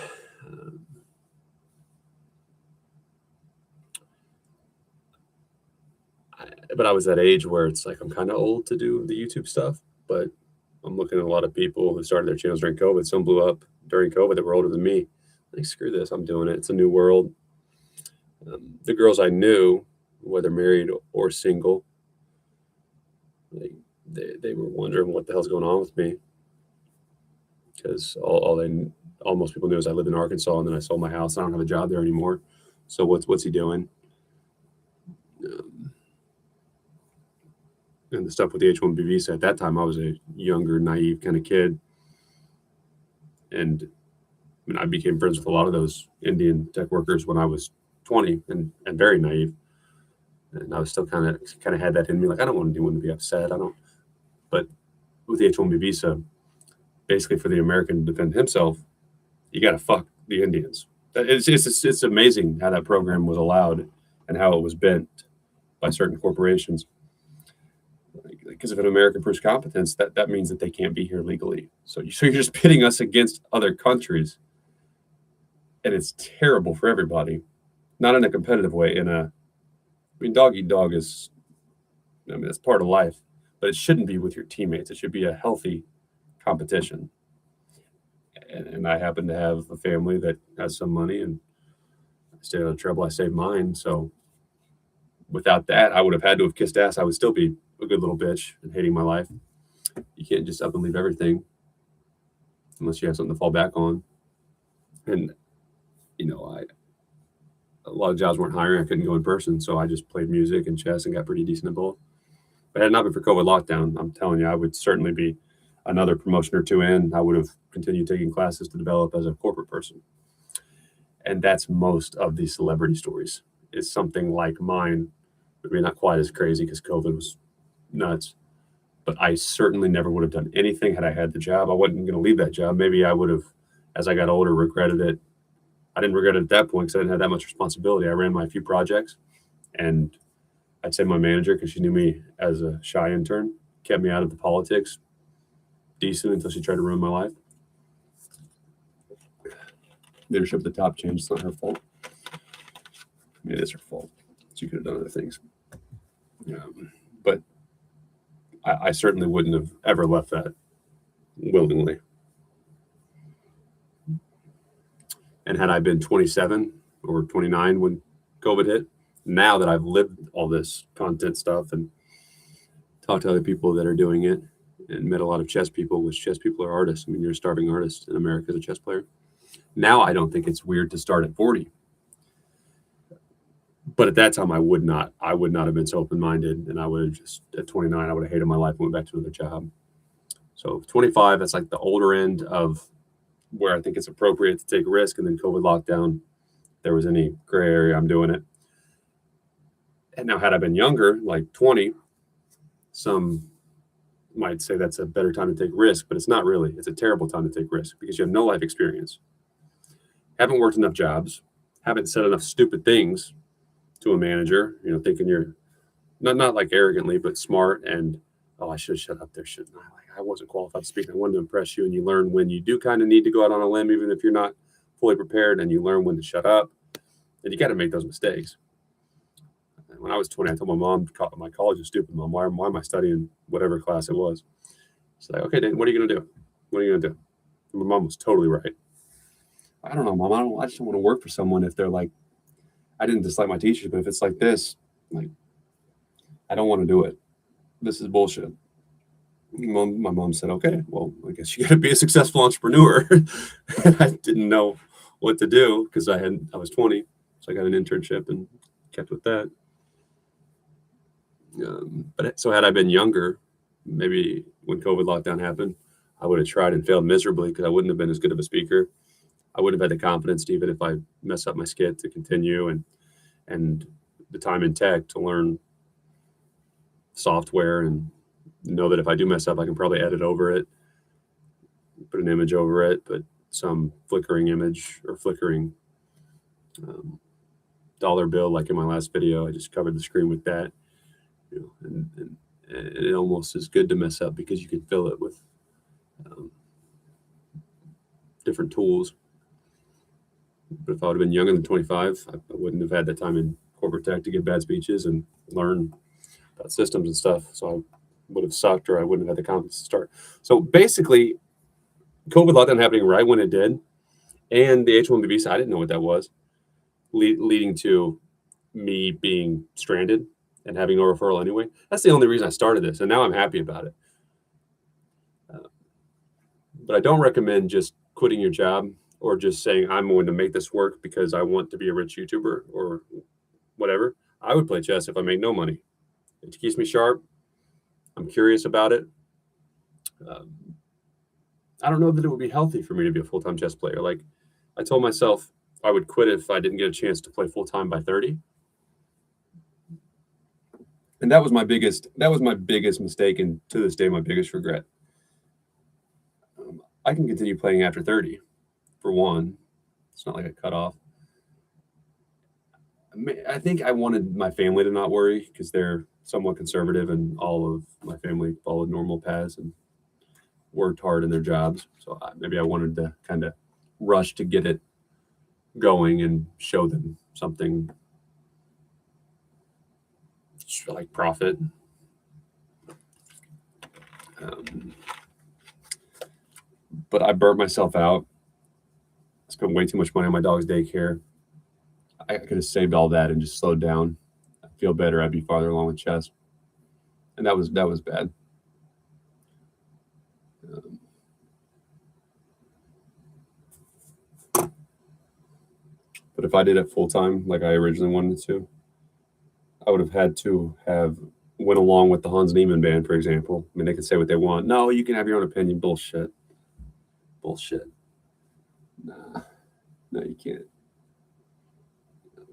But I was that age where it's like I'm kind of old to do the YouTube stuff, but I'm looking at a lot of people who started their channels during COVID. Some blew up during COVID that were older than me. Like, screw this, I'm doing it. It's a new world. The girls I knew, whether married or single, they were wondering what the hell's going on with me, because all most people knew is I lived in Arkansas, and then I sold my house. I don't have a job there anymore. So what's he doing? And the stuff with the H-1B visa, at that time, I was a younger, naive kind of kid. And I mean, I became friends with a lot of those Indian tech workers when I was 20 and very naive. And I was still kind of had that in me. Like, I don't want anyone to be upset. But with the H-1B visa, basically for the American to defend himself, you got to fuck the Indians. It's amazing how that program was allowed and how it was bent by certain corporations. Because if an American proves competence, that means that they can't be here legally. So you're just pitting us against other countries, and it's terrible for everybody. Not in a competitive way. Dog eat dog is, it's part of life, but it shouldn't be with your teammates. It should be a healthy competition. And I happen to have a family that has some money, and I stayed out of trouble. I saved mine. So without that, I would have had to have kissed ass. I would still be a good little bitch and hating my life. You can't just up and leave everything unless you have something to fall back on. And, a lot of jobs weren't hiring. I couldn't go in person. So I just played music and chess and got pretty decent at both. But had it not been for COVID lockdown, I'm telling you, I would certainly be another promotion or two in. I would have continued taking classes to develop as a corporate person. And that's most of these celebrity stories. It's something like mine. Maybe not quite as crazy because COVID was nuts, but I certainly never would have done anything had I had the job. I wasn't going to leave that job. Maybe I would have, as I got older, regretted it. I didn't regret it at that point because I didn't have that much responsibility. I ran my few projects, and I'd say my manager, because she knew me as a shy intern, kept me out of the politics decent until she tried to ruin my life. Leadership at the top changed. It's not her fault. It is her fault. She could have done other things. But I certainly wouldn't have ever left that willingly. And had I been 27 or 29 when COVID hit, now that I've lived all this content stuff and talked to other people that are doing it and met a lot of chess people, which chess people are artists. I mean, you're a starving artist in America as a chess player. Now I don't think it's weird to start at 40. But at that time, I would not have been so open-minded, and I would have just, at 29, I would have hated my life and went back to another job. So 25, that's like the older end of where I think it's appropriate to take a risk. And then COVID lockdown, if there was any gray area, I'm doing it. And now had I been younger, like 20, some might say that's a better time to take risk, but it's not really. It's a terrible time to take risk because you have no life experience. Haven't worked enough jobs, haven't said enough stupid things to a manager, thinking you're not like arrogantly, but smart. And, I should have shut up there, shouldn't I? I wasn't qualified to speak. I wanted to impress you. And you learn when you do kind of need to go out on a limb, even if you're not fully prepared, and you learn when to shut up. And you got to make those mistakes. And when I was 20, I told my mom, my college is stupid, Mom. Why am I studying whatever class it was? She's like, okay, Dan, what are you going to do? What are you going to do? And my mom was totally right. I don't know, Mom. I just don't want to work for someone if they're like, I didn't dislike my teachers, but if it's like this, like, I don't want to do it. This is bullshit. My mom said, okay, well, I guess you got to be a successful entrepreneur. I didn't know what to do because I was 20. So I got an internship and kept with that. But so had I been younger, maybe when COVID lockdown happened, I would have tried and failed miserably because I wouldn't have been as good of a speaker. I would have had the confidence to, even if I mess up my skit, to continue, and the time in tech to learn software and know that if I do mess up, I can probably edit over it, put an image over it, but some flickering image or flickering dollar bill, like in my last video, I just covered the screen with that. And it almost is good to mess up because you can fill it with different tools. But if I would have been younger than 25, I wouldn't have had that time in corporate tech to give bad speeches and learn about systems and stuff. So I would have sucked, or I wouldn't have had the confidence to start. So basically, COVID lockdown happening right when it did, and the H-1B visa, I didn't know what that was, leading to me being stranded and having no referral anyway. That's the only reason I started this, and now I'm happy about it. But I don't recommend just quitting your job or just saying, I'm going to make this work because I want to be a rich YouTuber or whatever. I would play chess if I make no money. It keeps me sharp. I'm curious about it. I don't know that it would be healthy for me to be a full-time chess player. Like, I told myself I would quit if I didn't get a chance to play full-time by 30. And that was my biggest mistake, and to this day, my biggest regret. I can continue playing after 30, for one. It's not like a cutoff. I think I wanted my family to not worry because they're somewhat conservative, and all of my family followed normal paths and worked hard in their jobs. So maybe I wanted to kind of rush to get it going and show them something like profit. But I burnt myself out. I spent way too much money on my dog's daycare. I could have saved all that and just slowed down. I'd feel better. I'd be farther along with chess. And that was bad. But if I did it full time, like I originally wanted to, I would have had to have went along with the Hans Niemann band, for example. I mean, they can say what they want. No, you can have your own opinion. Bullshit. Nah, no, you can't.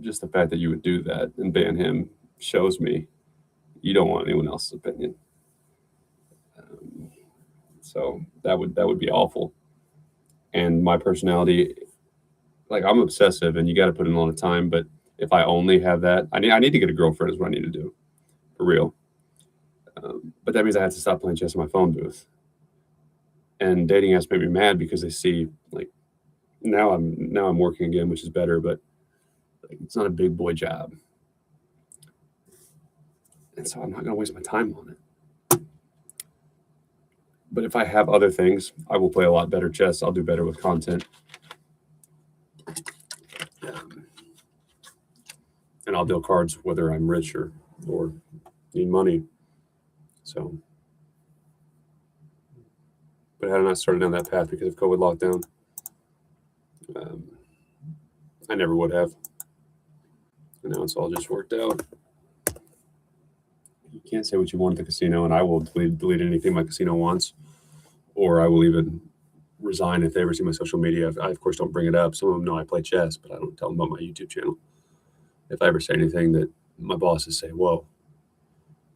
Just the fact that you would do that and ban him shows me you don't want anyone else's opinion. So that would be awful. And my personality, like, I'm obsessive, and you got to put in a lot of time. But if I only have that, I need to get a girlfriend is what I need to do, for real. But that means I have to stop playing chess in my phone booth. And dating apps make me mad because they see, like, now I'm working again, which is better, but like, it's not a big boy job. And so I'm not going to waste my time on it. But if I have other things, I will play a lot better chess. I'll do better with content. And I'll deal cards whether I'm rich or need money. So, but had I not started down that path because of COVID lockdown, I never would have. And now it's all just worked out. You can't say what you want at the casino, and I will delete anything my casino wants, or I will even resign if they ever see my social media. I, of course, don't bring it up. Some of them know I play chess, but I don't tell them about my YouTube channel. If I ever say anything that my bosses say, whoa,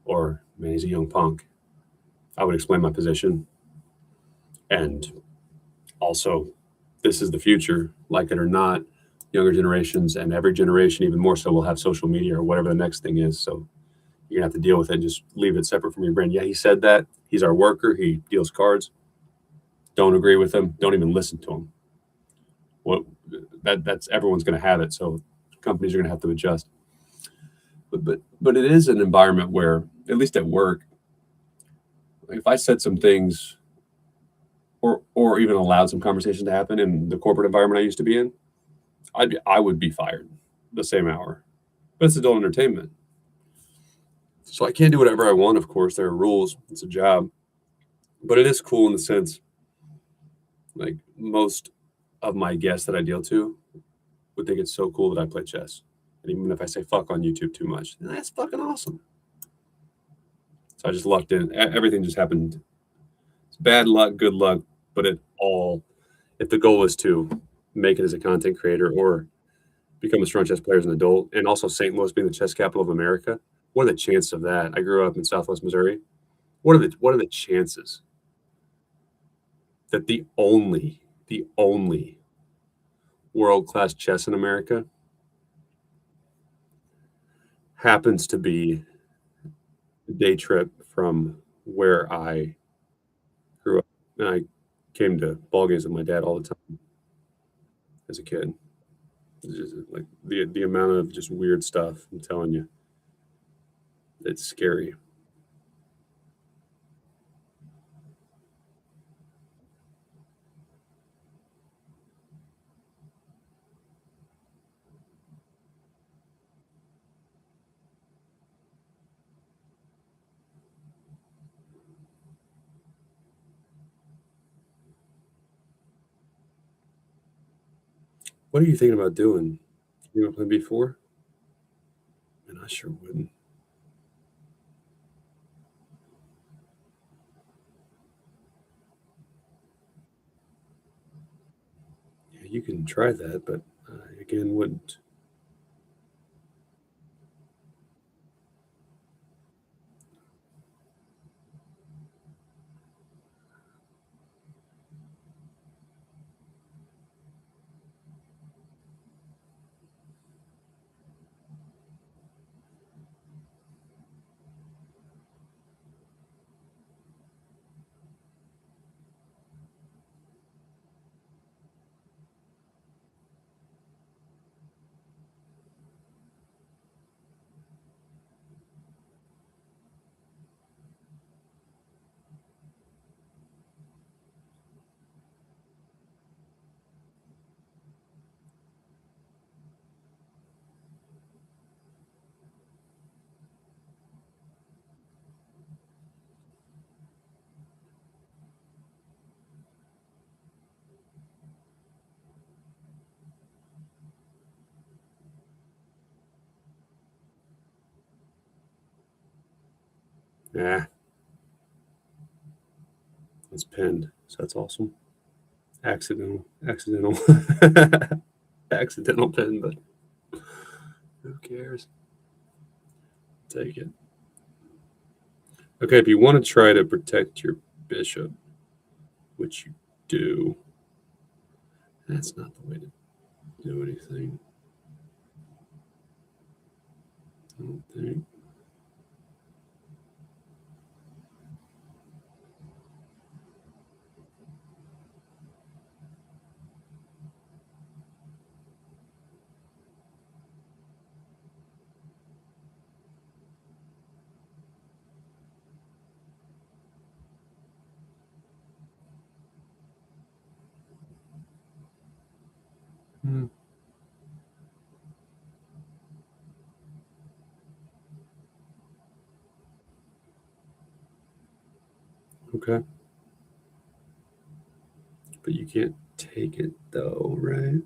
or, man, he's a young punk, I would explain my position. And also, this is the future, like it or not. Younger generations, and every generation even more so, will have social media or whatever the next thing is. So you're going to have to deal with it. Just leave it separate from your brain. Yeah, he said that. He's our worker. He deals cards. Don't agree with him. Don't even listen to him. That's everyone's going to have it. So companies are going to have to adjust. But it is an environment where, at least at work, if I said some things or even allowed some conversation to happen in the corporate environment I used to be in, I would be fired the same hour. But it's adult entertainment. So I can't do whatever I want, of course. There are rules. It's a job. But it is cool in the sense, like, most of my guests that I deal to would think it's so cool that I play chess. And even if I say fuck on YouTube too much, that's fucking awesome. So I just lucked in. Everything just happened. It's bad luck, good luck, but if the goal is to make it as a content creator or become a strong chess player as an adult, and also St. Louis being the chess capital of America, what are the chances of that? I grew up in Southwest Missouri. What are the chances that the only world-class chess in America happens to be a day trip from where I grew up? And I came to ball games with my dad all the time as a kid. It's just like the amount of just weird stuff. I'm telling you, it's scary. What are you thinking about doing? You want to play B4? And I sure wouldn't. Yeah, you can try that, but again, wouldn't. Yeah, it's pinned, so that's awesome. Accidental, accidental pin, but who cares? Take it. Okay, if you want to try to protect your bishop, which you do, that's not the way to do anything. I don't think. Hmm. Okay, but you can't take it though, right?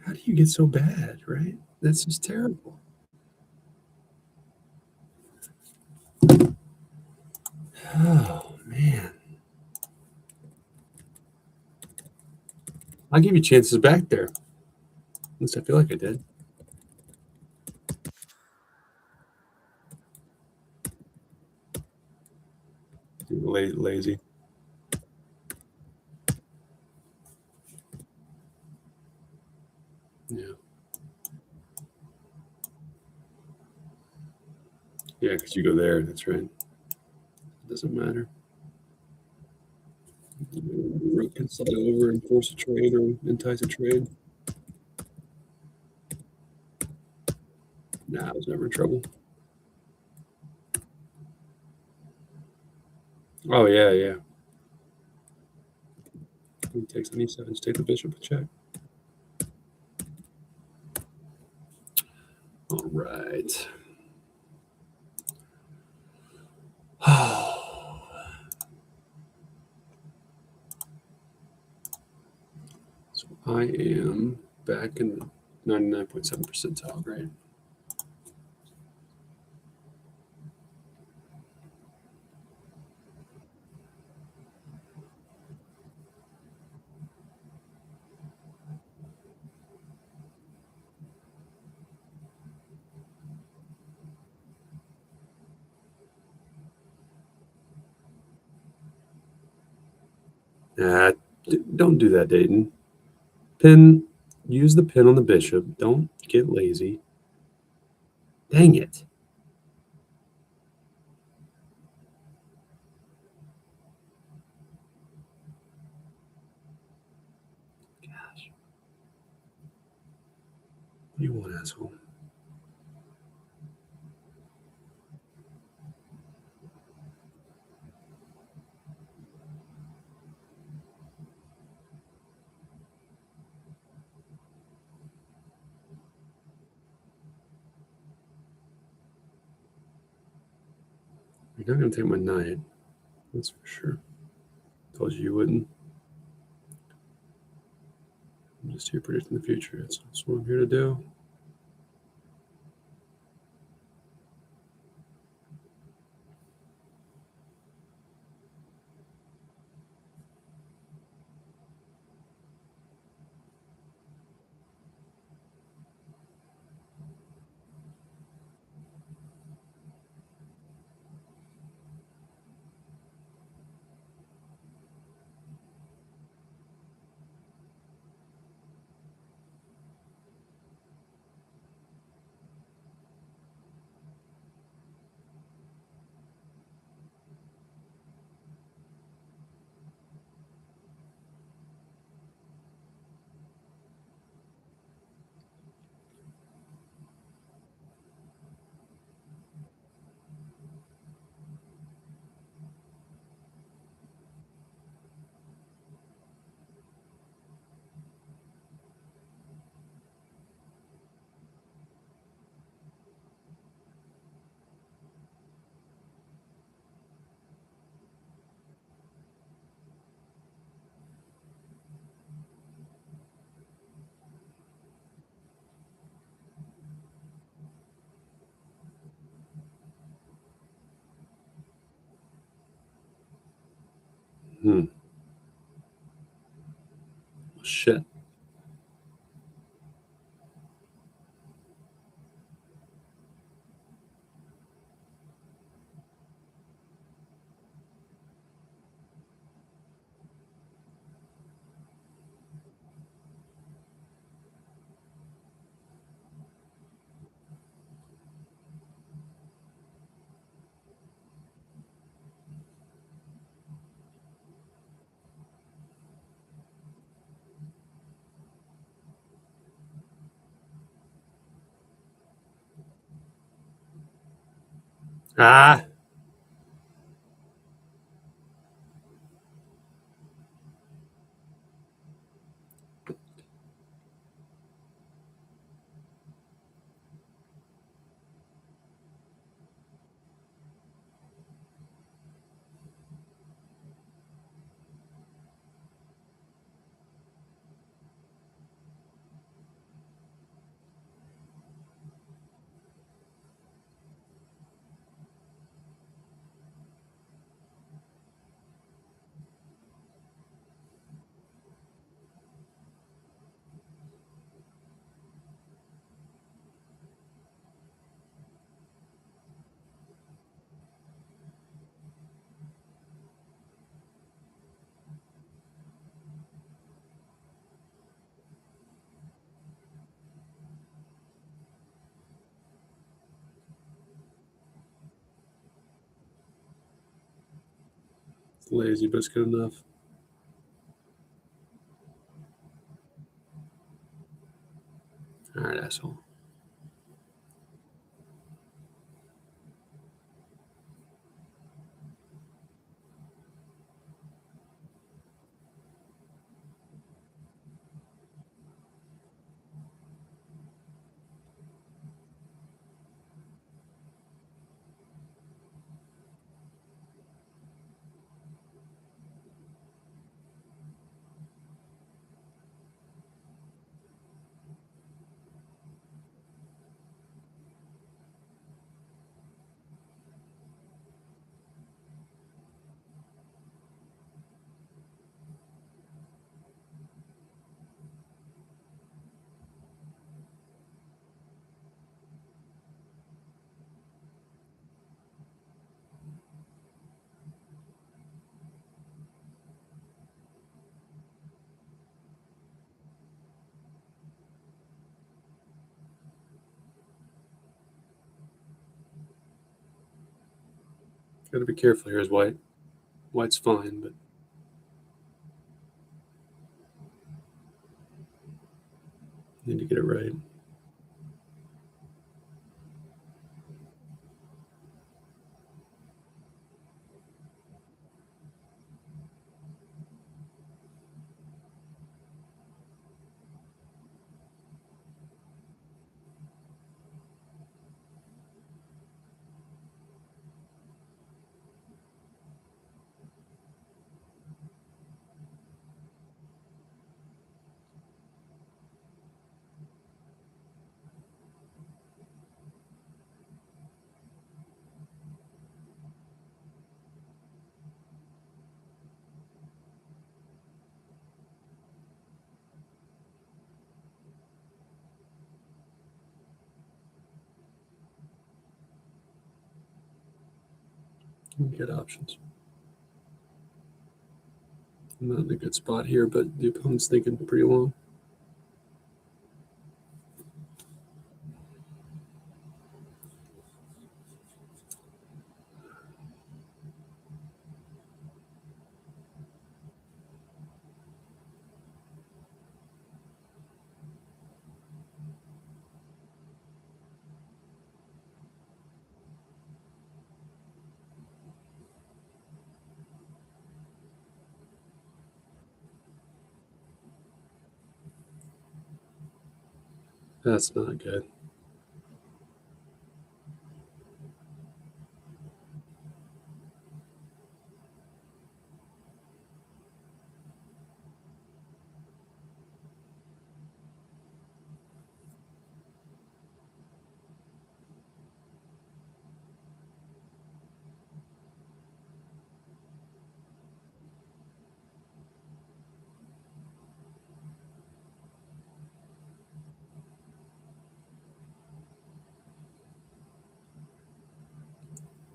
How do you get so bad, right? That's just terrible. Oh man, I'll give you chances back there. At least I feel like I did. Lazy. Yeah, because you go there. That's right. It doesn't matter. Rook can slide over and force a trade or entice a trade. Nah, I was never in trouble. Oh, yeah, yeah. He takes on e7, take the bishop and check. All right. So I am back in the 99.7 percentile grade. Nah, don't do that, Dayton. Use the pin on the bishop. Don't get lazy. Dang it. Gosh. What do you want, asshole? You're not going to take my knight. That's for sure. Told you wouldn't. I'm just here predicting the future. That's what I'm here to do. Hmm. Shit. Ah. Lazy, but it's good enough. All right, asshole. Got to be careful here as white. White's fine, but need to get it right. Get options. I'm not in a good spot here, but the opponent's thinking pretty long. That's not good.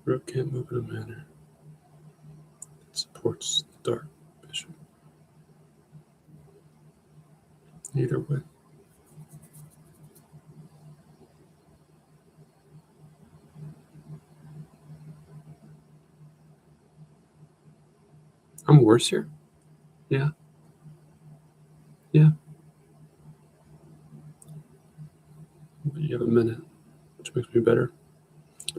Rook can't move in a manner that supports the dark bishop. Either way. I'm worse here. Yeah. Yeah. But you have a minute, which makes me better.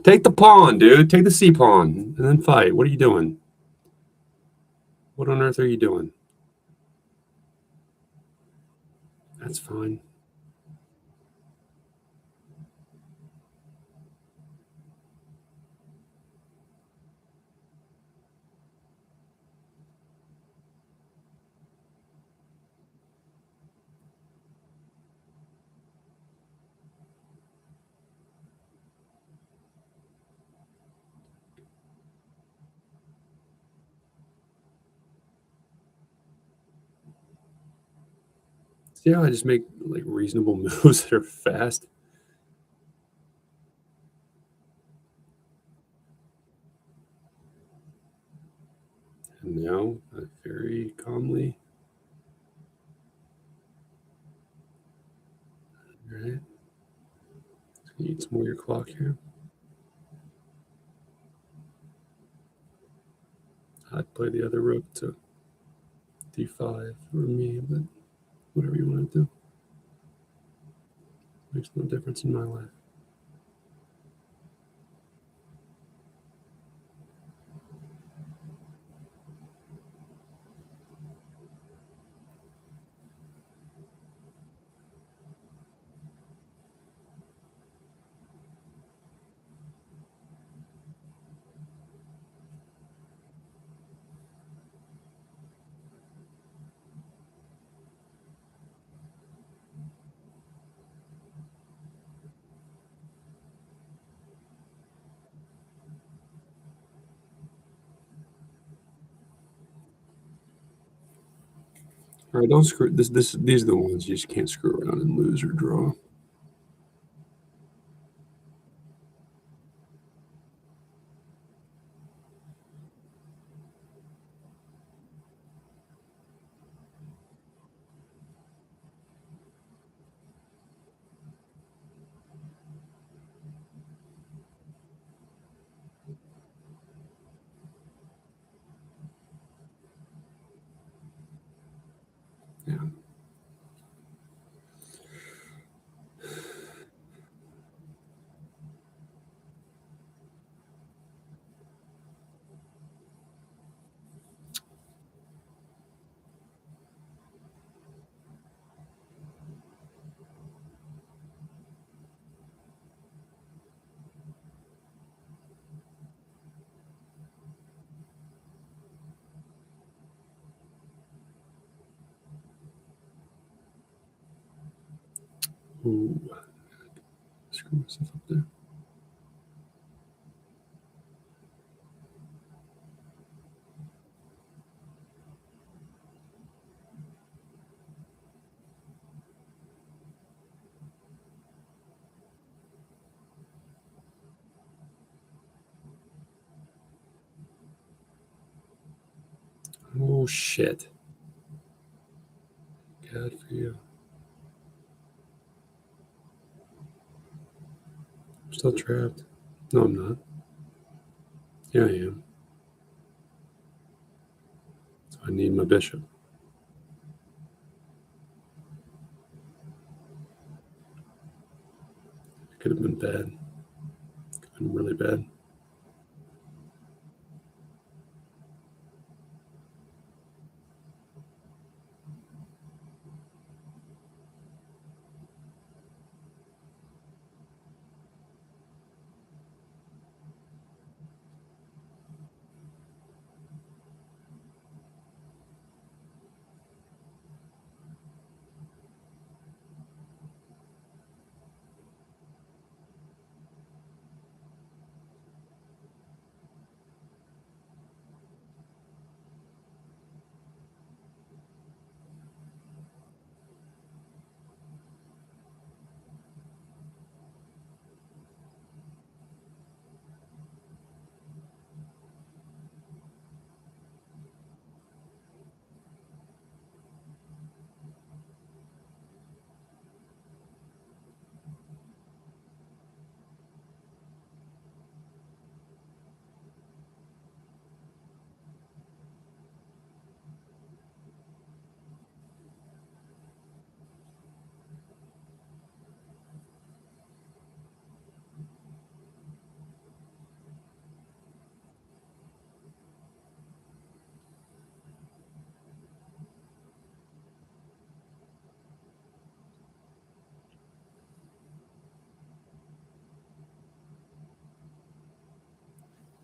Take the pawn, dude. Take the C pawn and then fight. What are you doing? What on earth are you doing? That's fine. See how I just make like reasonable moves that are fast? And now, very calmly. All right. Eat some more of your clock here. I'd play the other rook to d5 for me, but whatever you want to do. Makes no difference in my life. All right, don't screw this. These are the ones you just can't screw around and lose or draw. Yeah. Ooh, screw myself up there. Oh shit. God for you. I'm still trapped. No, I'm not. Yeah, I am. So I need my bishop. It could have been bad. Could have been really bad.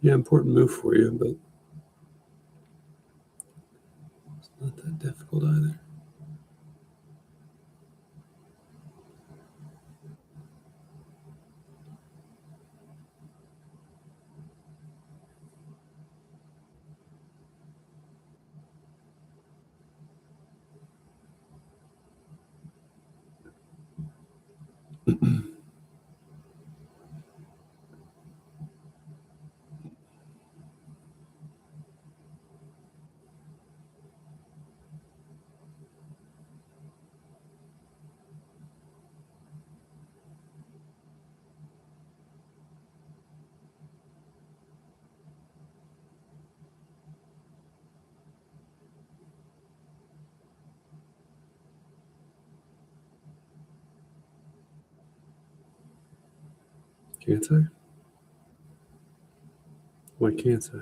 Yeah, important move for you, but it's not that difficult either. Can't I? Why can't I?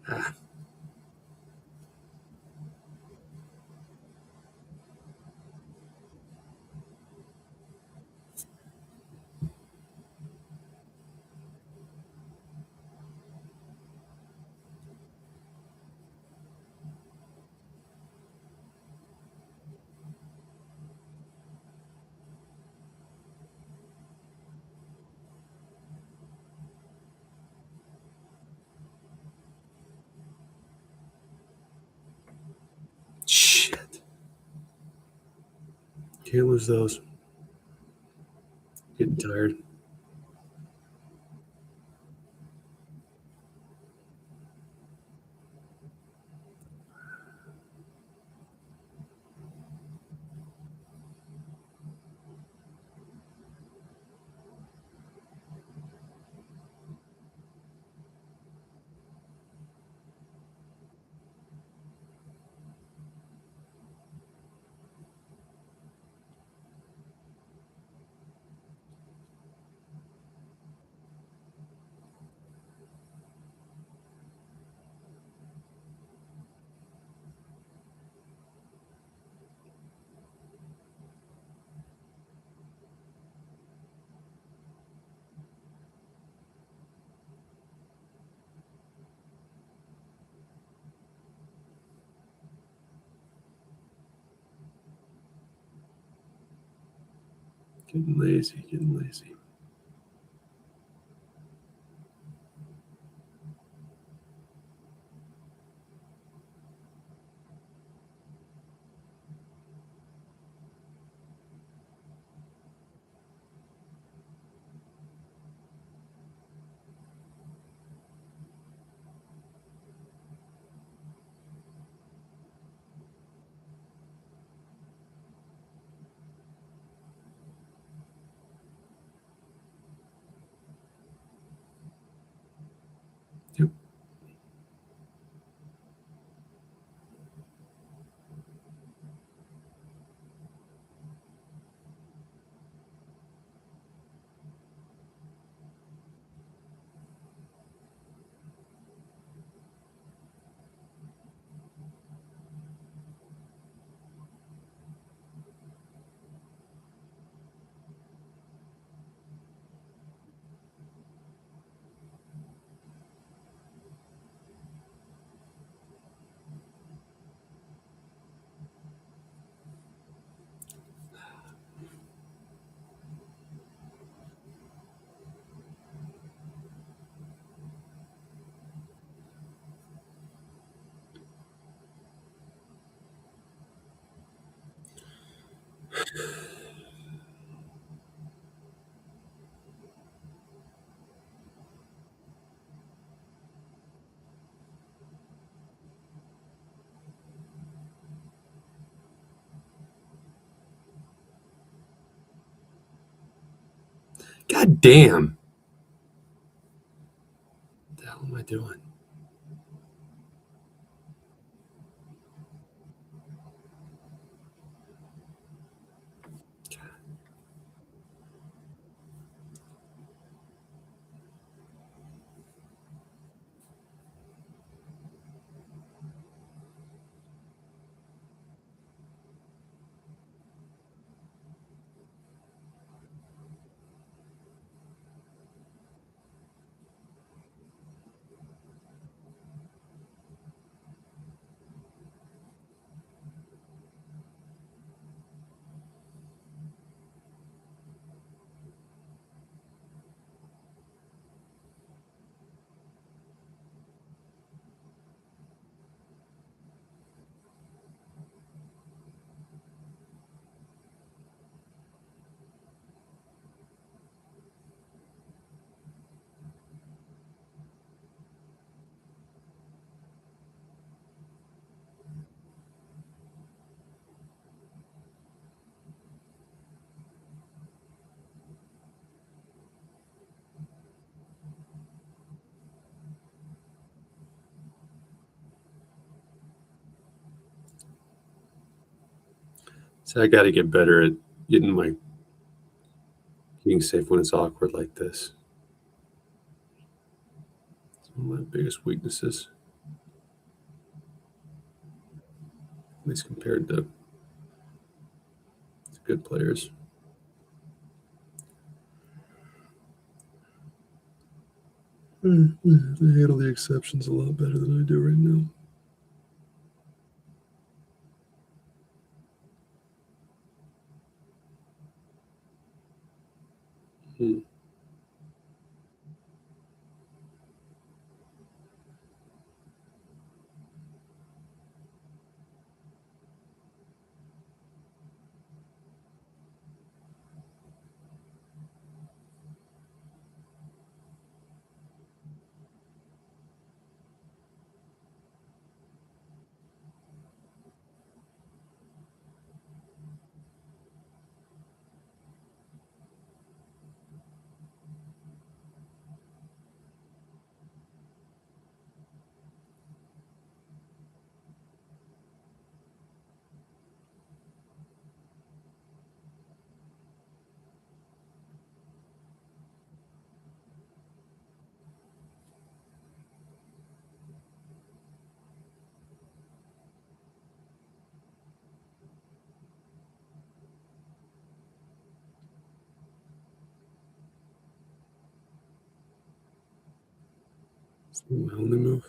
Ah, shit. Can't lose those. Getting tired. Getting lazy. Getting lazy. Yep. God damn. What the hell am I doing? So I got to get better at getting my king safe when it's awkward like this. It's one of my biggest weaknesses, at least compared to good players. They handle the exceptions a lot better than I do right now. It's my only move.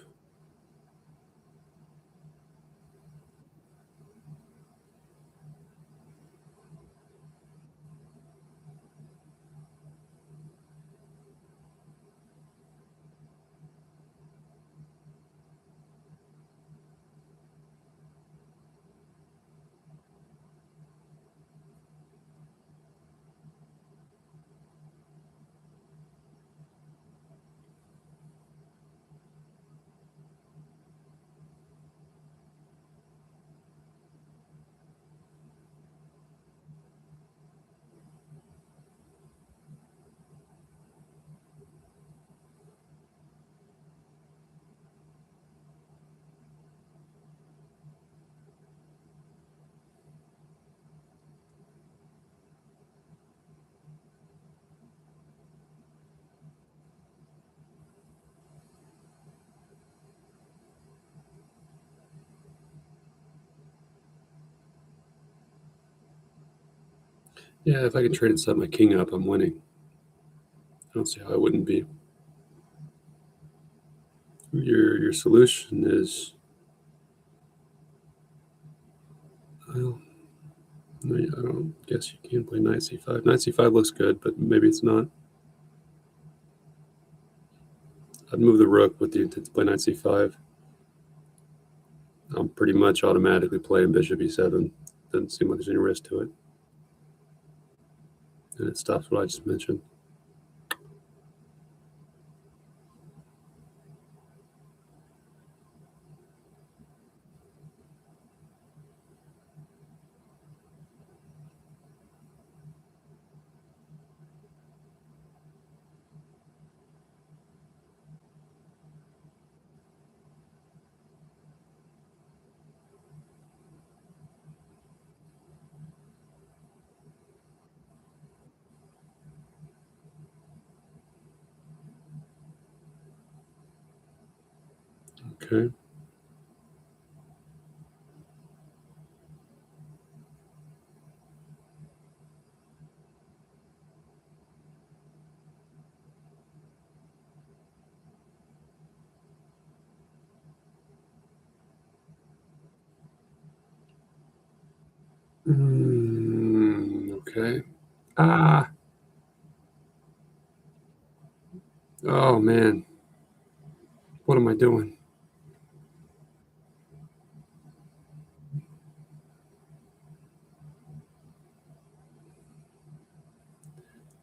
Yeah, if I can trade and set my king up, I'm winning. I don't see how I wouldn't be. Your solution is, well, no, I don't guess you can play knight c5. Knight c5 looks good, but maybe it's not. I'd move the rook with the intent to play knight c5. I'm pretty much automatically playing bishop e7. Doesn't seem like there's any risk to it. And it stops what I just mentioned. Okay. Okay. Ah. Oh, man. What am I doing?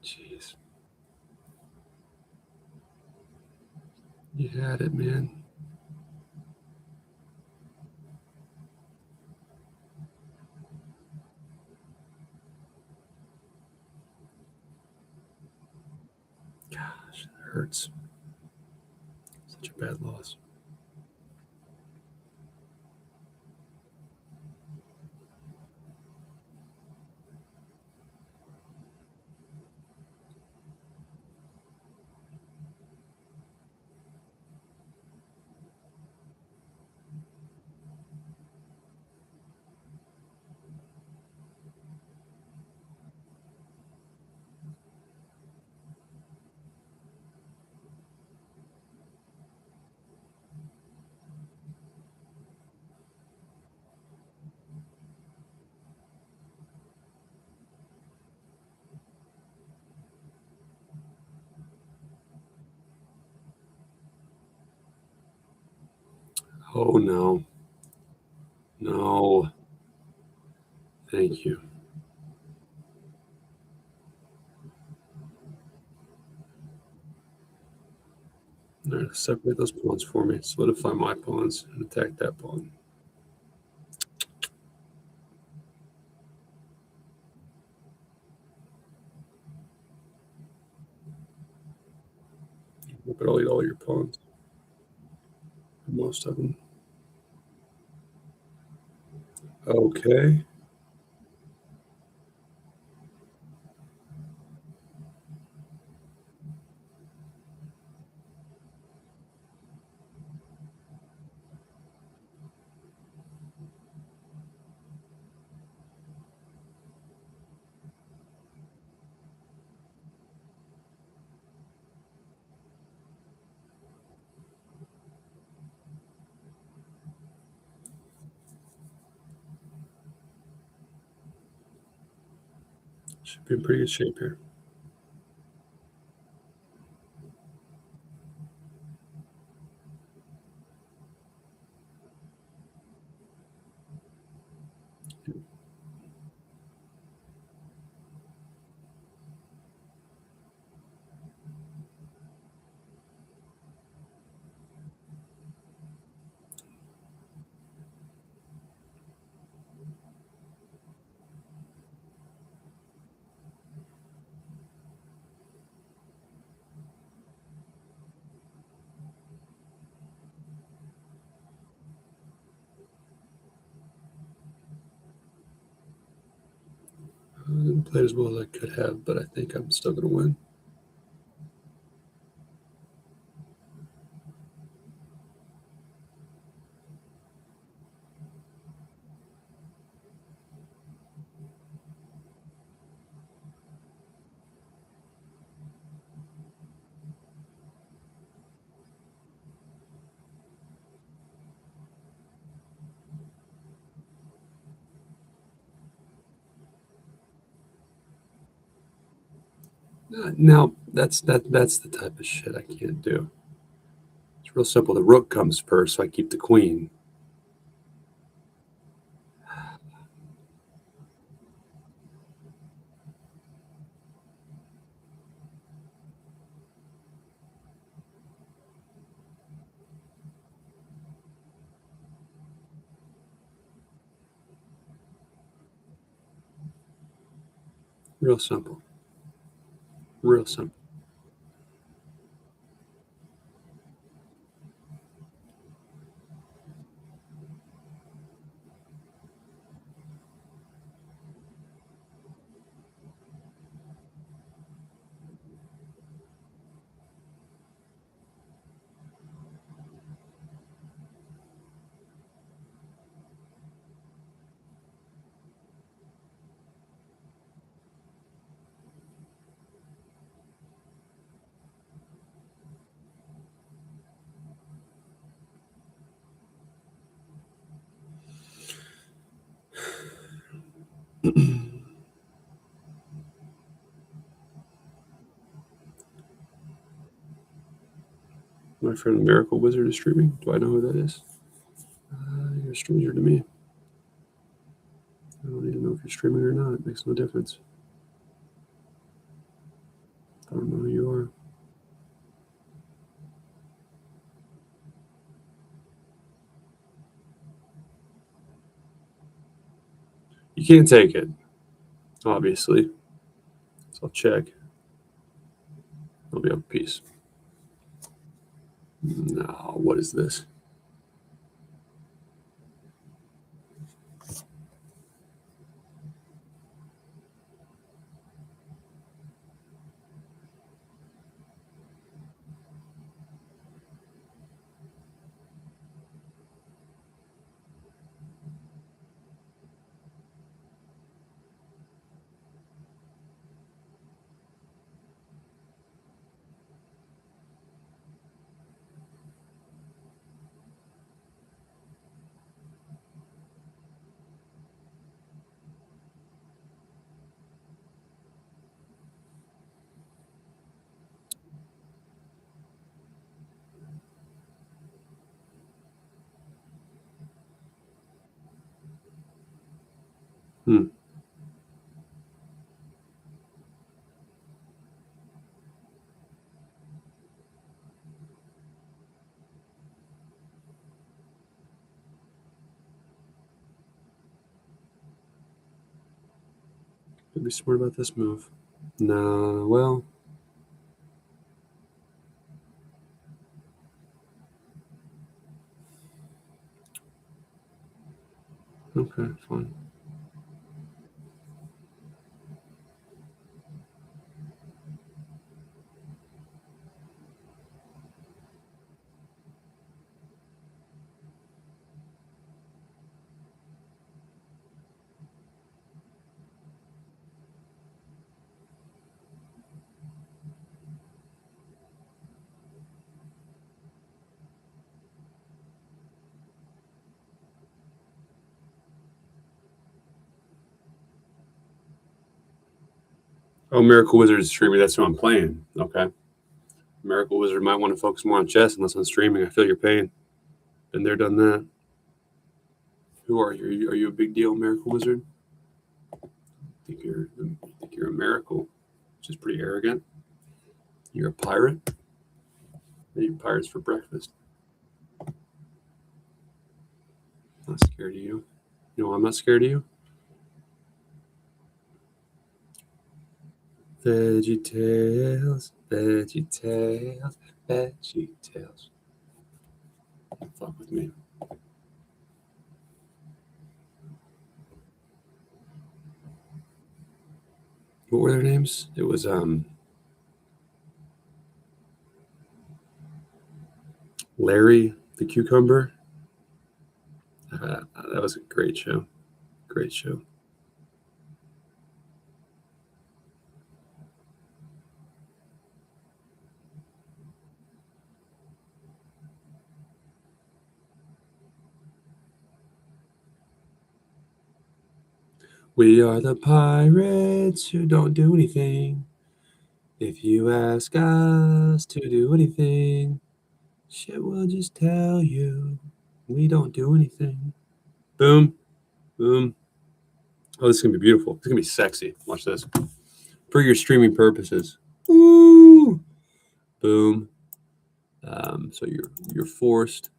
Jeez. You had it, man. Gosh, that hurts. Such a bad loss. Oh, no. No. Thank you. All right, separate those pawns for me. Solidify my pawns and attack that pawn. But I'll eat all your pawns. Most of them. Okay. Should be in pretty good shape here. I didn't play as well as I could have, but I think I'm still going to win. Now, that's the type of shit I can't do. It's real simple. The rook comes first, so I keep the queen. Real simple. Real simple. My friend Miracle Wizard is streaming. Do I know who that is? You're a stranger to me. I don't need to know if you're streaming or not. It makes no difference. I don't know who you are. You can't take it, obviously. So I'll check. I'll be up a piece. No, what is this? Could be smart about this move. Nah, well. Okay, fine. Oh, Miracle Wizard is streaming. That's who I'm playing. Okay. Miracle Wizard might want to focus more on chess unless I'm streaming. I feel your pain. Been there, done that. Who are you? Are you a big deal, Miracle Wizard? I think you're a miracle, which is pretty arrogant. You're a pirate. I eat pirates for breakfast. I'm not scared of you. You know, I'm not scared of you. Veggie Tales, Veggie Tales, Veggie Tales. Don't fuck with me. What were their names? It was Larry the Cucumber. That was a great show. Great show. We are the pirates who don't do anything. If you ask us to do anything, shit, we'll just tell you we don't do anything. Boom, boom. Oh, this is gonna be beautiful. It's gonna be sexy. Watch this. For your streaming purposes. Ooh. Boom. So you're forced.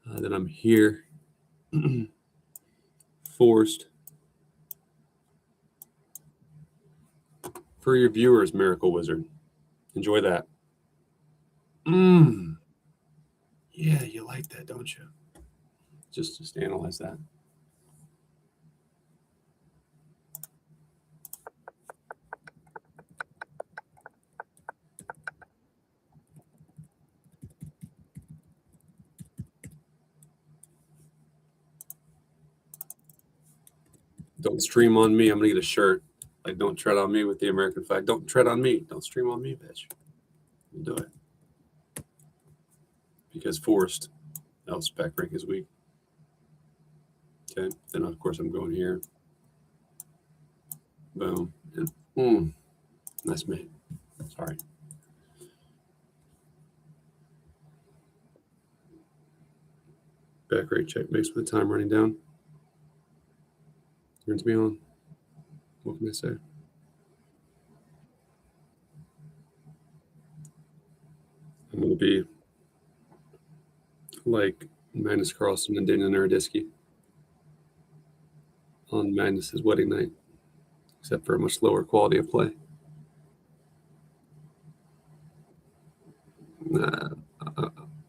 Then I'm here. Forced. For your viewers, Miracle Wizard. Enjoy that. Yeah, you like that, don't you? Just analyze that. Don't stream on me. I'm gonna get a shirt. Like, don't tread on me with the American flag. Don't tread on me. Don't stream on me, bitch. Do it. Because forced, else back rank is weak. Okay. Then of course I'm going here. Boom. And nice mate. Sorry. Back rate check makes with the time running down. Turns me on. What can I say? I'm going to be like Magnus Carlsen and Daniel Naroditsky on Magnus's wedding night, except for a much lower quality of play.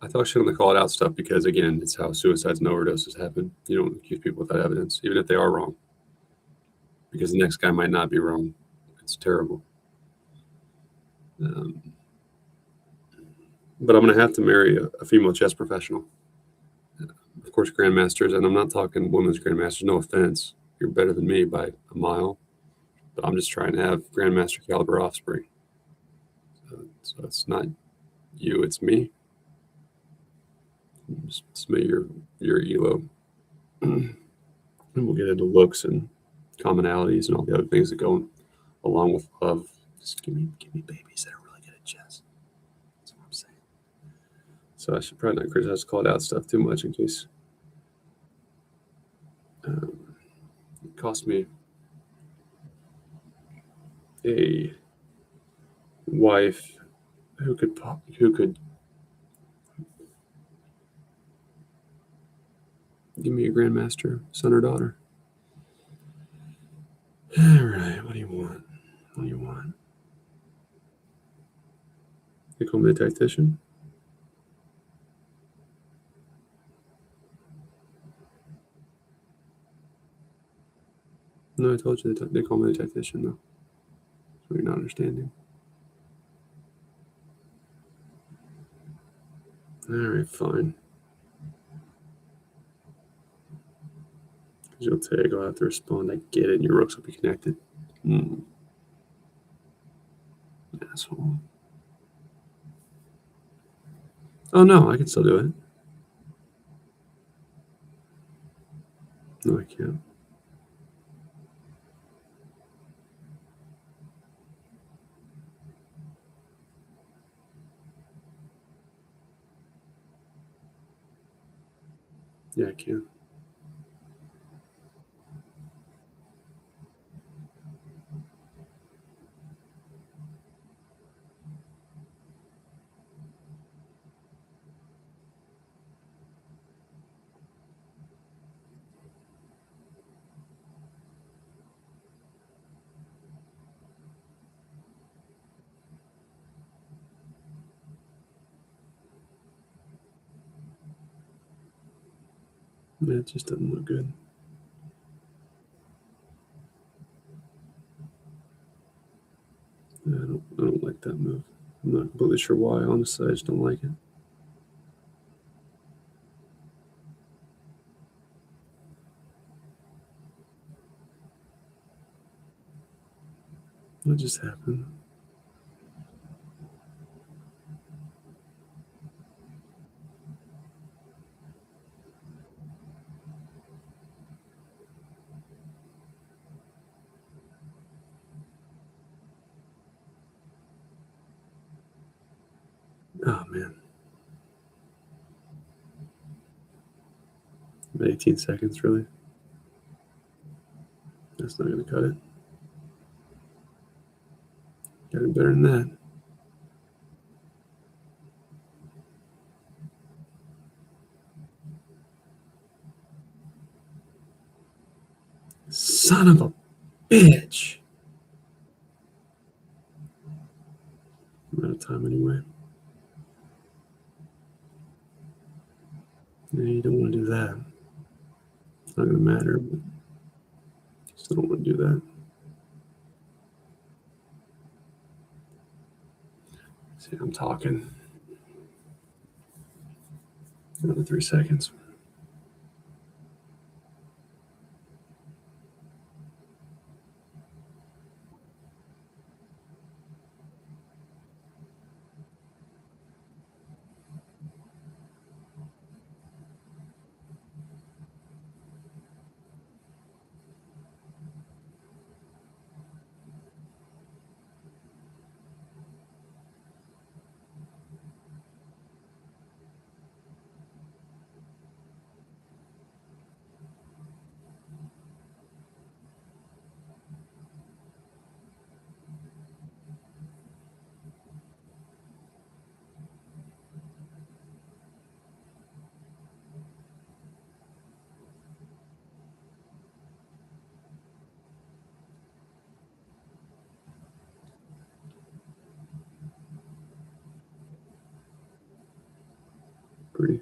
I thought I shouldn't call it out stuff because, again, it's how suicides and overdoses happen. You don't accuse people without evidence, even if they are wrong, because the next guy might not be wrong. It's terrible. But I'm going to have to marry a female chess professional. Of course, grandmasters, and I'm not talking women's grandmasters. No offense, you're better than me by a mile, but I'm just trying to have grandmaster caliber offspring. So it's not you, it's me. Just submit your elo, and we'll get into looks and commonalities and all the other things that go along with love. Just give me babies that are really good at chess. That's what I'm saying. So I should probably not criticize call it out stuff too much in case. cost me a wife who could give me a grandmaster, son or daughter. All right, what do you want? What do you want? They call me a tactician. No, I told you they call me a tactician, though. So you're not understanding. All right, fine. Because you'll take, I'll have to respond. I get it, and your rooks will be connected. Asshole. Oh, no, I can still do it. No, I can't. Yeah, I can. Yeah, it just doesn't look good. I don't like that move. I'm not completely sure why. Honestly, I just don't like it. What just happened? Oh, man. 18 seconds, really? That's not going to cut it. Got it better than that. Son of a bitch. I'm out of time anyway. Yeah, you don't want to do that. It's not going to matter, but you still don't want to do that. See, I'm talking. Another 3 seconds. Pretty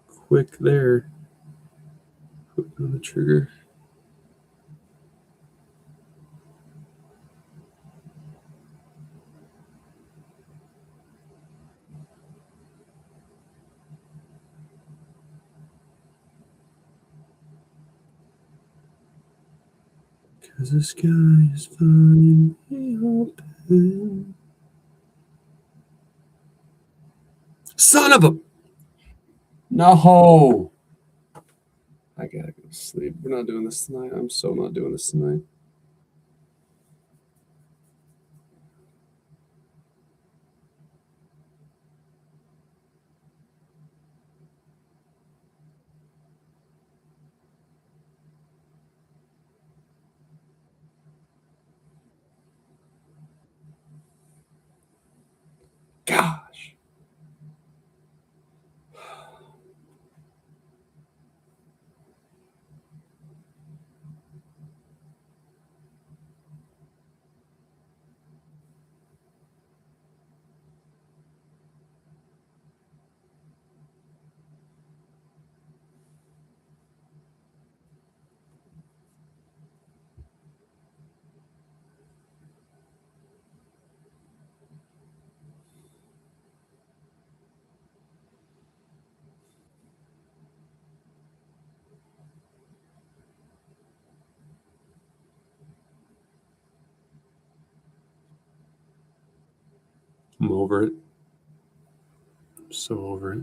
quick there. Quick on the trigger. Cause the sky is finally open. Son of a... No! I gotta go to sleep. We're not doing this tonight. I'm so not doing this tonight. I'm over it. I'm so over it.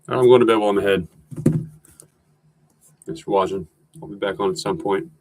I'm going to bed while I'm ahead. Thanks for watching. I'll be back on at some point.